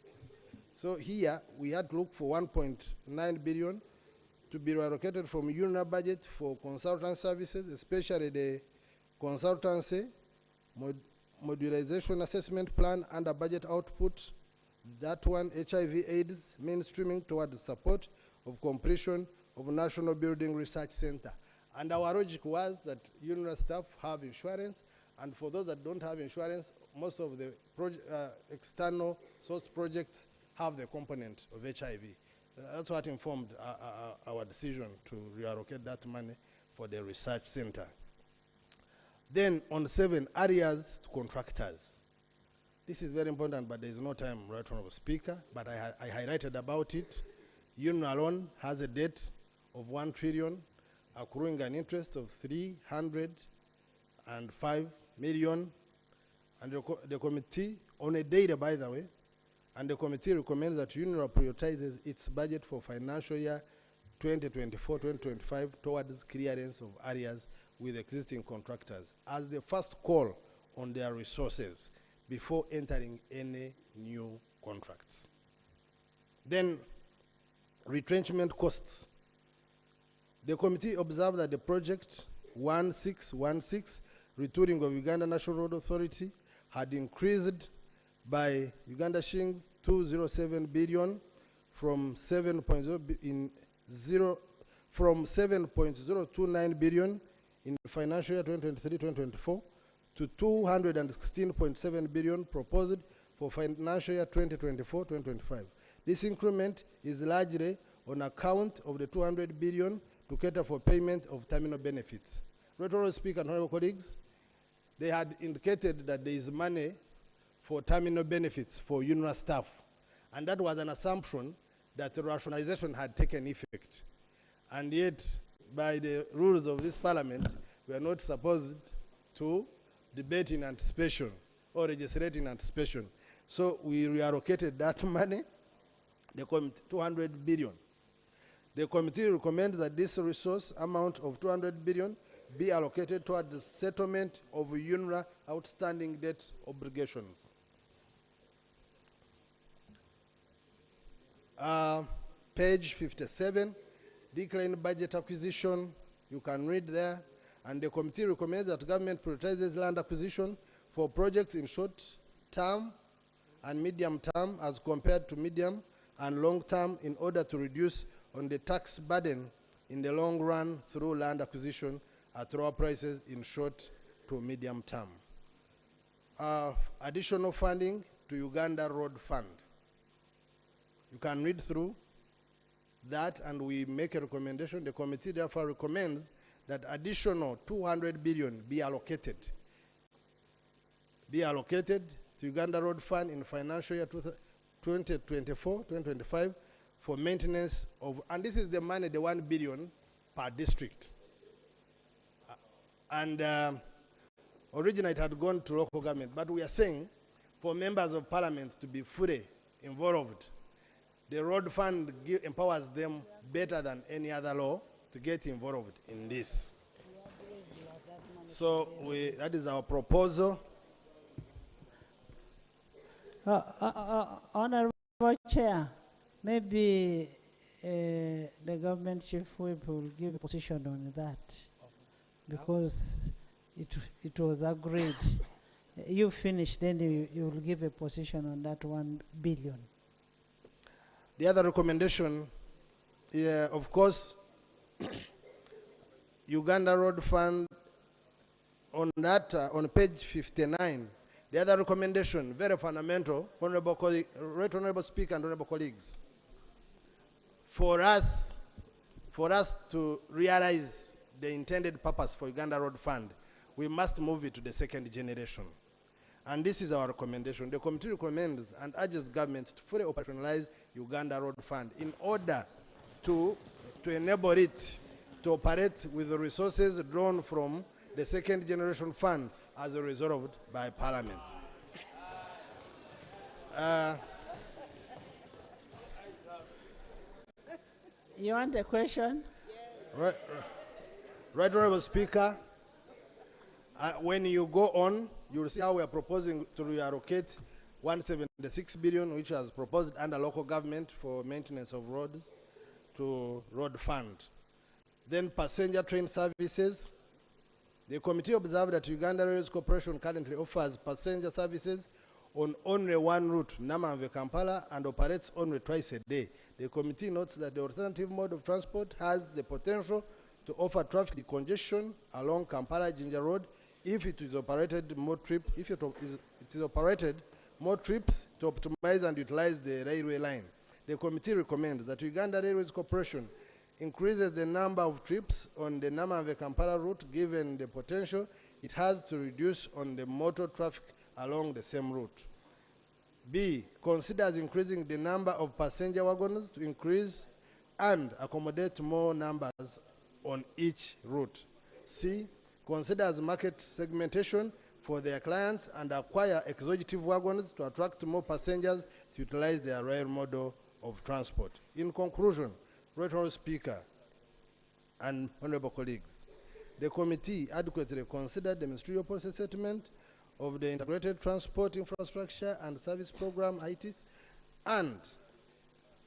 So here, we had to look for 1.9 billion to be reallocated from union budget for consultant services, especially the consultancy, modularization assessment plan under budget output, That one, HIV/AIDS mainstreaming towards support of completion of National Building Research Center. And our logic was that UNRWA staff have insurance, and for those that don't have insurance, most of the external source projects have the component of HIV. That's what informed our decision to reallocate that money for the research center. Then on 7, areas to contractors. This is very important, but there is no time, Right Honorable Speaker, but I highlighted about it. UNRWA alone has a debt of 1 trillion, accruing an interest of 305 million, and the committee, on a daily, by the way, and the committee recommends that UNRWA prioritizes its budget for financial year 2024-2025 towards clearance of areas with existing contractors as the first call on their resources before entering any new contracts. Then, retrenchment costs. The committee observed that the project 1616, retooling of Uganda National Road Authority, had increased by Uganda shillings 207 billion from 7.029 billion in financial year 2023-2024 to 216.7 billion proposed for financial year 2024-2025. This increment is largely on account of the 200 billion to cater for payment of terminal benefits. Right Honorable Speaker and honorable colleagues, they had indicated that there is money for terminal benefits for UNRWA staff, and that was an assumption that the rationalization had taken effect. And yet, by the rules of this parliament, we are not supposed to debate in anticipation or legislate in anticipation. So we reallocated that money, the 200 billion. The committee recommends that this resource amount of 200 billion be allocated toward the settlement of UNRWA outstanding debt obligations. Page 57, declined budget acquisition, you can read there. And the committee recommends that government prioritizes land acquisition for projects in short term and medium term as compared to medium and long term in order to reduce on the tax burden in the long run through land acquisition at lower prices in short to medium term. Additional funding to Uganda Road Fund. You can read through that and we make a recommendation. The committee therefore recommends that additional 200 billion be allocated to Uganda Road Fund in financial year 2024-2025 for maintenance of, and this is the money, the 1 billion per district. Originally it had gone to local government, but we are saying for members of parliament to be fully involved. The road fund empowers them better than any other law to get involved in this. So that is our proposal. Honorable Chair, maybe the government chief whip will give a position on that because it was agreed. You finish, then you will give a position on that 1 billion. The other recommendation, of course, Uganda Road Fund, on that, on page 59, the other recommendation, very fundamental, Right Honorable Speaker and honorable colleagues, for us to realize the intended purpose for Uganda Road Fund, we must move it to the second generation. And this is our recommendation. The committee recommends and urges government to fully operationalize Uganda Road Fund in order to enable it to operate with the resources drawn from the second generation fund as resolved by Parliament. You want a question? Right Honorable Speaker, when you go on, you will see how we are proposing to reallocate 176 billion, which was proposed under local government for maintenance of roads, to road fund. Then passenger train services. The committee observed that Uganda Railways Corporation currently offers passenger services on only one route, Namanve-Kampala, and operates only twice a day. The committee notes that the alternative mode of transport has the potential to offer traffic congestion along Kampala-Jinja Road if it is operated more trips to optimize and utilize the railway line. The committee recommends that Uganda Railways Corporation increases the number of trips on the Namanve-Kampala route given the potential it has to reduce on the motor traffic along the same route. B, considers increasing the number of passenger wagons to increase and accommodate more numbers on each route. C, considers market segmentation for their clients and acquire executive wagons to attract more passengers to utilize their rail model of transport. In conclusion, Right Honourable Speaker and honourable colleagues, the committee adequately considered the ministerial policy statement of the Integrated Transport Infrastructure and Service Program, ITIS, and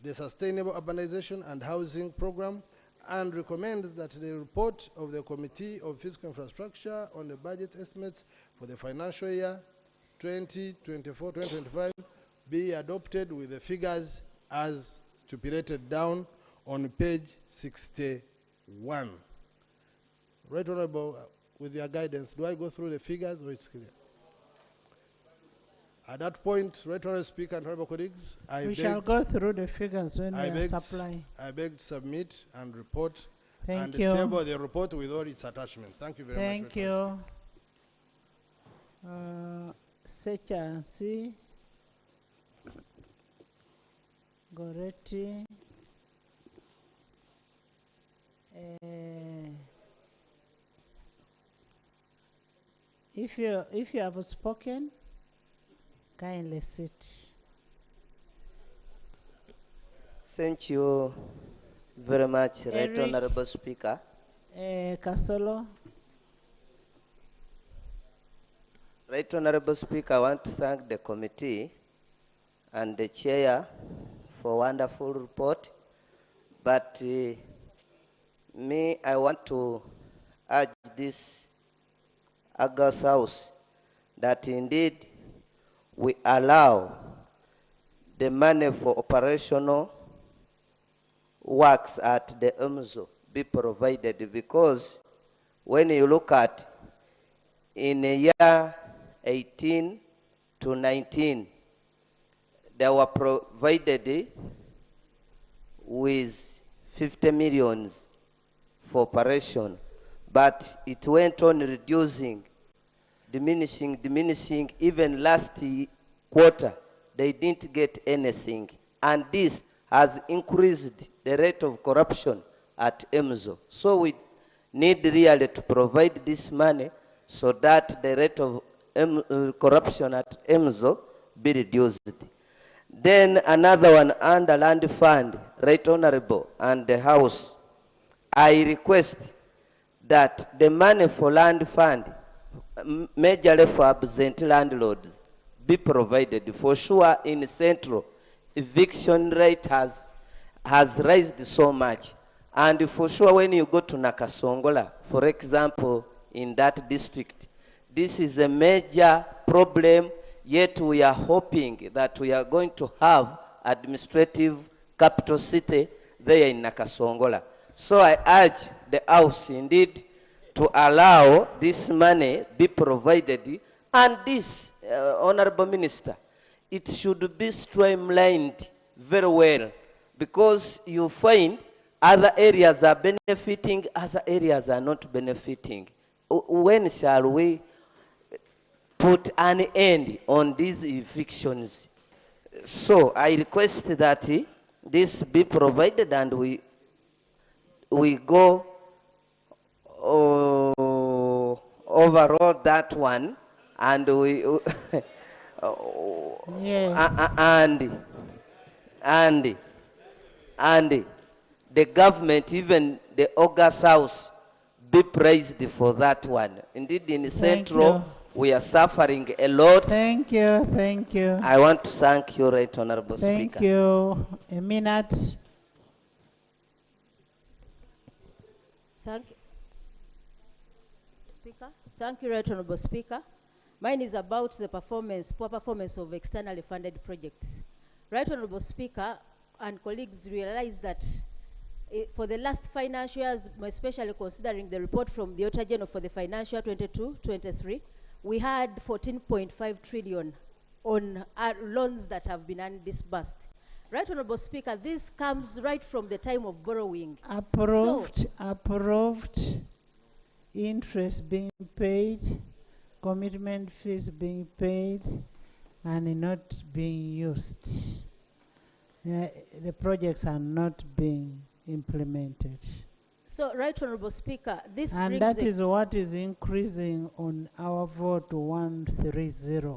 the Sustainable Urbanization and Housing Program, and recommends that the report of the Committee of Physical Infrastructure on the budget estimates for the financial year 2024-2025 be adopted with the figures as stipulated down on page 61. Right Honourable, with your guidance, do I go through the figures or it's clear? At that point, Right Honourable Speaker and honourable colleagues, we shall go through the figures when we are supplying. I beg to submit and report Thank and you. table the report with all its attachments. Thank you very much. Thank you. Secha C. Goretti. If you have spoken, kindly sit. Thank you very much, Right Eric. Honourable Speaker. Kasolo. Right Honourable Speaker, I want to thank the committee and the chair for a wonderful report. But me, I want to urge this August House that indeed we allow the money for operational works at the EMZO be provided, because when you look at in a year 18 to 19, they were provided with 50 millions for operation, but it went on reducing, diminishing. Even last quarter, they didn't get anything. And this has increased the rate of corruption at EMZO. So we need really to provide this money so that the rate of corruption at EMZO be reduced. Then another one under land fund, Right Honourable and the House, I request that the money for land fund, majorly for absent landlords, be provided. For sure, in Central, eviction rate has raised so much. And for sure, when you go to Nakasongola, for example, in that district, this is a major problem, yet we are hoping that we are going to have administrative capital city there in Nakasongola. So I urge the House indeed to allow this money be provided, and this, Honourable Minister, it should be streamlined very well, because you find other areas are benefiting, other areas are not benefiting. When shall we put an end on these evictions? So I request that this be provided and we go overall that one, and we yes. and the government, even the August House, be praised for that one. Indeed, in Central, we are suffering a lot. Thank you, thank you. I want to thank you, Right Honourable Speaker. Thank you. A minute. Thank you, Speaker. Thank you, Right Honourable Speaker. Mine is about the poor performance of externally funded projects. Right Honorable Speaker and colleagues realize that for the last financial years, especially considering the report from the Auditor General for the financial 22-23, we had 14.5 trillion on loans that have been undisbursed. Right Honorable Speaker, this comes right from the time of borrowing. Approved, interest being paid, commitment fees being paid, and not being used. The projects are not being implemented. So, Right Honorable Speaker, this and brings that is what is increasing on our vote 130.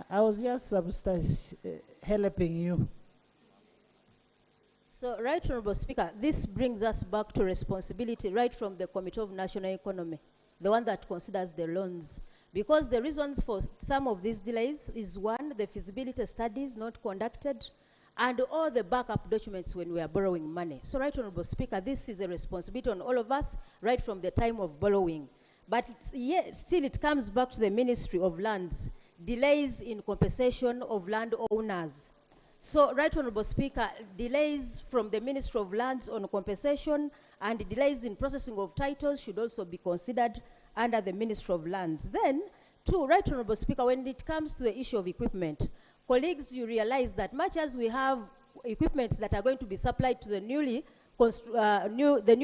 I was just helping you. So, Right Honorable Speaker, this brings us back to responsibility right from the Committee of National Economy, the one that considers the loans. Because the reasons for some of these delays is one, the feasibility studies not conducted, and all the backup documents when we are borrowing money. So, Right Honorable Speaker, this is a responsibility on all of us right from the time of borrowing. But still it comes back to the Ministry of Lands, delays in compensation of landowners. So, Right Honorable Speaker, delays from the Ministry of Lands on compensation and delays in processing of titles should also be considered under the Ministry of Lands. Then, two, Right Honorable Speaker, when it comes to the issue of equipment, colleagues, you realize that much as we have equipments that are going to be supplied to the new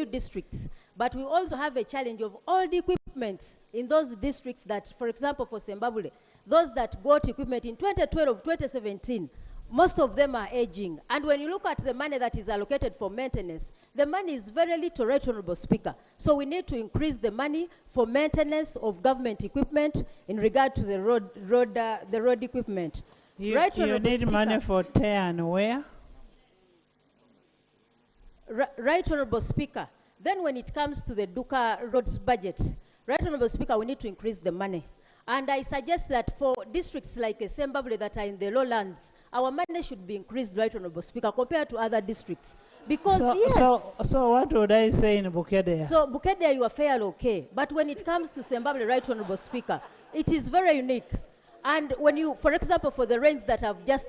districts, but we also have a challenge of all the equipments in those districts that, for example, for Zimbabwe, those that got equipment in 2012, 2017, most of them are aging. And when you look at the money that is allocated for maintenance, the money is very little, Right Honorable Speaker. So we need to increase the money for maintenance of government equipment in regard to the road equipment. You Honorable need Speaker, money for tear and wear? Right Honorable Speaker, then when it comes to the Duka roads budget, Right Honorable Speaker, we need to increase the money. And I suggest that for districts like Zimbabwe that are in the lowlands, our money should be increased, Right Honorable Speaker, compared to other districts. Because so what would I say in Bukedea? So Bukedea, you are fairly okay. But when it comes to Zimbabwe, Right Honorable Speaker, it is very unique. And when you, for example, for the rains that have just,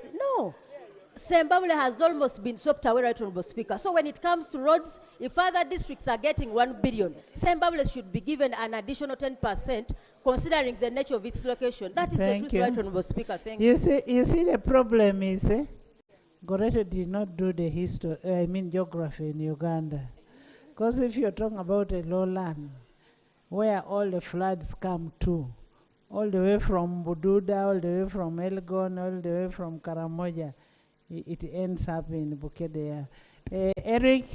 Zimbabwe has almost been swept away, Right Honorable Speaker. So when it comes to roads, if other districts are getting 1 billion, Zimbabwe should be given an additional 10%, considering the nature of its location. That is the truth, Right Honorable Speaker. Thank you. You see, the problem is, Gorete did not do the geography in Uganda. Because if you're talking about a lowland, where all the floods come to, all the way from Bududa, all the way from Elgon, all the way from Karamoja, it ends up in Bukedea. Eric,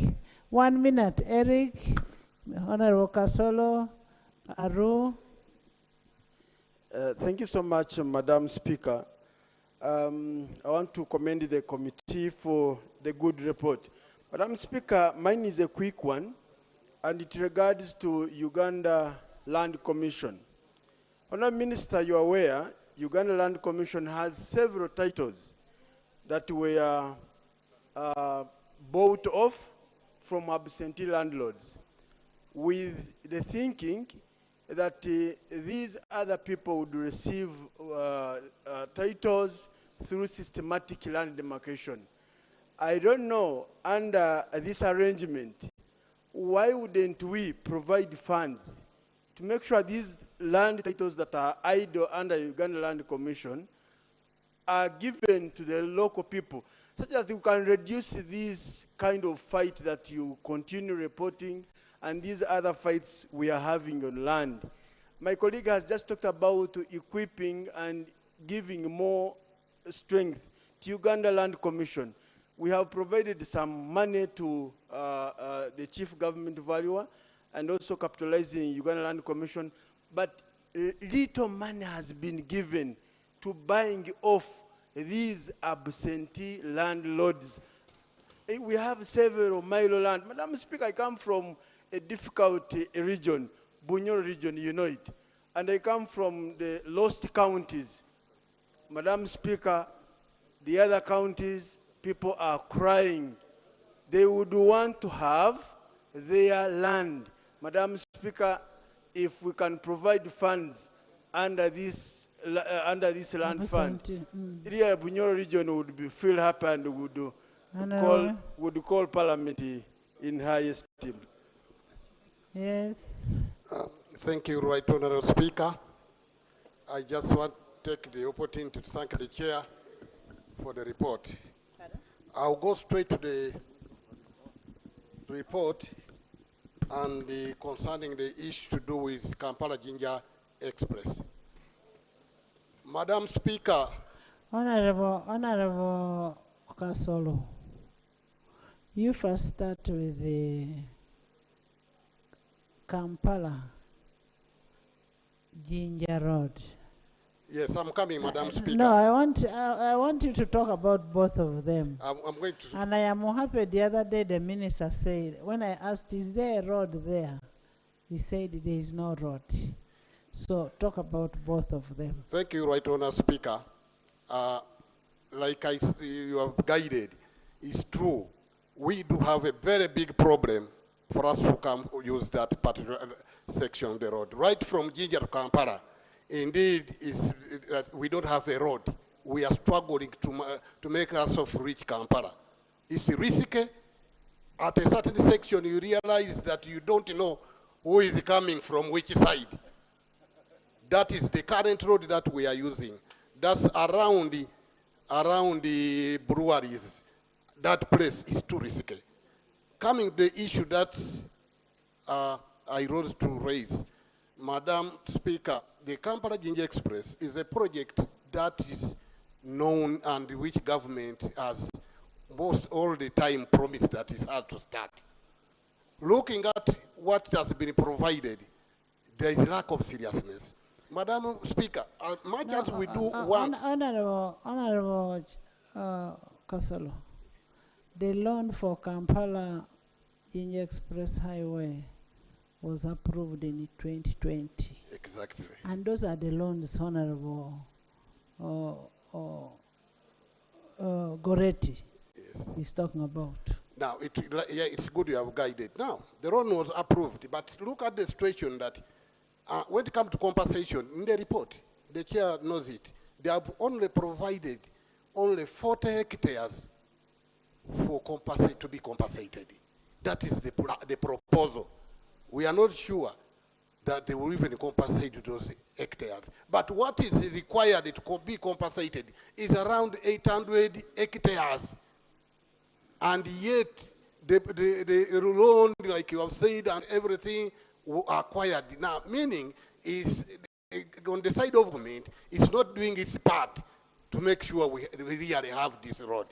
1 minute. Eric, Honorable Kasolo, Aru. Thank you so much, Madam Speaker. I want to commend the committee for the good report. Madam Speaker, mine is a quick one, and it regards to Uganda Land Commission. Honourable Minister, you are aware, Uganda Land Commission has several titles that were bought off from absentee landlords, with the thinking that these other people would receive titles through systematic land demarcation. I don't know, under this arrangement, why wouldn't we provide funds to make sure these land titles that are idle under Uganda Land Commission are given to the local people, such that we can reduce this kind of fight that you continue reporting and these other fights we are having on land. My colleague has just talked about equipping and giving more strength to Uganda Land Commission. We have provided some money to the chief government valuer and also capitalizing Uganda Land Commission, but little money has been given to buying off these absentee landlords. We have several Milo land. Madam Speaker, I come from a difficult region, Bunyoro region, you know it. And I come from the lost counties. Madam Speaker, the other counties, people are crying. They would want to have their land. Madam Speaker, if we can provide funds under this land fund, Mm. really Bunyoro region would feel happy and would call Palamenti in high esteem. Yes. Thank you, Right Honourable Speaker. I just want to take the opportunity to thank the chair for the report. I'll go straight to the report and concerning the issue to do with Kampala Ginger Express. Madam Speaker. Honorable Kasolo, you first start with the Kampala Ginger Road. Yes, I'm coming, Madam Speaker. No, I want you to talk about both of them. I'm going to. And I am happy the other day the minister said, when I asked, is there a road there? He said there is no road. So talk about both of them. Thank you, Right Honourable Speaker. Like you have guided, it's true. We do have a very big problem for us to come use that particular section of the road. Right from Ginger to Kampala, indeed, we don't have a road. We are struggling to make ourselves reach Kampala. It's risky. At a certain section, you realize that you don't know who is coming from which side. That is the current road that we are using. That's around the breweries. That place is too risky. Coming to the issue that I rose to raise, Madam Speaker, the Kampala Ginger Express is a project that is known and which government has most all the time promised that it had to start. Looking at what has been provided, there is lack of seriousness. Madam Speaker, much as we do want... Honorable Kasolo, the loan for Kampala Ginger Express Highway was approved in 2020. Exactly. And those are the loans Honorable Goretti is talking about. Now, it's good you have guided. Now, the loan was approved, but look at the situation that when it comes to compensation, in the report, the chair knows it, they have only provided only 40 hectares for to be compensated. That is the proposal. We are not sure that they will even compensate those hectares. But what is required to be compensated is around 800 hectares. And yet, the loan, like you have said, and everything acquired now, meaning is on the side of government, it's not doing its part to make sure we really have this road.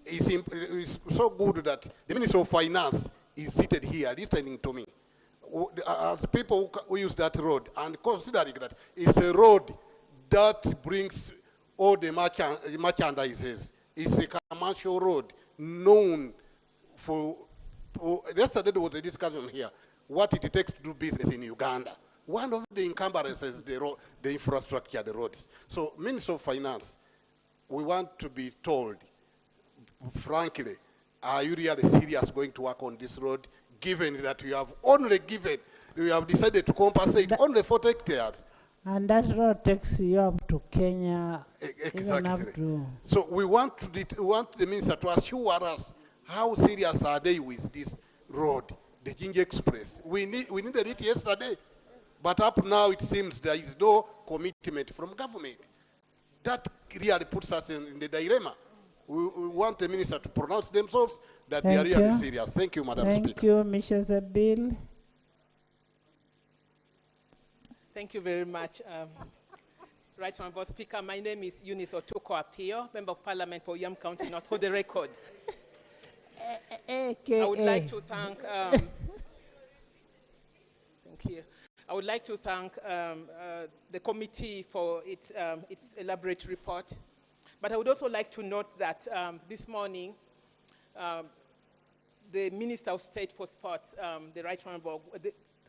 It's so good that the Minister of Finance is seated here listening to me. As people who use that road and considering that it's a road that brings all the merchandises, it's a commercial road known for yesterday there was a discussion here, what it takes to do business in Uganda. One of the encumbrances is the infrastructure, the roads. So, Minister of Finance, we want to be told, frankly, are you really serious going to work on this road, given that you have decided to compensate only 40 hectares? And that road takes you up to Kenya. Exactly. Up to so we want the minister to assure us how serious are they with this road, the Ginger Express. We needed it yesterday, but up now it seems there is no commitment from government. That really puts us in the dilemma. We want the minister to pronounce themselves that they are really serious. Thank you, Madam Speaker. Thank you, Mrs. Bill. Thank you very much. Right Honourable Speaker, my name is Eunice Otoko Apio, Member of Parliament for Yam County North, for the record. I would like to thank, thank you. I would like to thank the committee for its elaborate report. But I would also like to note that this morning, the Minister of State for Sports, the Right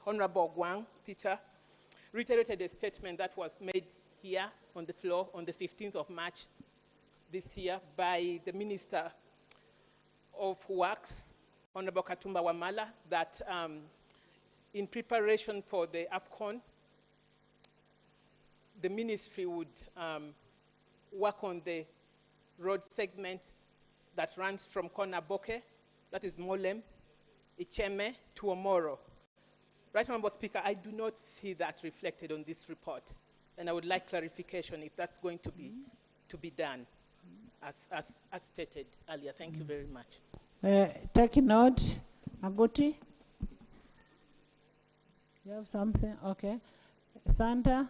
Honourable Gwang Peter, reiterated a statement that was made here on the floor on the 15th of March this year by the Minister of Works, Honourable Katumba Wamala, that in preparation for the AFCON, the ministry would work on the road segment that runs from Konaboke, that is Molem, Icheme to Omoro. Right, Honorable Speaker, I do not see that reflected on this report, and I would like clarification if that's going to be done, as stated earlier. Thank you very much. Take note, Agoti. You have something? Okay. Santa?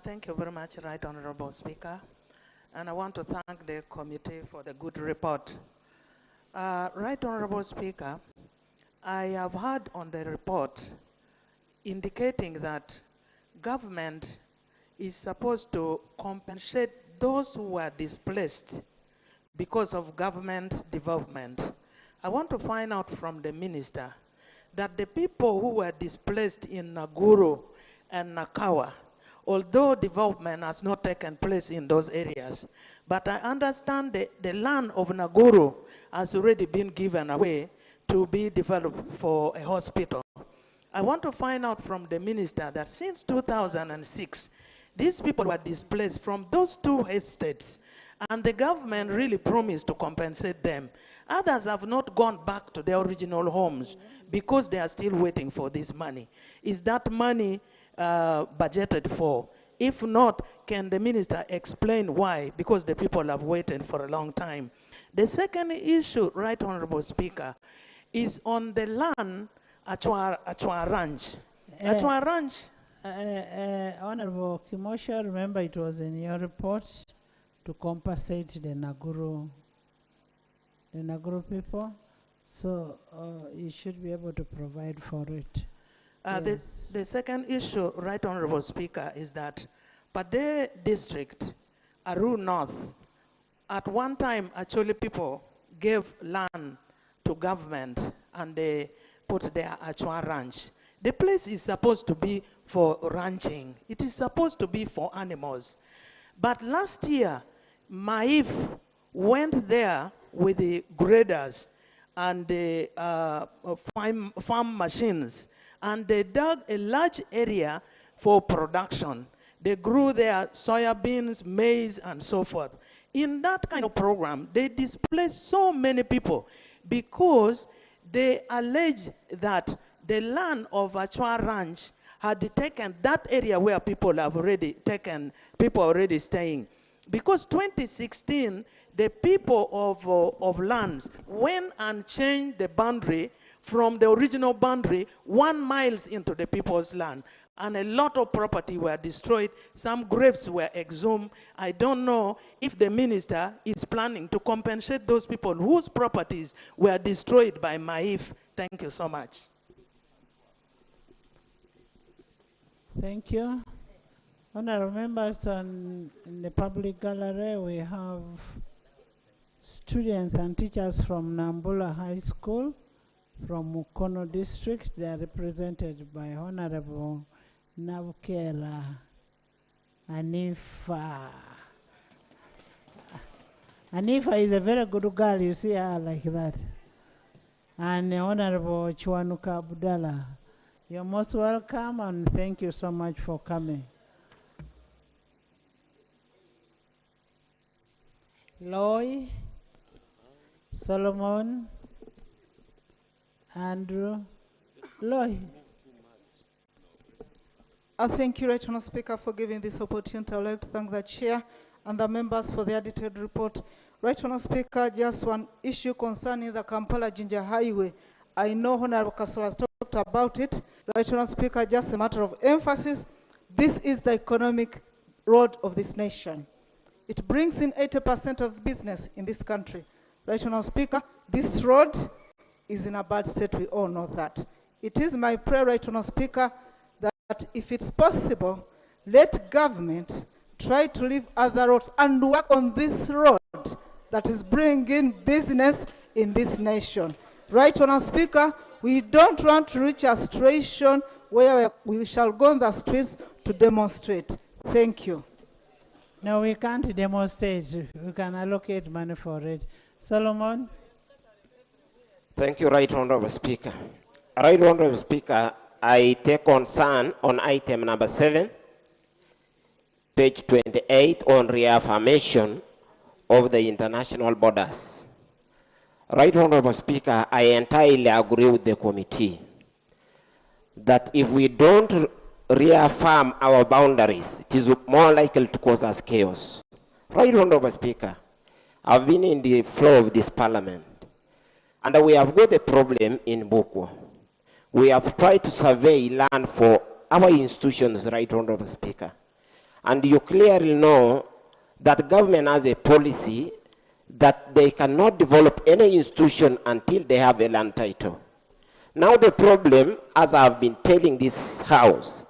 Thank you very much, Right Honorable Speaker. And I want to thank the committee for the good report. Right Honorable Speaker, I have heard on the report indicating that government is supposed to compensate those who were displaced because of government development. I want to find out from the minister that the people who were displaced in Naguru and Nakawa, although development has not taken place in those areas, but I understand the land of Naguru has already been given away to be developed for a hospital. I want to find out from the minister that since 2006, these people were displaced from those two estates, and the government really promised to compensate them. Others have not gone back to their original homes because they are still waiting for this money. Is that money budgeted for? If not, can the minister explain why? Because the people have waited for a long time. The second issue, Right Honorable Speaker, is on the land Achwa Ranch. Achwa Ranch. Honorable Kimosha, remember it was in your report to compensate the Naguru people. So you should be able to provide for it. Yes. The second issue, Right Honorable Speaker, is that Pade District, Aru North, at one time, actually people gave land to government and they put their Achwa Ranch. The place is supposed to be for ranching. It is supposed to be for animals. But last year, Maif went there with the graders and the farm machines, and they dug a large area for production. They grew their soybeans, maize, and so forth. In that kind of program, they displaced so many people because they allege that the land of Achwa Ranch had taken that area where people have already taken, people already staying. Because 2016, the people of lands went and changed the boundary from the original boundary 1 mile into the people's land. And a lot of property were destroyed. Some graves were exhumed. I don't know if the minister is planning to compensate those people whose properties were destroyed by Maif. Thank you so much. Thank you. Honorable members, in the public gallery, we have students and teachers from Nambula High School, from Mukono District. They are represented by Honorable Nabukela Anifa. Anifa is a very good girl, you see her like that. And Honorable Chuanuka Abdallah. You're most welcome, and thank you so much for coming. Loy, Solomon, Andrew, Loy. Thank you, Right Honourable Speaker, for giving this opportunity. I would like to thank the Chair and the members for their detailed report. Right Honourable Speaker, just one issue concerning the Kampala-Jinja Highway. I know Honourable Kasol has talked about it. Right Honourable Speaker, just a matter of emphasis. This is the economic road of this nation. It brings in 80% of business in this country. Right Honourable Speaker, this road is in a bad state, we all know that. It is my prayer, Right Honourable Speaker, that if it's possible, let government try to leave other roads and work on this road that is bringing business in this nation. Right Honourable Speaker, we don't want to reach a situation where we shall go on the streets to demonstrate. Thank you. No, we can't demonstrate. We can allocate money for it. Solomon? Thank you, Right Honourable Speaker. Right Honourable Speaker, I take concern on item number 7, page 28, on reaffirmation of the international borders. Right Honorable Speaker, I entirely agree with the committee that if we don't reaffirm our boundaries, it is more likely to cause us chaos. Right Honorable Speaker, I've been in the floor of this parliament, and we have got a problem in Bukwa. We have tried to survey land for our institutions, Right Honorable Speaker. And you clearly know that government has a policy that they cannot develop any institution until they have a land title. Now the problem, as I've been telling this house,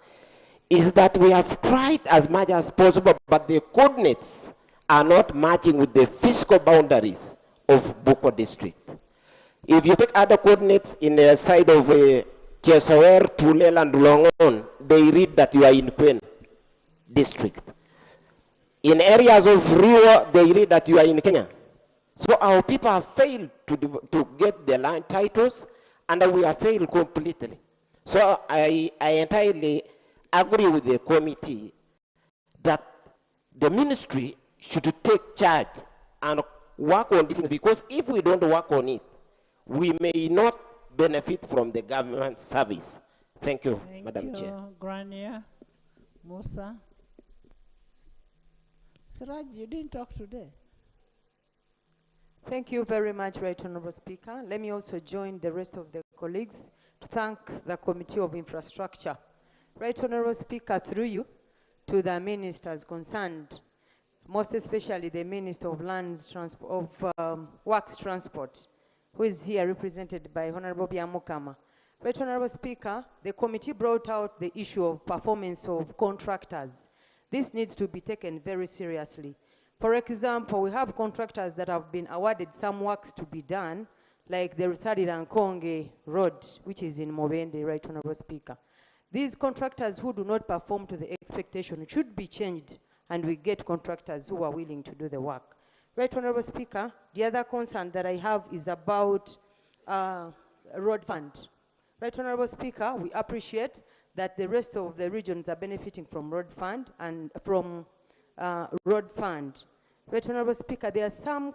is that we have tried as much as possible, but the coordinates are not matching with the physical boundaries of Bukwa district. If you take other coordinates in the side of Chesawer, Tulel, and Longon, they read that you are in Queen district. In areas of Rio, they read that you are in Kenya. So our people have failed to get the land titles, and we have failed completely. So I entirely agree with the committee that the ministry should take charge and work on these things, because if we don't work on it, we may not benefit from the government service. Thank you, Madam Chair. Thank you, Grania. Musa. Siraj, you didn't talk today. Thank you very much, Right Honorable Speaker. Let me also join the rest of the colleagues to thank the Committee of Infrastructure. Right Honorable Speaker, through you, to the ministers concerned, most especially the Minister of Works Transport, who is here represented by Honorable Byamukama. Right Honorable Speaker, the committee brought out the issue of performance of contractors. This needs to be taken very seriously. For example, we have contractors that have been awarded some works to be done, like the Rusari-Rankonge Road, which is in Mubende, Right Honorable Speaker. These contractors who do not perform to the expectation should be changed, and we get contractors who are willing to do the work. Right Honorable Speaker, the other concern that I have is about road fund. Right Honorable Speaker, we appreciate that the rest of the regions are benefiting from road fund and from road fund. Right Honorable Speaker, there are some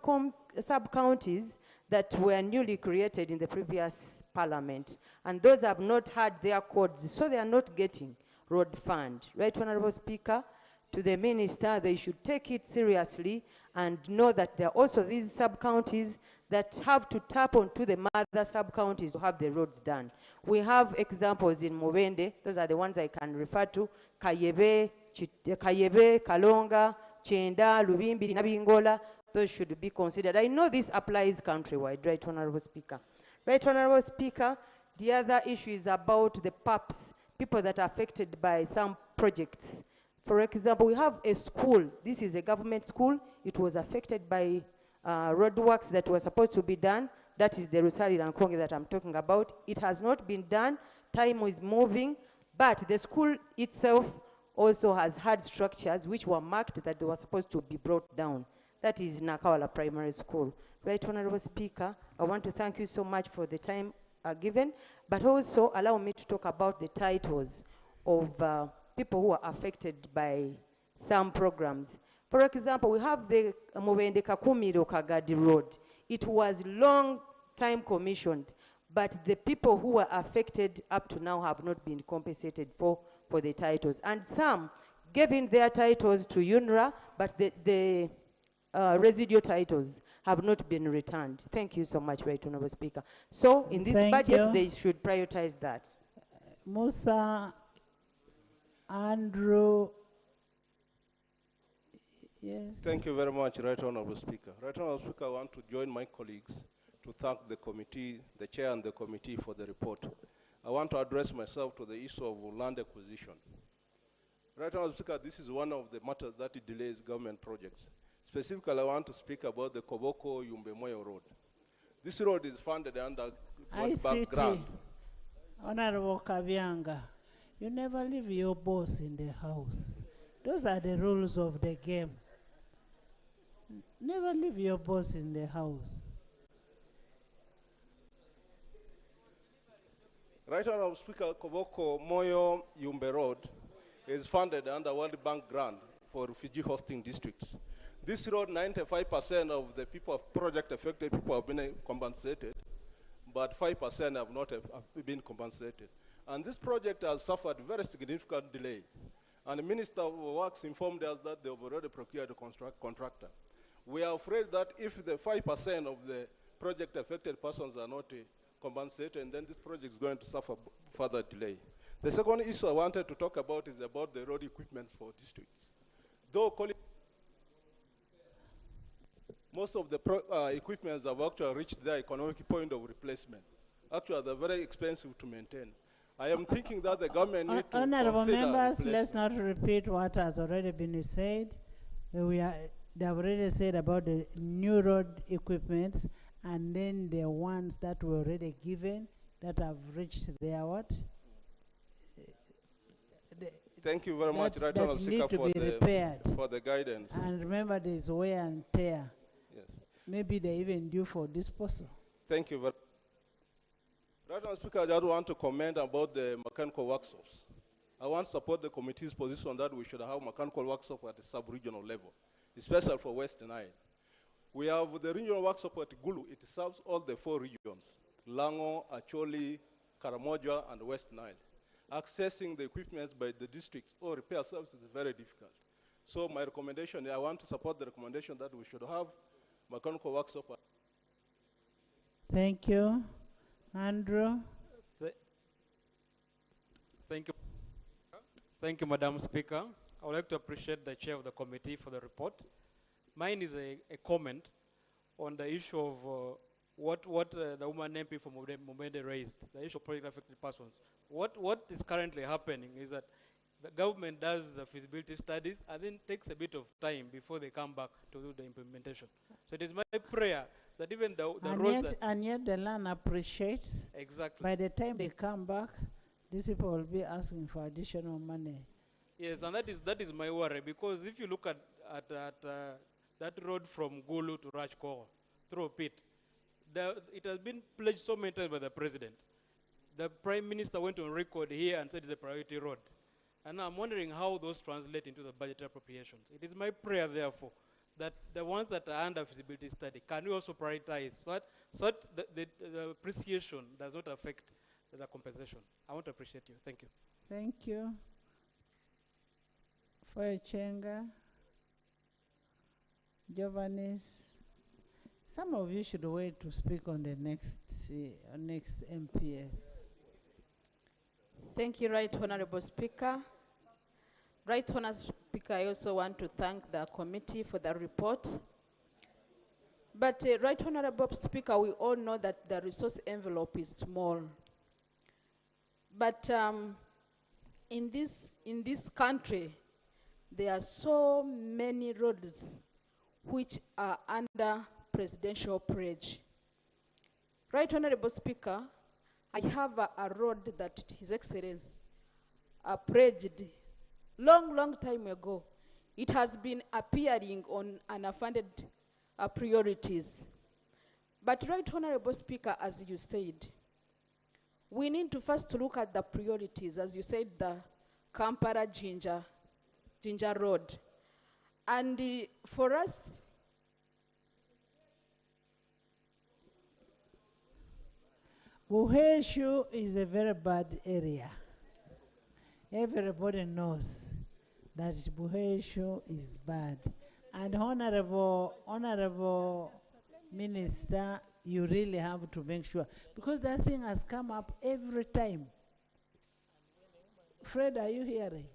sub-counties that were newly created in the previous parliament, and those have not had their codes, so they are not getting road fund. Right Honorable Speaker, to the minister, they should take it seriously and know that there are also these sub-counties that have to tap onto the mother sub-counties to have the roads done. We have examples in Mubende, those are the ones I can refer to, Kayebe, Kalonga, Chenda, Lubimbi, Nabingola, those should be considered. I know this applies countrywide, Right Honorable Speaker. Right Honorable Speaker, the other issue is about the PAPs, people that are affected by some projects. For example, we have a school. This is a government school. It was affected by roadworks that were supposed to be done. That is the Rusari-Rankonge that I'm talking about. It has not been done. Time is moving. But the school itself also has had structures which were marked that they were supposed to be brought down. That is Nakawala Primary School. Right Honorable Speaker, I want to thank you so much for the time given, but also allow me to talk about the titles of people who are affected by some programs. For example, we have the Mubende Kakumiro Kagadi Road. It was long time commissioned, but the people who were affected up to now have not been compensated for the titles. And some gave in their titles to UNRA, but the residual titles have not been returned. Thank you so much, Right Honorable Speaker. So in this budget, they should prioritize that. Musa, Andrew. Yes. Thank you very much, Right Honorable Speaker. Right Honorable Speaker, I want to join my colleagues to thank the committee, the chair and the committee for the report. I want to address myself to the issue of land acquisition. Right Honorable Speaker, this is one of the matters that delays government projects. Specifically, I want to speak about the Koboko Yumbemoyo Road. This road is funded under World Bank grant. Honorable Kabyanga, you never leave your boss in the house. Those are the rules of the game. Never leave your boss in the house. Right Honorable Speaker, Koboko Moyo Yumbe Road is funded under World Bank grant for refugee hosting districts. This road, 95% of the people, project affected people have been compensated, but 5% have not have been compensated. And this project has suffered very significant delay. And the Minister of Works informed us that they have already procured a contractor. We are afraid that if the 5% of the project affected persons are not compensated, then this project is going to suffer further delay. The second issue I wanted to talk about is about the road equipment for districts. Though most of the equipments have actually reached their economic point of replacement. Actually, they're very expensive to maintain. I am thinking that the government needs to Honorable consider members, replacement. let's not repeat what has already been said. They have already said about the new road equipments and then the ones that were already given that have reached their what? Thank you very much, Right that Honorable need Speaker, to be repaired. for the guidance. And remember, there's wear and tear. Yes. Maybe they're even due for disposal. Thank you very much. Right Honorable Speaker, I just want to comment about the mechanical workshops. I want to support the committee's position that we should have mechanical workshop at the sub-regional level, especially for West Nile. We have the regional workshop at Gulu. It serves all the 4 regions, Lango, Acholi, Karamoja, and West Nile. Accessing the equipment by the districts or repair services is very difficult. So my recommendation, I want to support the recommendation that we should have mechanical workshop. Thank you. Andrew? Thank you. Thank you, Madam Speaker. I would like to appreciate the chair of the committee for the report. Mine is a comment on the issue of what the woman MP from Mumende raised, the issue of project affected persons. What is currently happening is that the government does the feasibility studies and then takes a bit of time before they come back to do the implementation. So it is my prayer that even the roads and yet the land appreciates. Exactly. By the time they come back, these people will be asking for additional money. Yes, and that is my worry, because if you look at that road from Gulu to Rajkoro through Pit, it has been pledged so many times by the president. The Prime Minister went on record here and said it's a priority road. And I'm wondering how those translate into the budgetary appropriations. It is my prayer, therefore, that the ones that are under feasibility study, can we also prioritize so that the appreciation does not affect the compensation. I want to appreciate you. Thank you. Thank you. Foyechenga, Giovannis. Some of you should wait to speak on the next MPS. Thank you, Right Honorable Speaker. Right Honorable Speaker, I also want to thank the committee for the report. But Right Honorable Speaker, we all know that the resource envelope is small. But in this country, there are so many roads which are under presidential pledge. Right Honorable Speaker, I have a road that His Excellency pledged long time ago. It has been appearing on unfunded priorities. But Right Honorable Speaker, as you said, we need to first look at the priorities, as you said, the Kampala-Jinja Road. And for us, Buheshu is a very bad area. Everybody knows that Buheshu is bad. And Honorable Minister, you really have to make sure, because that thing has come up every time. Fred, are you hearing?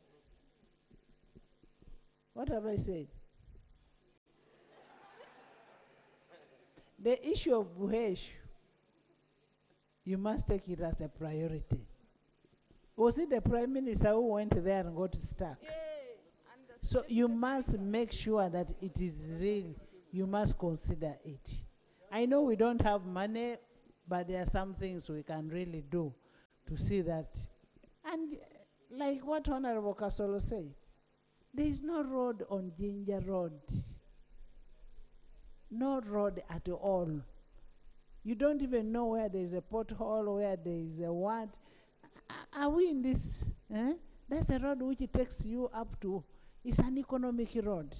What have I said? The issue of Buheshu, you must take it as a priority. Was it the Prime Minister who went there and got stuck? So you must make sure that it is real. You must consider it. I know we don't have money, but there are some things we can really do to see that. And like what Honorable Kasolo said, there is no road on Jinja Road. No road at all. You don't even know where there is a pothole, where there is a what. Are we in this? That's a road which takes you up to, it's an economic road.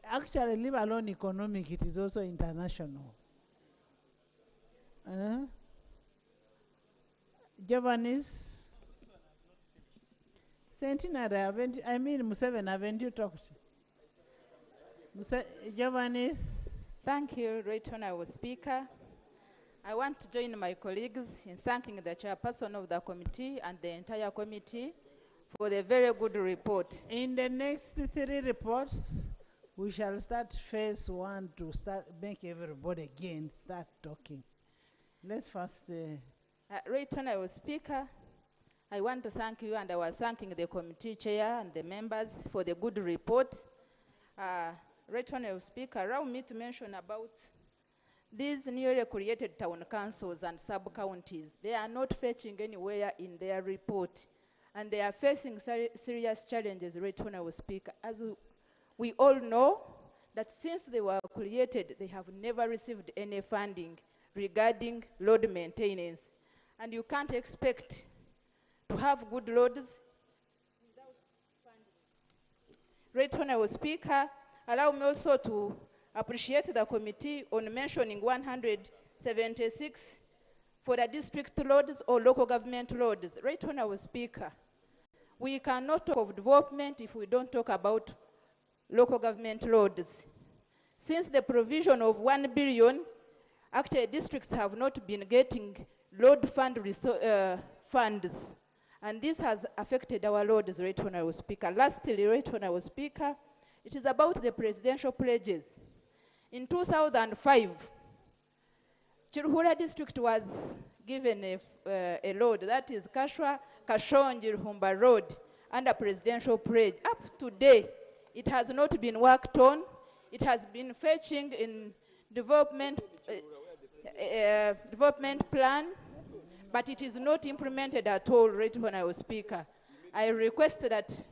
Actually, leave alone economic, it is also international. Giovanni's centenary, Museveni, haven't you talked? Giovanni's. Thank you, Right Honourable Speaker. I want to join my colleagues in thanking the chairperson of the committee and the entire committee for the very good report. In the next 3 reports, we shall start phase 1 to start make everybody again start talking. Let's first. Right Honourable Speaker, I want to thank you, and I was thanking the committee chair and the members for the good report. Right Honourable Speaker, allow me to mention about these newly created town councils and sub-counties. They are not fetching anywhere in their report, and they are facing serious challenges, Right Honourable Speaker. As we all know, that since they were created, they have never received any funding regarding road maintenance. And you can't expect to have good roads without funding. Right Honourable Speaker, allow me also to appreciate the committee on mentioning 176 for the district roads or local government roads. Right Honourable Speaker, we cannot talk of development if we don't talk about local government roads. Since the provision of 1 billion, actually districts have not been getting road funds, and this has affected our roads, Right Honourable Speaker. Lastly, Right Honourable Speaker, it is about the presidential pledges. In 2005, Chiruhura district was given a road, that is Kashonji-Ruhumba Road, under presidential pledge. Up to date, it has not been worked on. It has been fetching in development plan, but it is not implemented at all, Right Honourable Speaker. I request that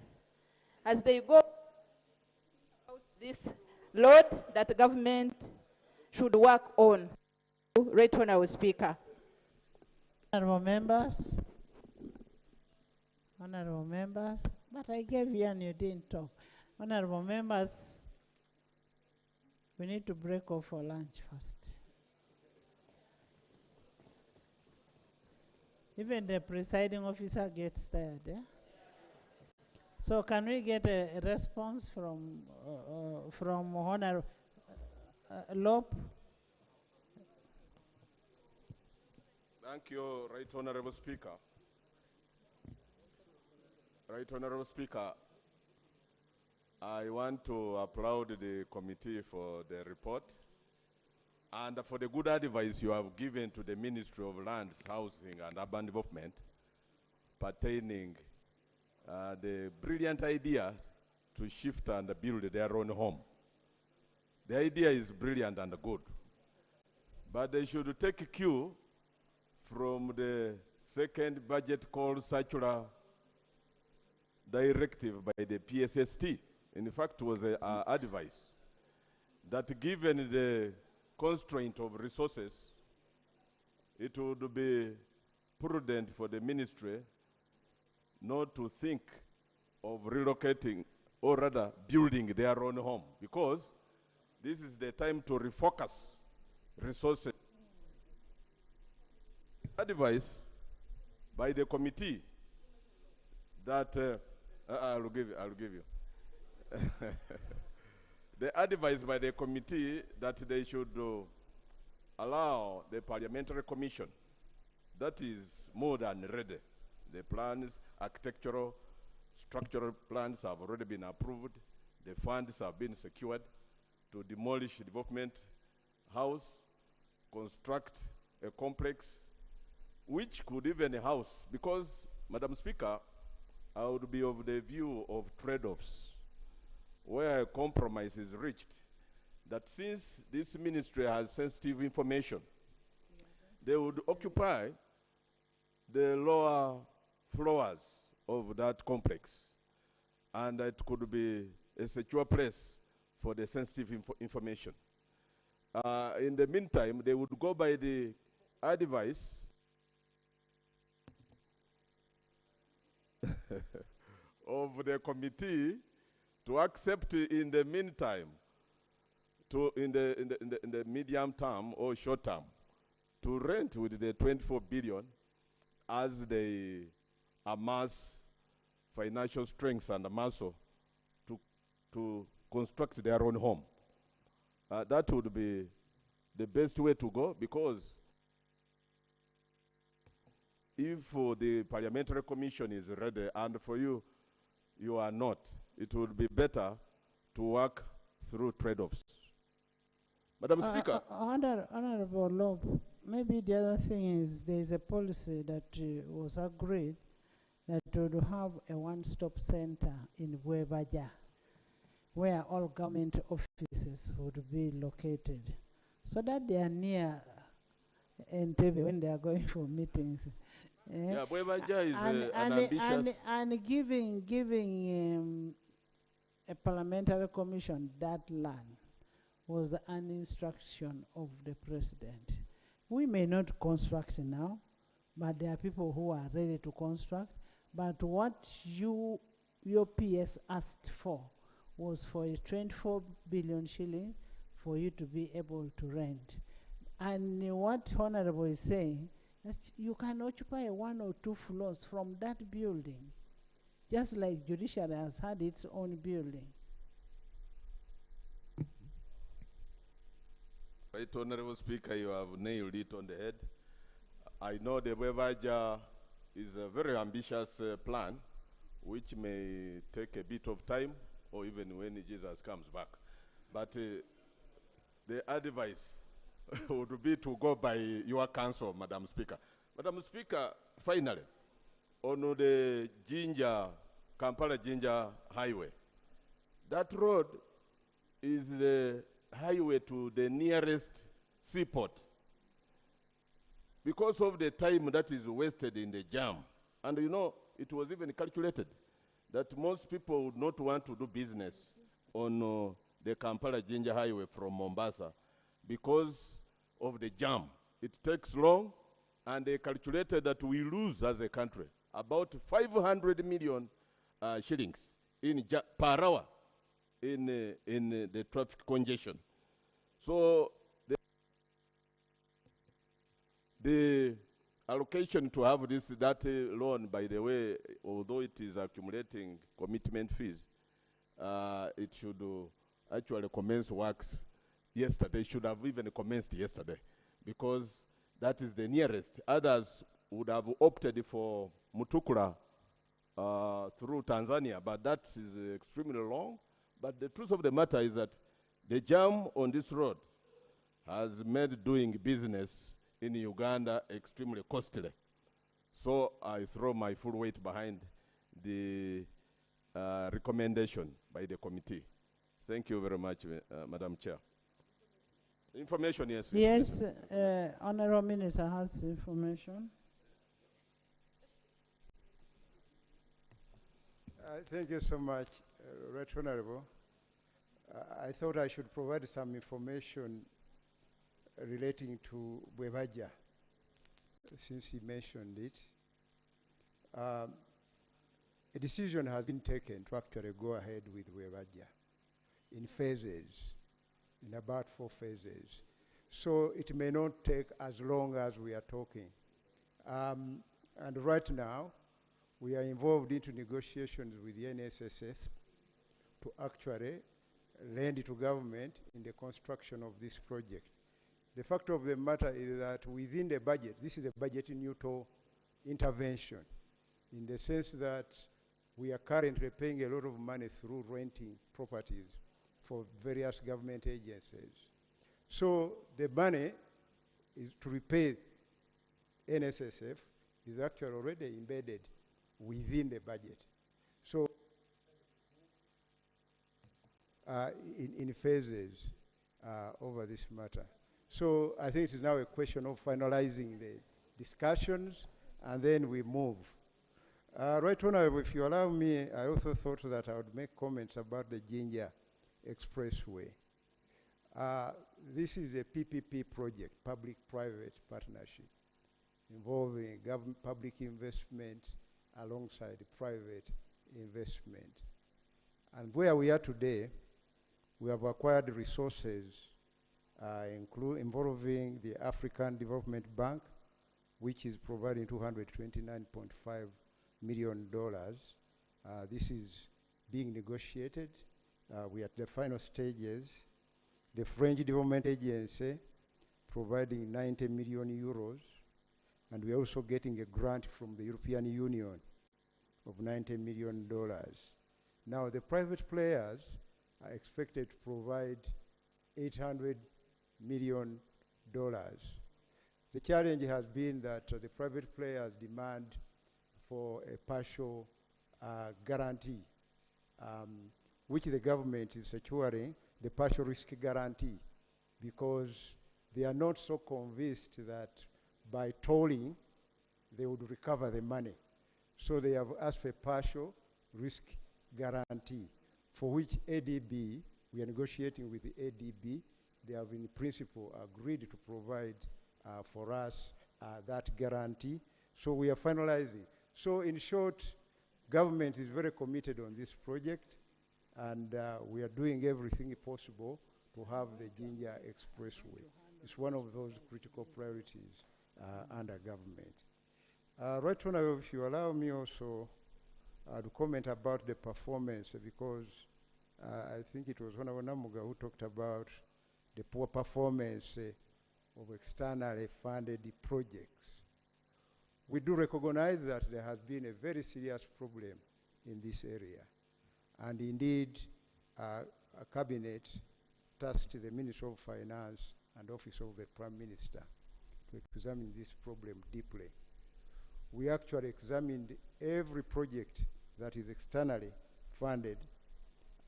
as they go out this road, that government should work on, Right Honourable Speaker. Honourable members, but I gave you and you didn't talk. Honourable members, we need to break off for lunch first. Even the presiding officer gets tired. So can we get a response from Honourable Lope? Thank you, Right Honourable Speaker. Right Honourable Speaker, I want to applaud the committee for the report and for the good advice you have given to the Ministry of Lands, Housing and Urban Development pertaining the brilliant idea to shift and build their own home. The idea is brilliant and good, but they should take cue from the second budget called Circular Directive by the PSST. In fact, it was advice that given the constraint of resources, it would be prudent for the ministry not to think of relocating or rather building their own home, because this is the time to refocus resources. Advice by the committee that I'll give you. The advice by the committee that they should allow the parliamentary commission that is more than ready. The plans, architectural, structural plans have already been approved. The funds have been secured to demolish development house, construct a complex, which could even house, because, Madam Speaker, I would be of the view of trade-offs, where a compromise is reached, that since this ministry has sensitive information, they would occupy the lower floors of that complex, and it could be a secure place for the sensitive information. In the meantime, they would go by the advice of the committee to accept in the meantime, in the medium term or short term, to rent with the 24 billion as they amass financial strength and muscle to construct their own home. That would be the best way to go, because if the Parliamentary Commission is ready and for you, you are not, it would be better to work through trade-offs. Madam Speaker. Honorable Lob, maybe the other thing is there is a policy that was agreed that would have a one-stop center in G'EBYENFUNA, where all government offices would be located, so that they are near Entebbe when they are going for meetings. Yeah, G'EBYENFUNA is an ambitious... And giving a parliamentary commission that land was an instruction of the president. We may not construct now, but there are people who are ready to construct. But what your PS asked for was for a 24 billion shilling for you to be able to rent. And what Honorable is saying, that you can occupy 1 or 2 floors from that building, just like judiciary has had its own building. Right, Honorable Speaker, you have nailed it on the head. I know the G'EBYENFUNA is a very ambitious plan, which may take a bit of time, or even when Jesus comes back. But the advice would be to go by your counsel, Madam Speaker. Madam Speaker, finally, on the Kampala-Jinja highway, that road is the highway to the nearest seaport. Because of the time that is wasted in the jam, and you know, it was even calculated that most people would not want to do business on the Kampala-Jinja highway from Mombasa because of the jam. It takes long, and they calculated that we lose as a country about 500 million shillings per hour in the traffic congestion. So the allocation to have that loan, by the way, although it is accumulating commitment fees, it should actually commence works yesterday. It should have even commenced yesterday, because that is the nearest. Others would have opted for Mutukula through Tanzania, but that is extremely long. But the truth of the matter is that the jam on this road has made doing business in Uganda extremely costly. So I throw my full weight behind the recommendation by the committee. Thank you very much, Madam Chair. Information, yes. Yes, Honorable Minister has information. Thank you so much, Right Honorable. I thought I should provide some information relating to G'EBYENFUNA, since he mentioned it. A decision has been taken to actually go ahead with G'EBYENFUNA in phases, in about 4 phases. So it may not take as long as we are talking. And right now, we are involved into negotiations with the NSSF to actually lend to government in the construction of this project. The fact of the matter is that within the budget, this is a budget neutral intervention, in the sense that we are currently paying a lot of money through renting properties for various government agencies. So the money is to repay NSSF is actually already embedded within the budget. So in phases over this matter. So I think it is now a question of finalizing the discussions, and then we move. Right Honorable, if you allow me, I also thought that I would make comments about the Jinja Expressway. This is a PPP project, public-private partnership, involving public investment alongside private investment. And where we are today, we have acquired resources involving the African Development Bank, which is providing $229.5 million. This is being negotiated. We are at the final stages. The French Development Agency providing 90 million euros, and we are also getting a grant from the European Union of $90 million. Now, the private players are expected to provide $800 million. The challenge has been that the private players demand for a partial guarantee, which the government is securing, the partial risk guarantee, because they are not so convinced that by tolling they would recover the money. So they have asked for a partial risk guarantee, for which ADB, we are negotiating with the ADB. They have in principle agreed to provide for us that guarantee. So we are finalizing. So in short, government is very committed on this project, and we are doing everything possible to have the Jinja Expressway. It's one of those critical priorities under government. Right Honourable, if you allow me also to comment about the performance, because I think it was Honourable Namuga who talked about the poor performance of externally funded projects. We do recognize that there has been a very serious problem in this area. And indeed, a cabinet tasked the Minister of Finance and Office of the Prime Minister to examine this problem deeply. We actually examined every project that is externally funded,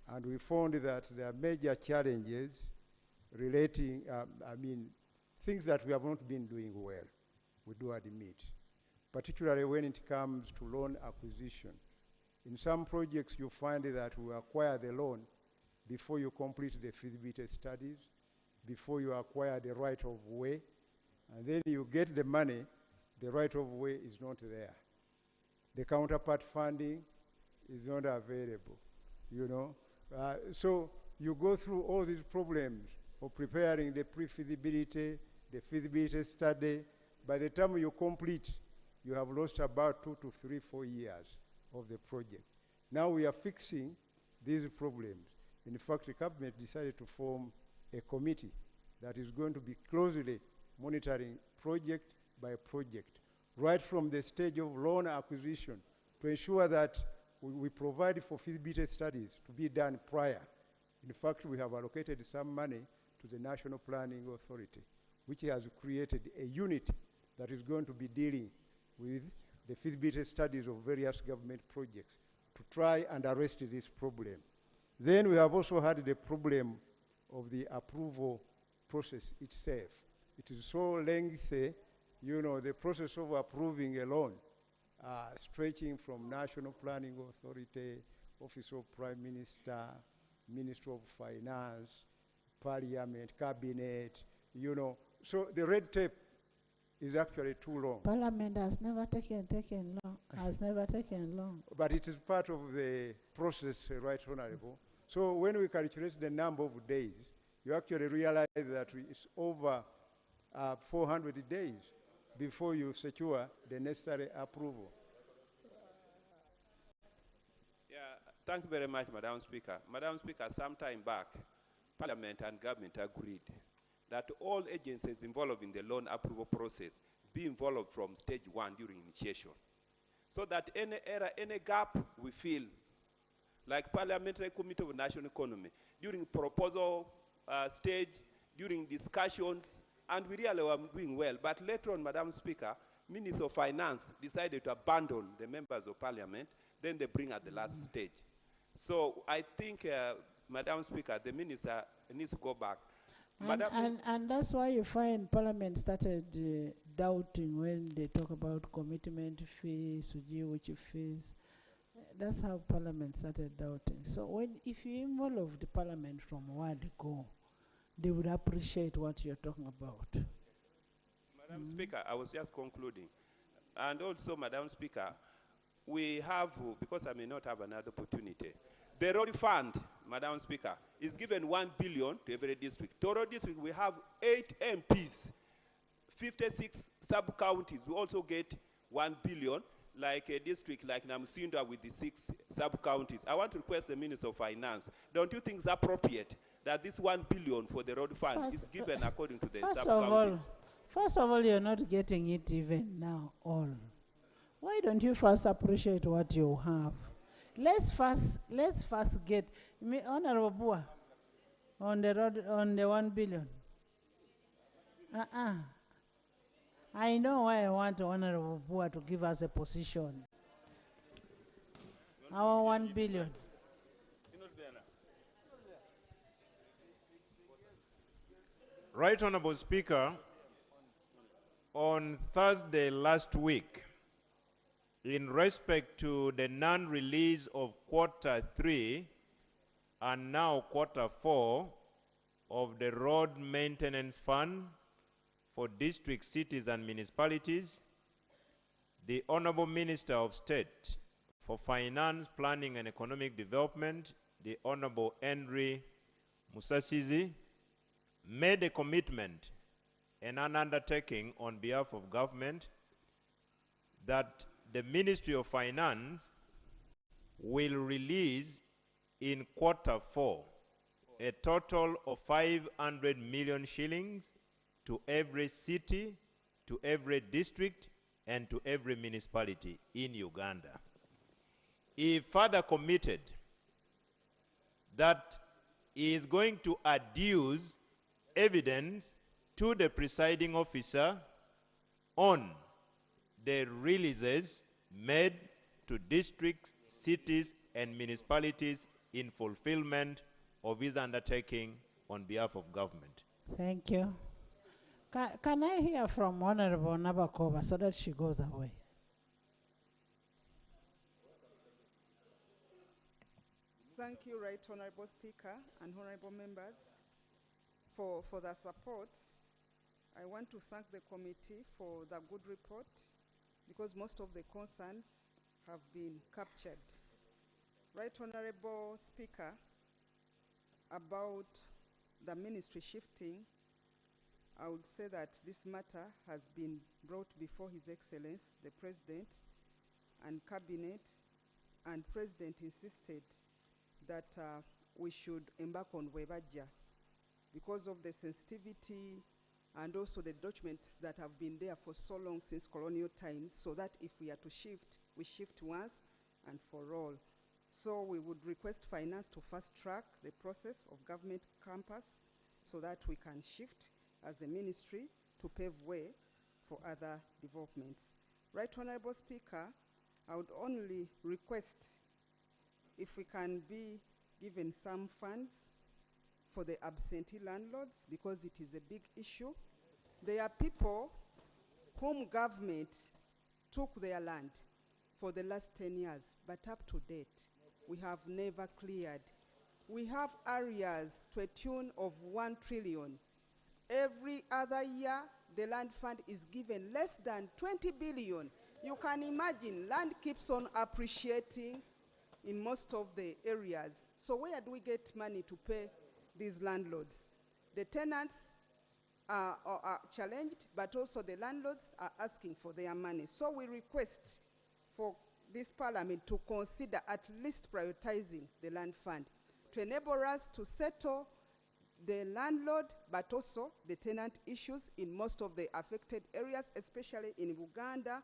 and we found that there are major challenges relating, things that we have not been doing well, we do admit, particularly when it comes to loan acquisition. In some projects, you find that we acquire the loan before you complete the feasibility studies, before you acquire the right of way, and then you get the money, the right of way is not there. The counterpart funding is not available, you know. So you go through all these problems of preparing the pre-feasibility, the feasibility study. By the time you complete, you have lost about 2 to 3, 4 years of the project. Now we are fixing these problems. In fact, the cabinet decided to form a committee that is going to be closely monitoring project by project, right from the stage of loan acquisition, to ensure that we provide for feasibility studies to be done prior. In fact, we have allocated some money to the National Planning Authority, which has created a unit that is going to be dealing with the feasibility studies of various government projects to try and arrest this problem. Then we have also had the problem of the approval process itself. It is so lengthy, you know, the process of approving a loan, stretching from National Planning Authority, Office of Prime Minister, Minister of Finance, Parliament, Cabinet, you know. So the red tape is actually too long. Parliament has never taken long. But it is part of the process, Right Honourable. So when we calculate the number of days, you actually realize that it's over 400 days before you secure the necessary approval. Yeah, thank you very much, Madam Speaker. Madam Speaker, some time back, Parliament and government agreed that all agencies involved in the loan approval process be involved from stage 1 during initiation, so that any error, any gap we feel, like Parliamentary Committee of National Economy, during proposal stage, during discussions, and we really were doing well. But later on, Madam Speaker, Minister of Finance decided to abandon the members of Parliament, then they bring at the last stage. So I think, Madam Speaker, the Minister needs to go back. And that's why you find Parliament started doubting when they talk about commitment fees, which fees. That's how Parliament started doubting. So if you involve the Parliament from word go, they would appreciate what you're talking about. Madam Speaker, I was just concluding. And also, Madam Speaker, we have, because I may not have another opportunity, the road fund, Madam Speaker, is given 1 billion to every district. Toro district, we have 8 MPs, 56 sub-counties. We also get 1 billion, like a district like Namsindwa with the 6 sub-counties. I want to request the Minister of Finance, don't you think it's appropriate that this 1 billion for the road fund is given according to the sub-counties? First of all, you're not getting it even now, all. Why don't you first appreciate what you have? Let's first get, Honorable Bua, on the road, on the 1 billion. I know why I want Honorable Bua to give us a position. Our 1 billion. Right Honorable Speaker, on Thursday last week, in respect to the non-release of quarter 3 and now quarter 4 of the road maintenance fund for districts, cities and municipalities, the Honorable Minister of State for Finance, Planning and Economic Development, the Honorable Henry Musasizi, made a commitment and an undertaking on behalf of government that the Ministry of Finance will release in quarter 4 a total of 500 million shillings to every city, to every district, and to every municipality in Uganda. He further committed that he is going to adduce evidence to the presiding officer on the releases made to districts, cities, and municipalities in fulfillment of his undertaking on behalf of government. Thank you. Can I hear from Honorable Nabakova so that she goes away? Thank you, Right Honorable Speaker and Honorable Members, for the support. I want to thank the committee for the good report because most of the concerns have been captured. Right Honorable Speaker, about the ministry shifting, I would say that this matter has been brought before His Excellency, the President and Cabinet, and President insisted that we should embark on Webaja because of the sensitivity and also the documents that have been there for so long since colonial times, so that if we are to shift, we shift once and for all. So we would request finance to fast track the process of government campus so that we can shift as a ministry to pave way for other developments. Right Honorable Speaker, I would only request if we can be given some funds for the absentee landlords because it is a big issue. There are people whom government took their land for the last 10 years, but up to date, we have never cleared. We have areas to a tune of 1 trillion. Every other year, the land fund is given less than 20 billion. You can imagine, land keeps on appreciating in most of the areas. So where do we get money to pay these landlords? The tenants are challenged, but also the landlords are asking for their money. So we request for this parliament to consider at least prioritizing the land fund to enable us to settle the landlord, but also the tenant issues in most of the affected areas, especially in Uganda,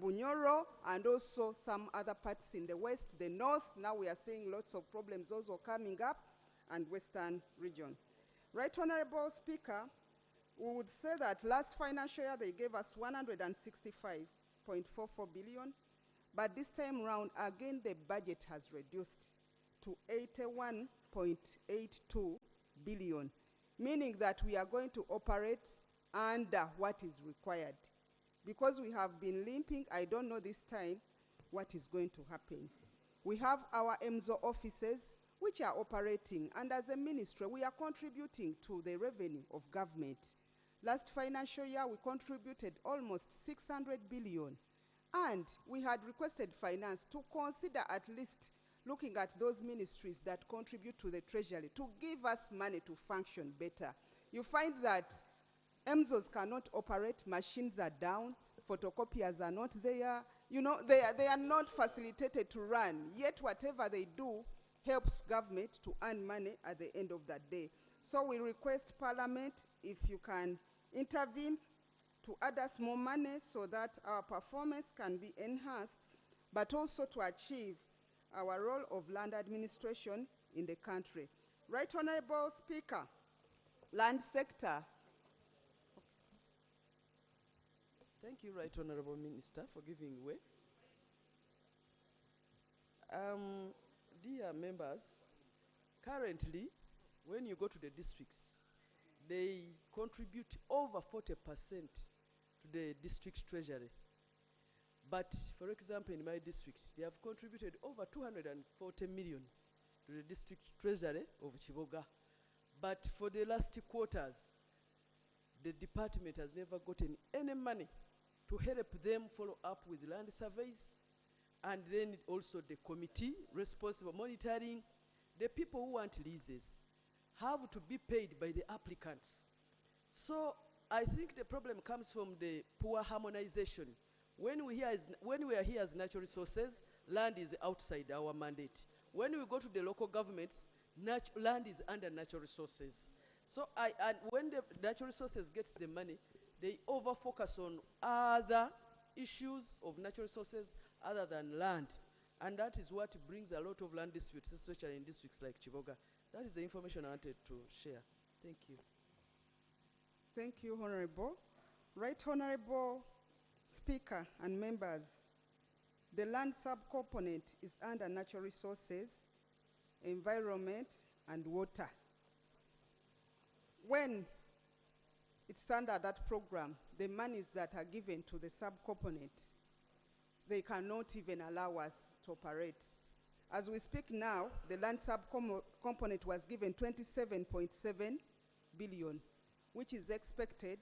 Bunyoro, and also some other parts in the west, the north. Now we are seeing lots of problems also coming up, and western region. Right Honorable Speaker, we would say that last financial year they gave us 165.44 billion, but this time round again the budget has reduced to 81.82 billion, meaning that we are going to operate under what is required. Because we have been limping, I don't know this time what is going to happen. We have our enkizo offices which are operating. And as a ministry, we are contributing to the revenue of government. Last financial year, we contributed almost 600 billion. And we had requested finance to consider at least looking at those ministries that contribute to the treasury to give us money to function better. You find that EMZOs cannot operate, machines are down, photocopiers are not there. You know, they are not facilitated to run, yet whatever they do helps government to earn money at the end of that day. So we request Parliament, if you can intervene, to add us more money so that our performance can be enhanced, but also to achieve our role of land administration in the country. Right Honorable Speaker, land sector. Thank you, Right Honorable Minister, for giving way. Dear members, currently, when you go to the districts, they contribute over 40% to the district treasury. But, for example, in my district, they have contributed over 240 millions to the district treasury of Chiboga. But for the last quarters, the department has never gotten any money to help them follow up with land surveys, and then also the committee responsible monitoring. The people who want leases have to be paid by the applicants. So I think the problem comes from the poor harmonization. When we are here as natural resources, land is outside our mandate. When we go to the local governments, land is under natural resources. So and when the natural resources gets the money, they over-focus on other issues of natural resources other than land. And that is what brings a lot of land disputes, especially in districts like Chiboga. That is the information I wanted to share. Thank you. Thank you, Honorable. Right Honorable Speaker and members, the land subcomponent is under natural resources, environment, and water. When it's under that program, the monies that are given to the subcomponent, they cannot even allow us to operate. As we speak now, the land subcomponent was given 27.7 billion, which is expected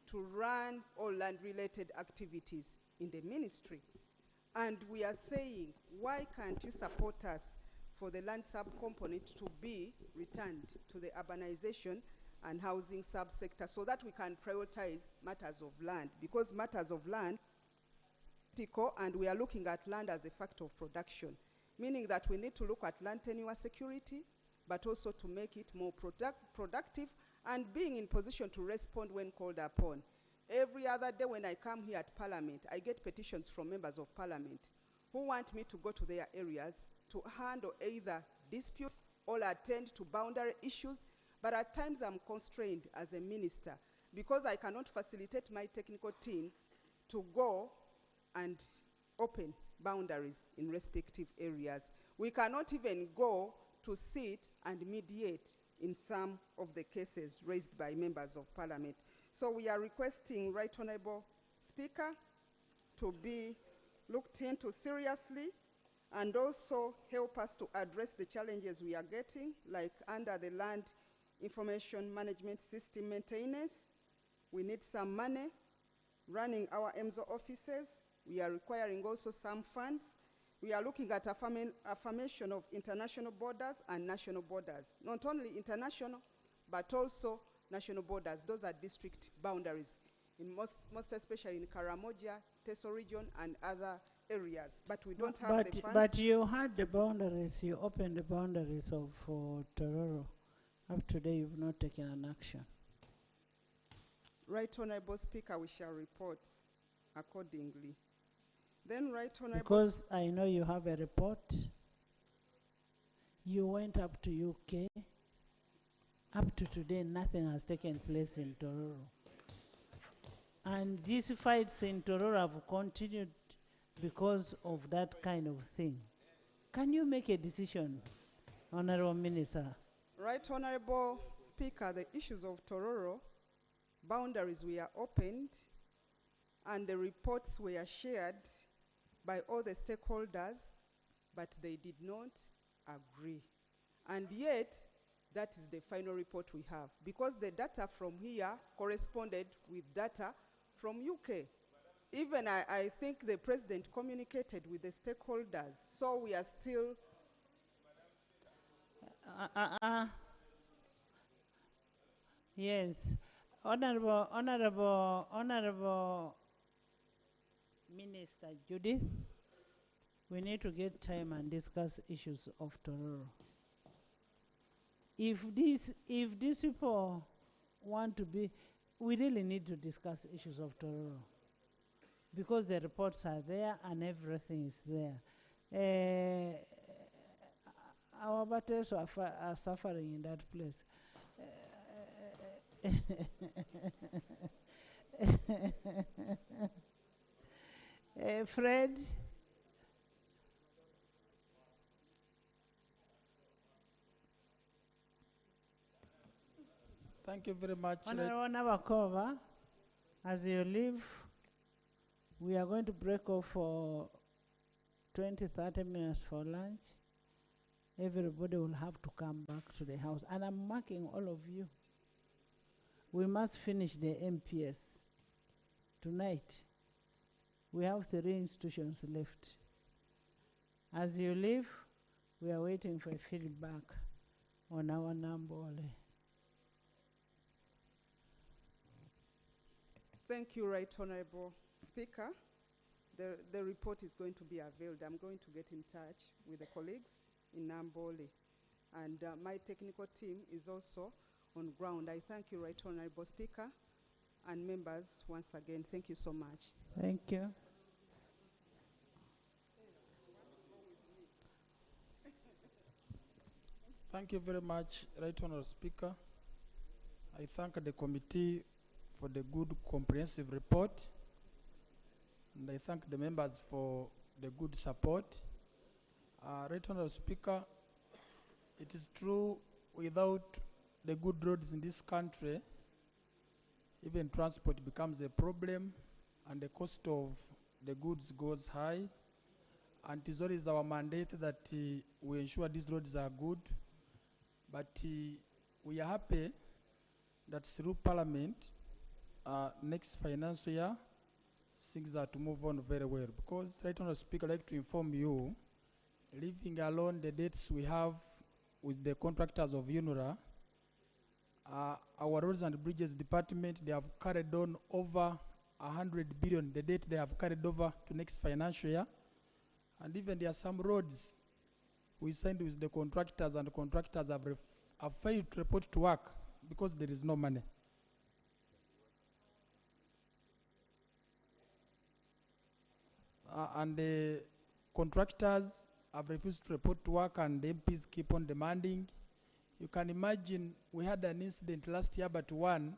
to run all land-related activities in the ministry. And we are saying, why can't you support us for the land subcomponent to be returned to the urbanization and housing subsector so that we can prioritize matters of land? Because matters of land, and we are looking at land as a factor of production, meaning that we need to look at land tenure security, but also to make it more productive and being in position to respond when called upon. Every other day when I come here at Parliament, I get petitions from members of Parliament who want me to go to their areas to handle either disputes or attend to boundary issues, but at times I'm constrained as a minister because I cannot facilitate my technical teams to go and open boundaries in respective areas. We cannot even go to sit and mediate in some of the cases raised by members of Parliament. So we are requesting, Right Honourable Speaker, to be looked into seriously and also help us to address the challenges we are getting, like under the Land Information Management System maintenance. We need some money running our EMZO offices. We are requiring also some funds. We are looking at affirmation of international borders and national borders. Not only international, but also national borders. Those are district boundaries, in most especially in Karamoja, Teso region, and other areas. But we don't have the funds. But you had the boundaries, you opened the boundaries of Tororo. Up to date, you've not taken an action. Right Honourable Speaker, we shall report accordingly. Then Right Honourable... Because I know you have a report. You went up to UK. Up to today, nothing has taken place in Tororo. And these fights in Tororo have continued because of that kind of thing. Can you make a decision, Honourable Minister? Right Honourable Speaker, the issues of Tororo, boundaries were opened and the reports were shared by all the stakeholders, but they did not agree. And yet, that is the final report we have, because the data from here corresponded with data from UK. Even I think the president communicated with the stakeholders, so we are still... Yes, Honorable Minister Judith, we need to get time and discuss issues of Tororo. If these people want to be, we really need to discuss issues of Tororo, because the reports are there and everything is there. Our battles are suffering in that place. Fred? Thank you very much. Honorable Nabakova, as you leave, we are going to break off for 20-30 minutes for lunch. Everybody will have to come back to the house. And I'm marking all of you. We must finish the MPS tonight. We have 3 institutions left. As you leave, we are waiting for feedback on our Nambole. Thank you, Right Honorable Speaker. The report is going to be availed. I'm going to get in touch with the colleagues in Nambole. And my technical team is also on ground. I thank you, Right Honorable Speaker, and members once again. Thank you so much. Thank you. Thank you very much, Right Honorable Speaker. I thank the committee for the good comprehensive report, and I thank the members for the good support. Right Honorable Speaker, it is true, without the good roads in this country, even transport becomes a problem and the cost of the goods goes high. And it is always our mandate that we ensure these roads are good. But we are happy that through Parliament, next financial year, things are to move on very well. Because, Right Honorable Speaker, I'd like to inform you, leaving alone the dates we have with the contractors of UNRA, our Roads and Bridges Department, they have carried on over 100 billion, the date they have carried over to next financial year. And even there are some roads we signed with the contractors, and the contractors have failed to report to work because there is no money. And the contractors have refused to report to work, and the MPs keep on demanding. You can imagine we had an incident last year, but one,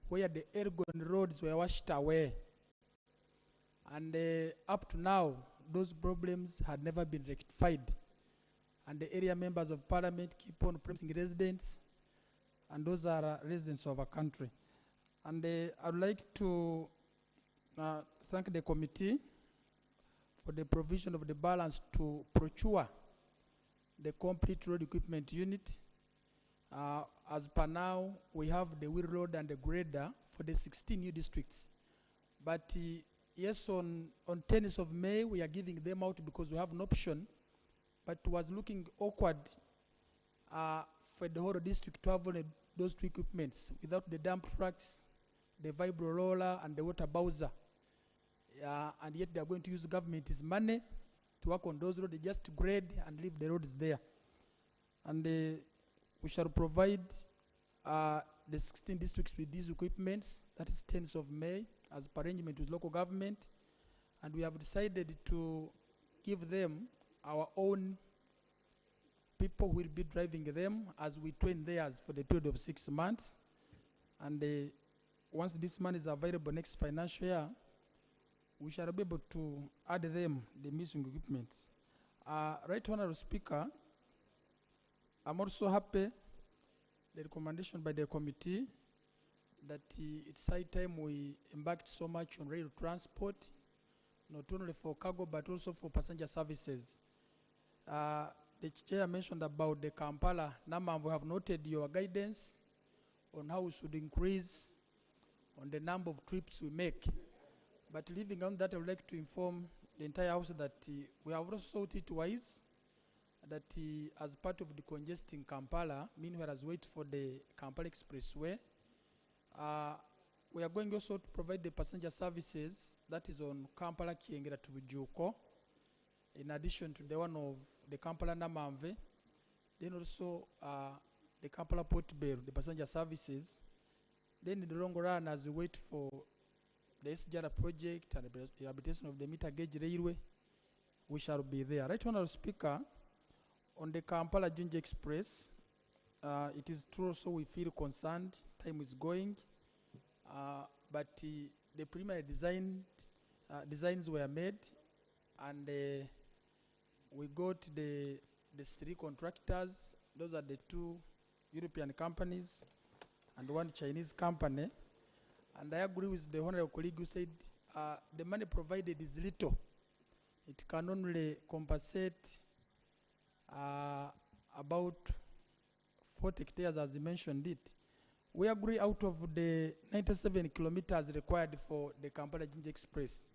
where the Ergon roads were washed away. And up to now, those problems had never been rectified. And the area members of Parliament keep on promising residents, and those are residents of our country. And I would like to thank the committee for the provision of the balance to procure the complete road equipment unit. As per now, we have the wheel load and the grader for the 16 new districts. But yes, on 10th of May, we are giving them out because we have an option. But it was looking awkward for the whole district to have only those 2 equipments without the dump trucks, the vibro roller, and the water bowser. And yet they are going to use government's money to work on those roads, just to grade and leave the roads there. And we shall provide the 16 districts with these equipments. That is 10th of May, as per arrangement with local government. And we have decided to give them our own people who will be driving them, as we train theirs for the period of 6 months. And once this money is available next financial year, we shall be able to add them the missing equipments. Right Honorable Speaker, I'm also happy the recommendation by the committee that it's high time we embarked so much on rail transport, not only for cargo but also for passenger services. the chair mentioned about the Kampala number. We have noted your guidance on how we should increase on the number of trips we make. But leaving on that, I would like to inform the entire House that we have also sought it wise that as part of decongesting Kampala, meanwhile as wait for the Kampala Expressway, we are going also to provide the passenger services that is on Kampala Kiengera to Bujuko, in addition to the one of the Kampala Namamve, then also the Kampala Port Bell, the passenger services. Then in the long run, as we wait for the SGR project and the rehabilitation of the meter gauge railway, we shall be there. Right, Honourable Speaker, on the Kampala Jinja Express, it is true also we feel concerned, time is going, but the preliminary designs were made, and we got the 3 contractors. Those are the 2 European companies and 1 Chinese company. And I agree with the honorable colleague who said the money provided is little. It can only compensate about 40 hectares, as he mentioned it. We agree out of the 97 kilometers required for the Kampala Jinja Express,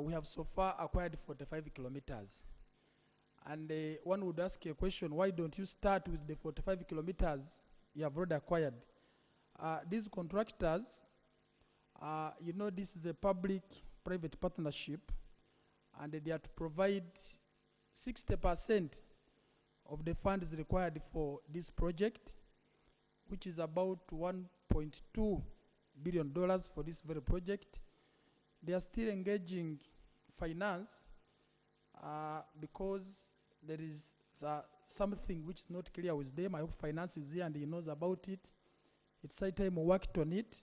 we have so far acquired 45 kilometers. And one would ask a question, why don't you start with the 45 kilometers you have already acquired? These contractors, you know, this is a public-private partnership, and they are to provide 60% of the funds required for this project, which is about $1.2 billion for this very project. They are still engaging finance because there is something which is not clear with them. I hope finance is here and he knows about it. It's high time we worked on it.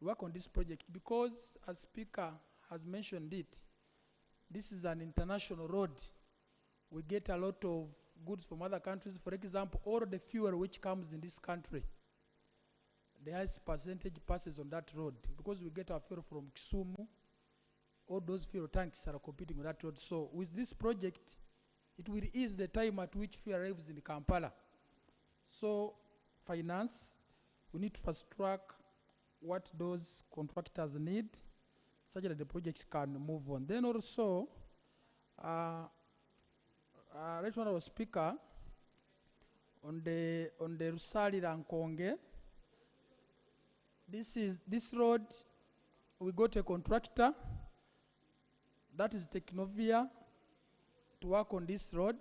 Work on this project because, as Speaker has mentioned it, this is an international road. We get a lot of goods from other countries. For example, all the fuel which comes in this country, the highest percentage passes on that road because we get our fuel from Kisumu. All those fuel tanks are competing on that road. So with this project, it will ease the time at which fuel arrives in Kampala. So finance, we need to fast track what those contractors need such that the project can move on. Then also, Right Honourable Speaker, on the Rusali Rankonge, this road, we got a contractor, that is Technovia, to work on this road,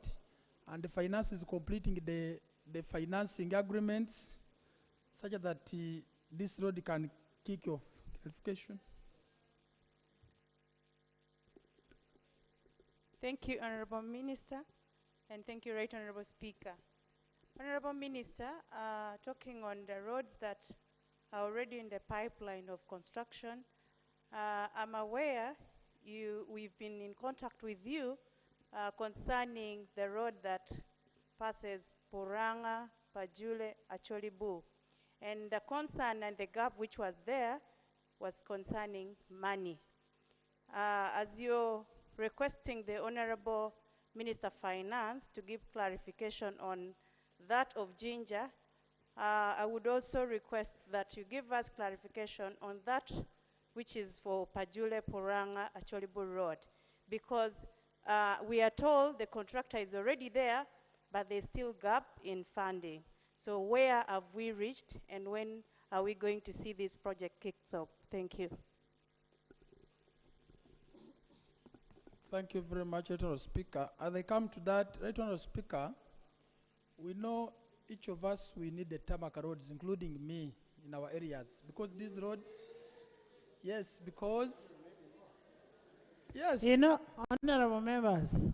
and the finance is completing the financing agreements such that this road can kick off. Clarification. Thank you, Honourable Minister, and thank you, Right Honourable Speaker. Honourable Minister, talking on the roads that are already in the pipeline of construction, I'm aware we've been in contact with you concerning the road that passes Puranga, Pajule, Acholibu. And the concern and the gap which was there was concerning money. As you're requesting the Honourable Minister of Finance to give clarification on that of Jinja, I would also request that you give us clarification on that which is for Pajule, Puranga, Acholibu Road, because we are told the contractor is already there, but there's still gap in funding. So where have we reached, and when are we going to see this project kicked off? Thank you. Thank you very much, Right Honourable Speaker. As I come to that, Right Honourable Speaker, we know each of us, we need the tarmac roads, including me, in our areas. Because these roads, yes, because, yes. You know, honourable members,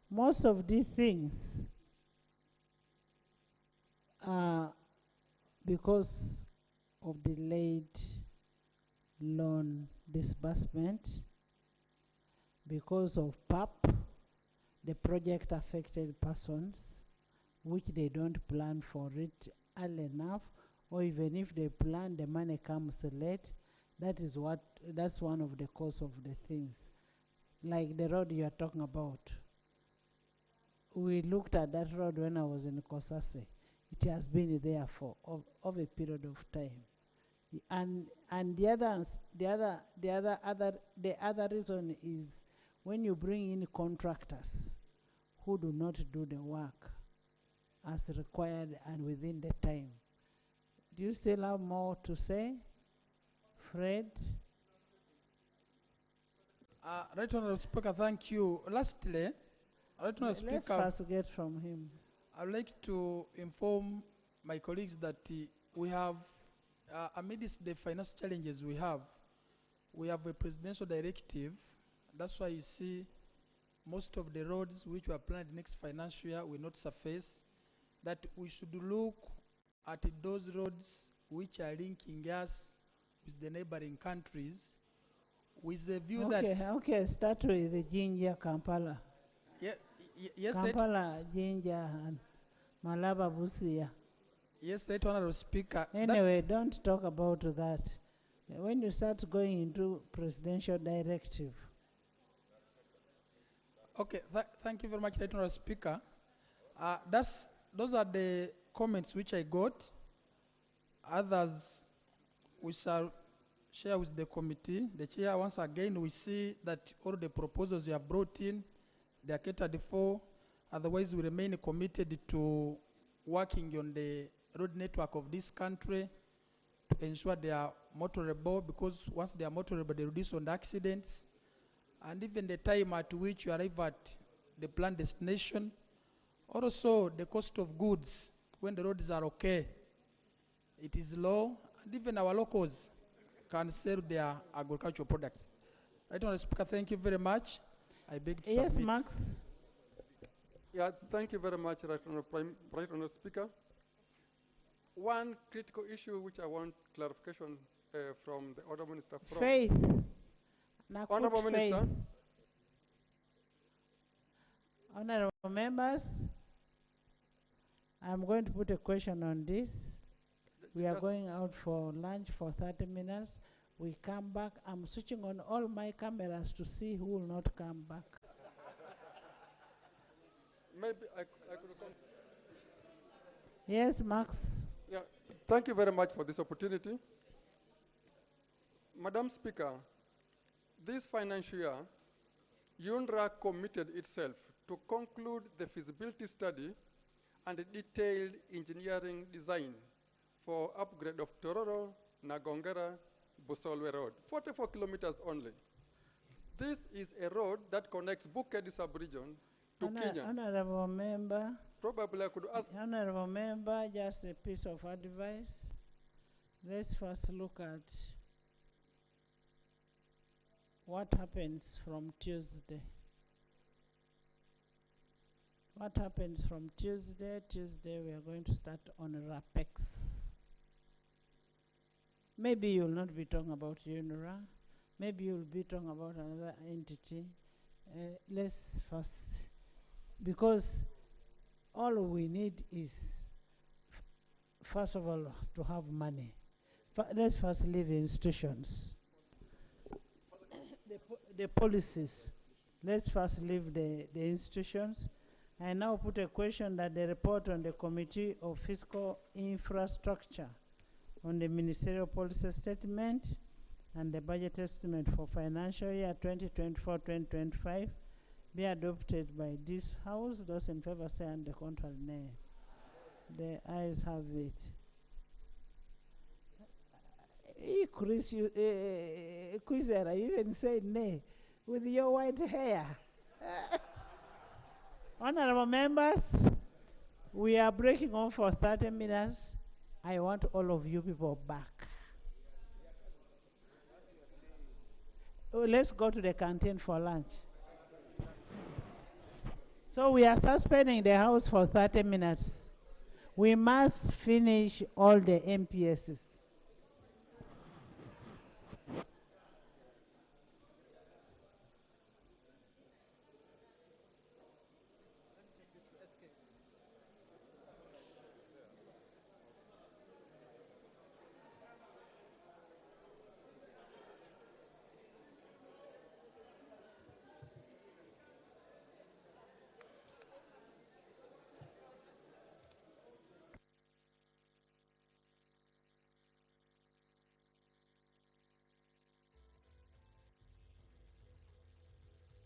most of these things are because of delayed loan disbursement, because of PAP, the project affected persons, which they don't plan for it early enough, or even if they plan, the money comes late. That's one of the cause of the things. Like the road you are talking about. we looked at that road when I was in Kosase. It has been there for of a period of time. And the other reason is when you bring in contractors who do not do the work as required and within the time. Do you still have more to say, Fred? Right Honourable Speaker, thank you. Lastly, Right Honourable Speaker, let's first get from him. I'd like to inform my colleagues that we have, amidst the financial challenges we have a presidential directive. That's why you see most of the roads which were planned next financial year will not surface. That we should look at those roads which are linking us with the neighboring countries with the view that... Okay, start with the Jinja, Kampala. Yes, Kampala, Jinja, and Malaba, Busia. Yes, Right Honourable Speaker. Anyway, don't talk about that. When you start going into presidential directive. Okay, thank you very much, Right Honourable Speaker. Those are the comments which I got. Others we shall share with the committee. The chair, once again, we see that all the proposals you have brought in, they are catered for. Otherwise, we remain committed to working on the road network of this country to ensure they are motorable, because once they are motorable, they reduce on the accidents. And even the time at which you arrive at the planned destination. Also, the cost of goods, when the roads are okay, it is low, and even our locals can sell their agricultural products. Right Honourable Speaker, thank you very much. I beg to Yes, submit. Max. Yeah, thank you very much, Right Honourable Speaker. One critical issue which I want clarification from the Honourable Minister. Faith. Honourable Minister. Honourable members, I'm going to put a question on this. We are going out for lunch for 30 minutes. We come back. I'm switching on all my cameras to see who will not come back. Maybe I could come. Yes, Max. Yeah, thank you very much for this opportunity. Madam Speaker, this financial year, UNRA committed itself to conclude the feasibility study and the detailed engineering design for upgrade of Tororo, Nagongera, Busolwe Road, 44 kilometers only. This is a road that connects Bukedi sub-region to Kenya. Honourable member. Probably I could ask. Honourable member, just a piece of advice. Let's first look at what happens from Tuesday. What happens from Tuesday? Tuesday we are going to start on RAPEX. Maybe you'll not be talking about UNRA. Maybe you'll be talking about another entity. Let's first, because all we need is, first of all, to have money. Let's first leave institutions. The policies. Let's first leave the institutions. I now put a question that the report on the Committee of Fiscal Infrastructure on the Ministerial Policy Statement and the Budget Estimate for financial year 2024-2025 be adopted by this House. Those in favor say and the contrary nay. The ayes have it. Chris, Quizera, you even said nay with your white hair. Honourable members, we are breaking on for 30 minutes. I want all of you people back. Let's go to the canteen for lunch. So we are suspending the House for 30 minutes. We must finish all the MPSs.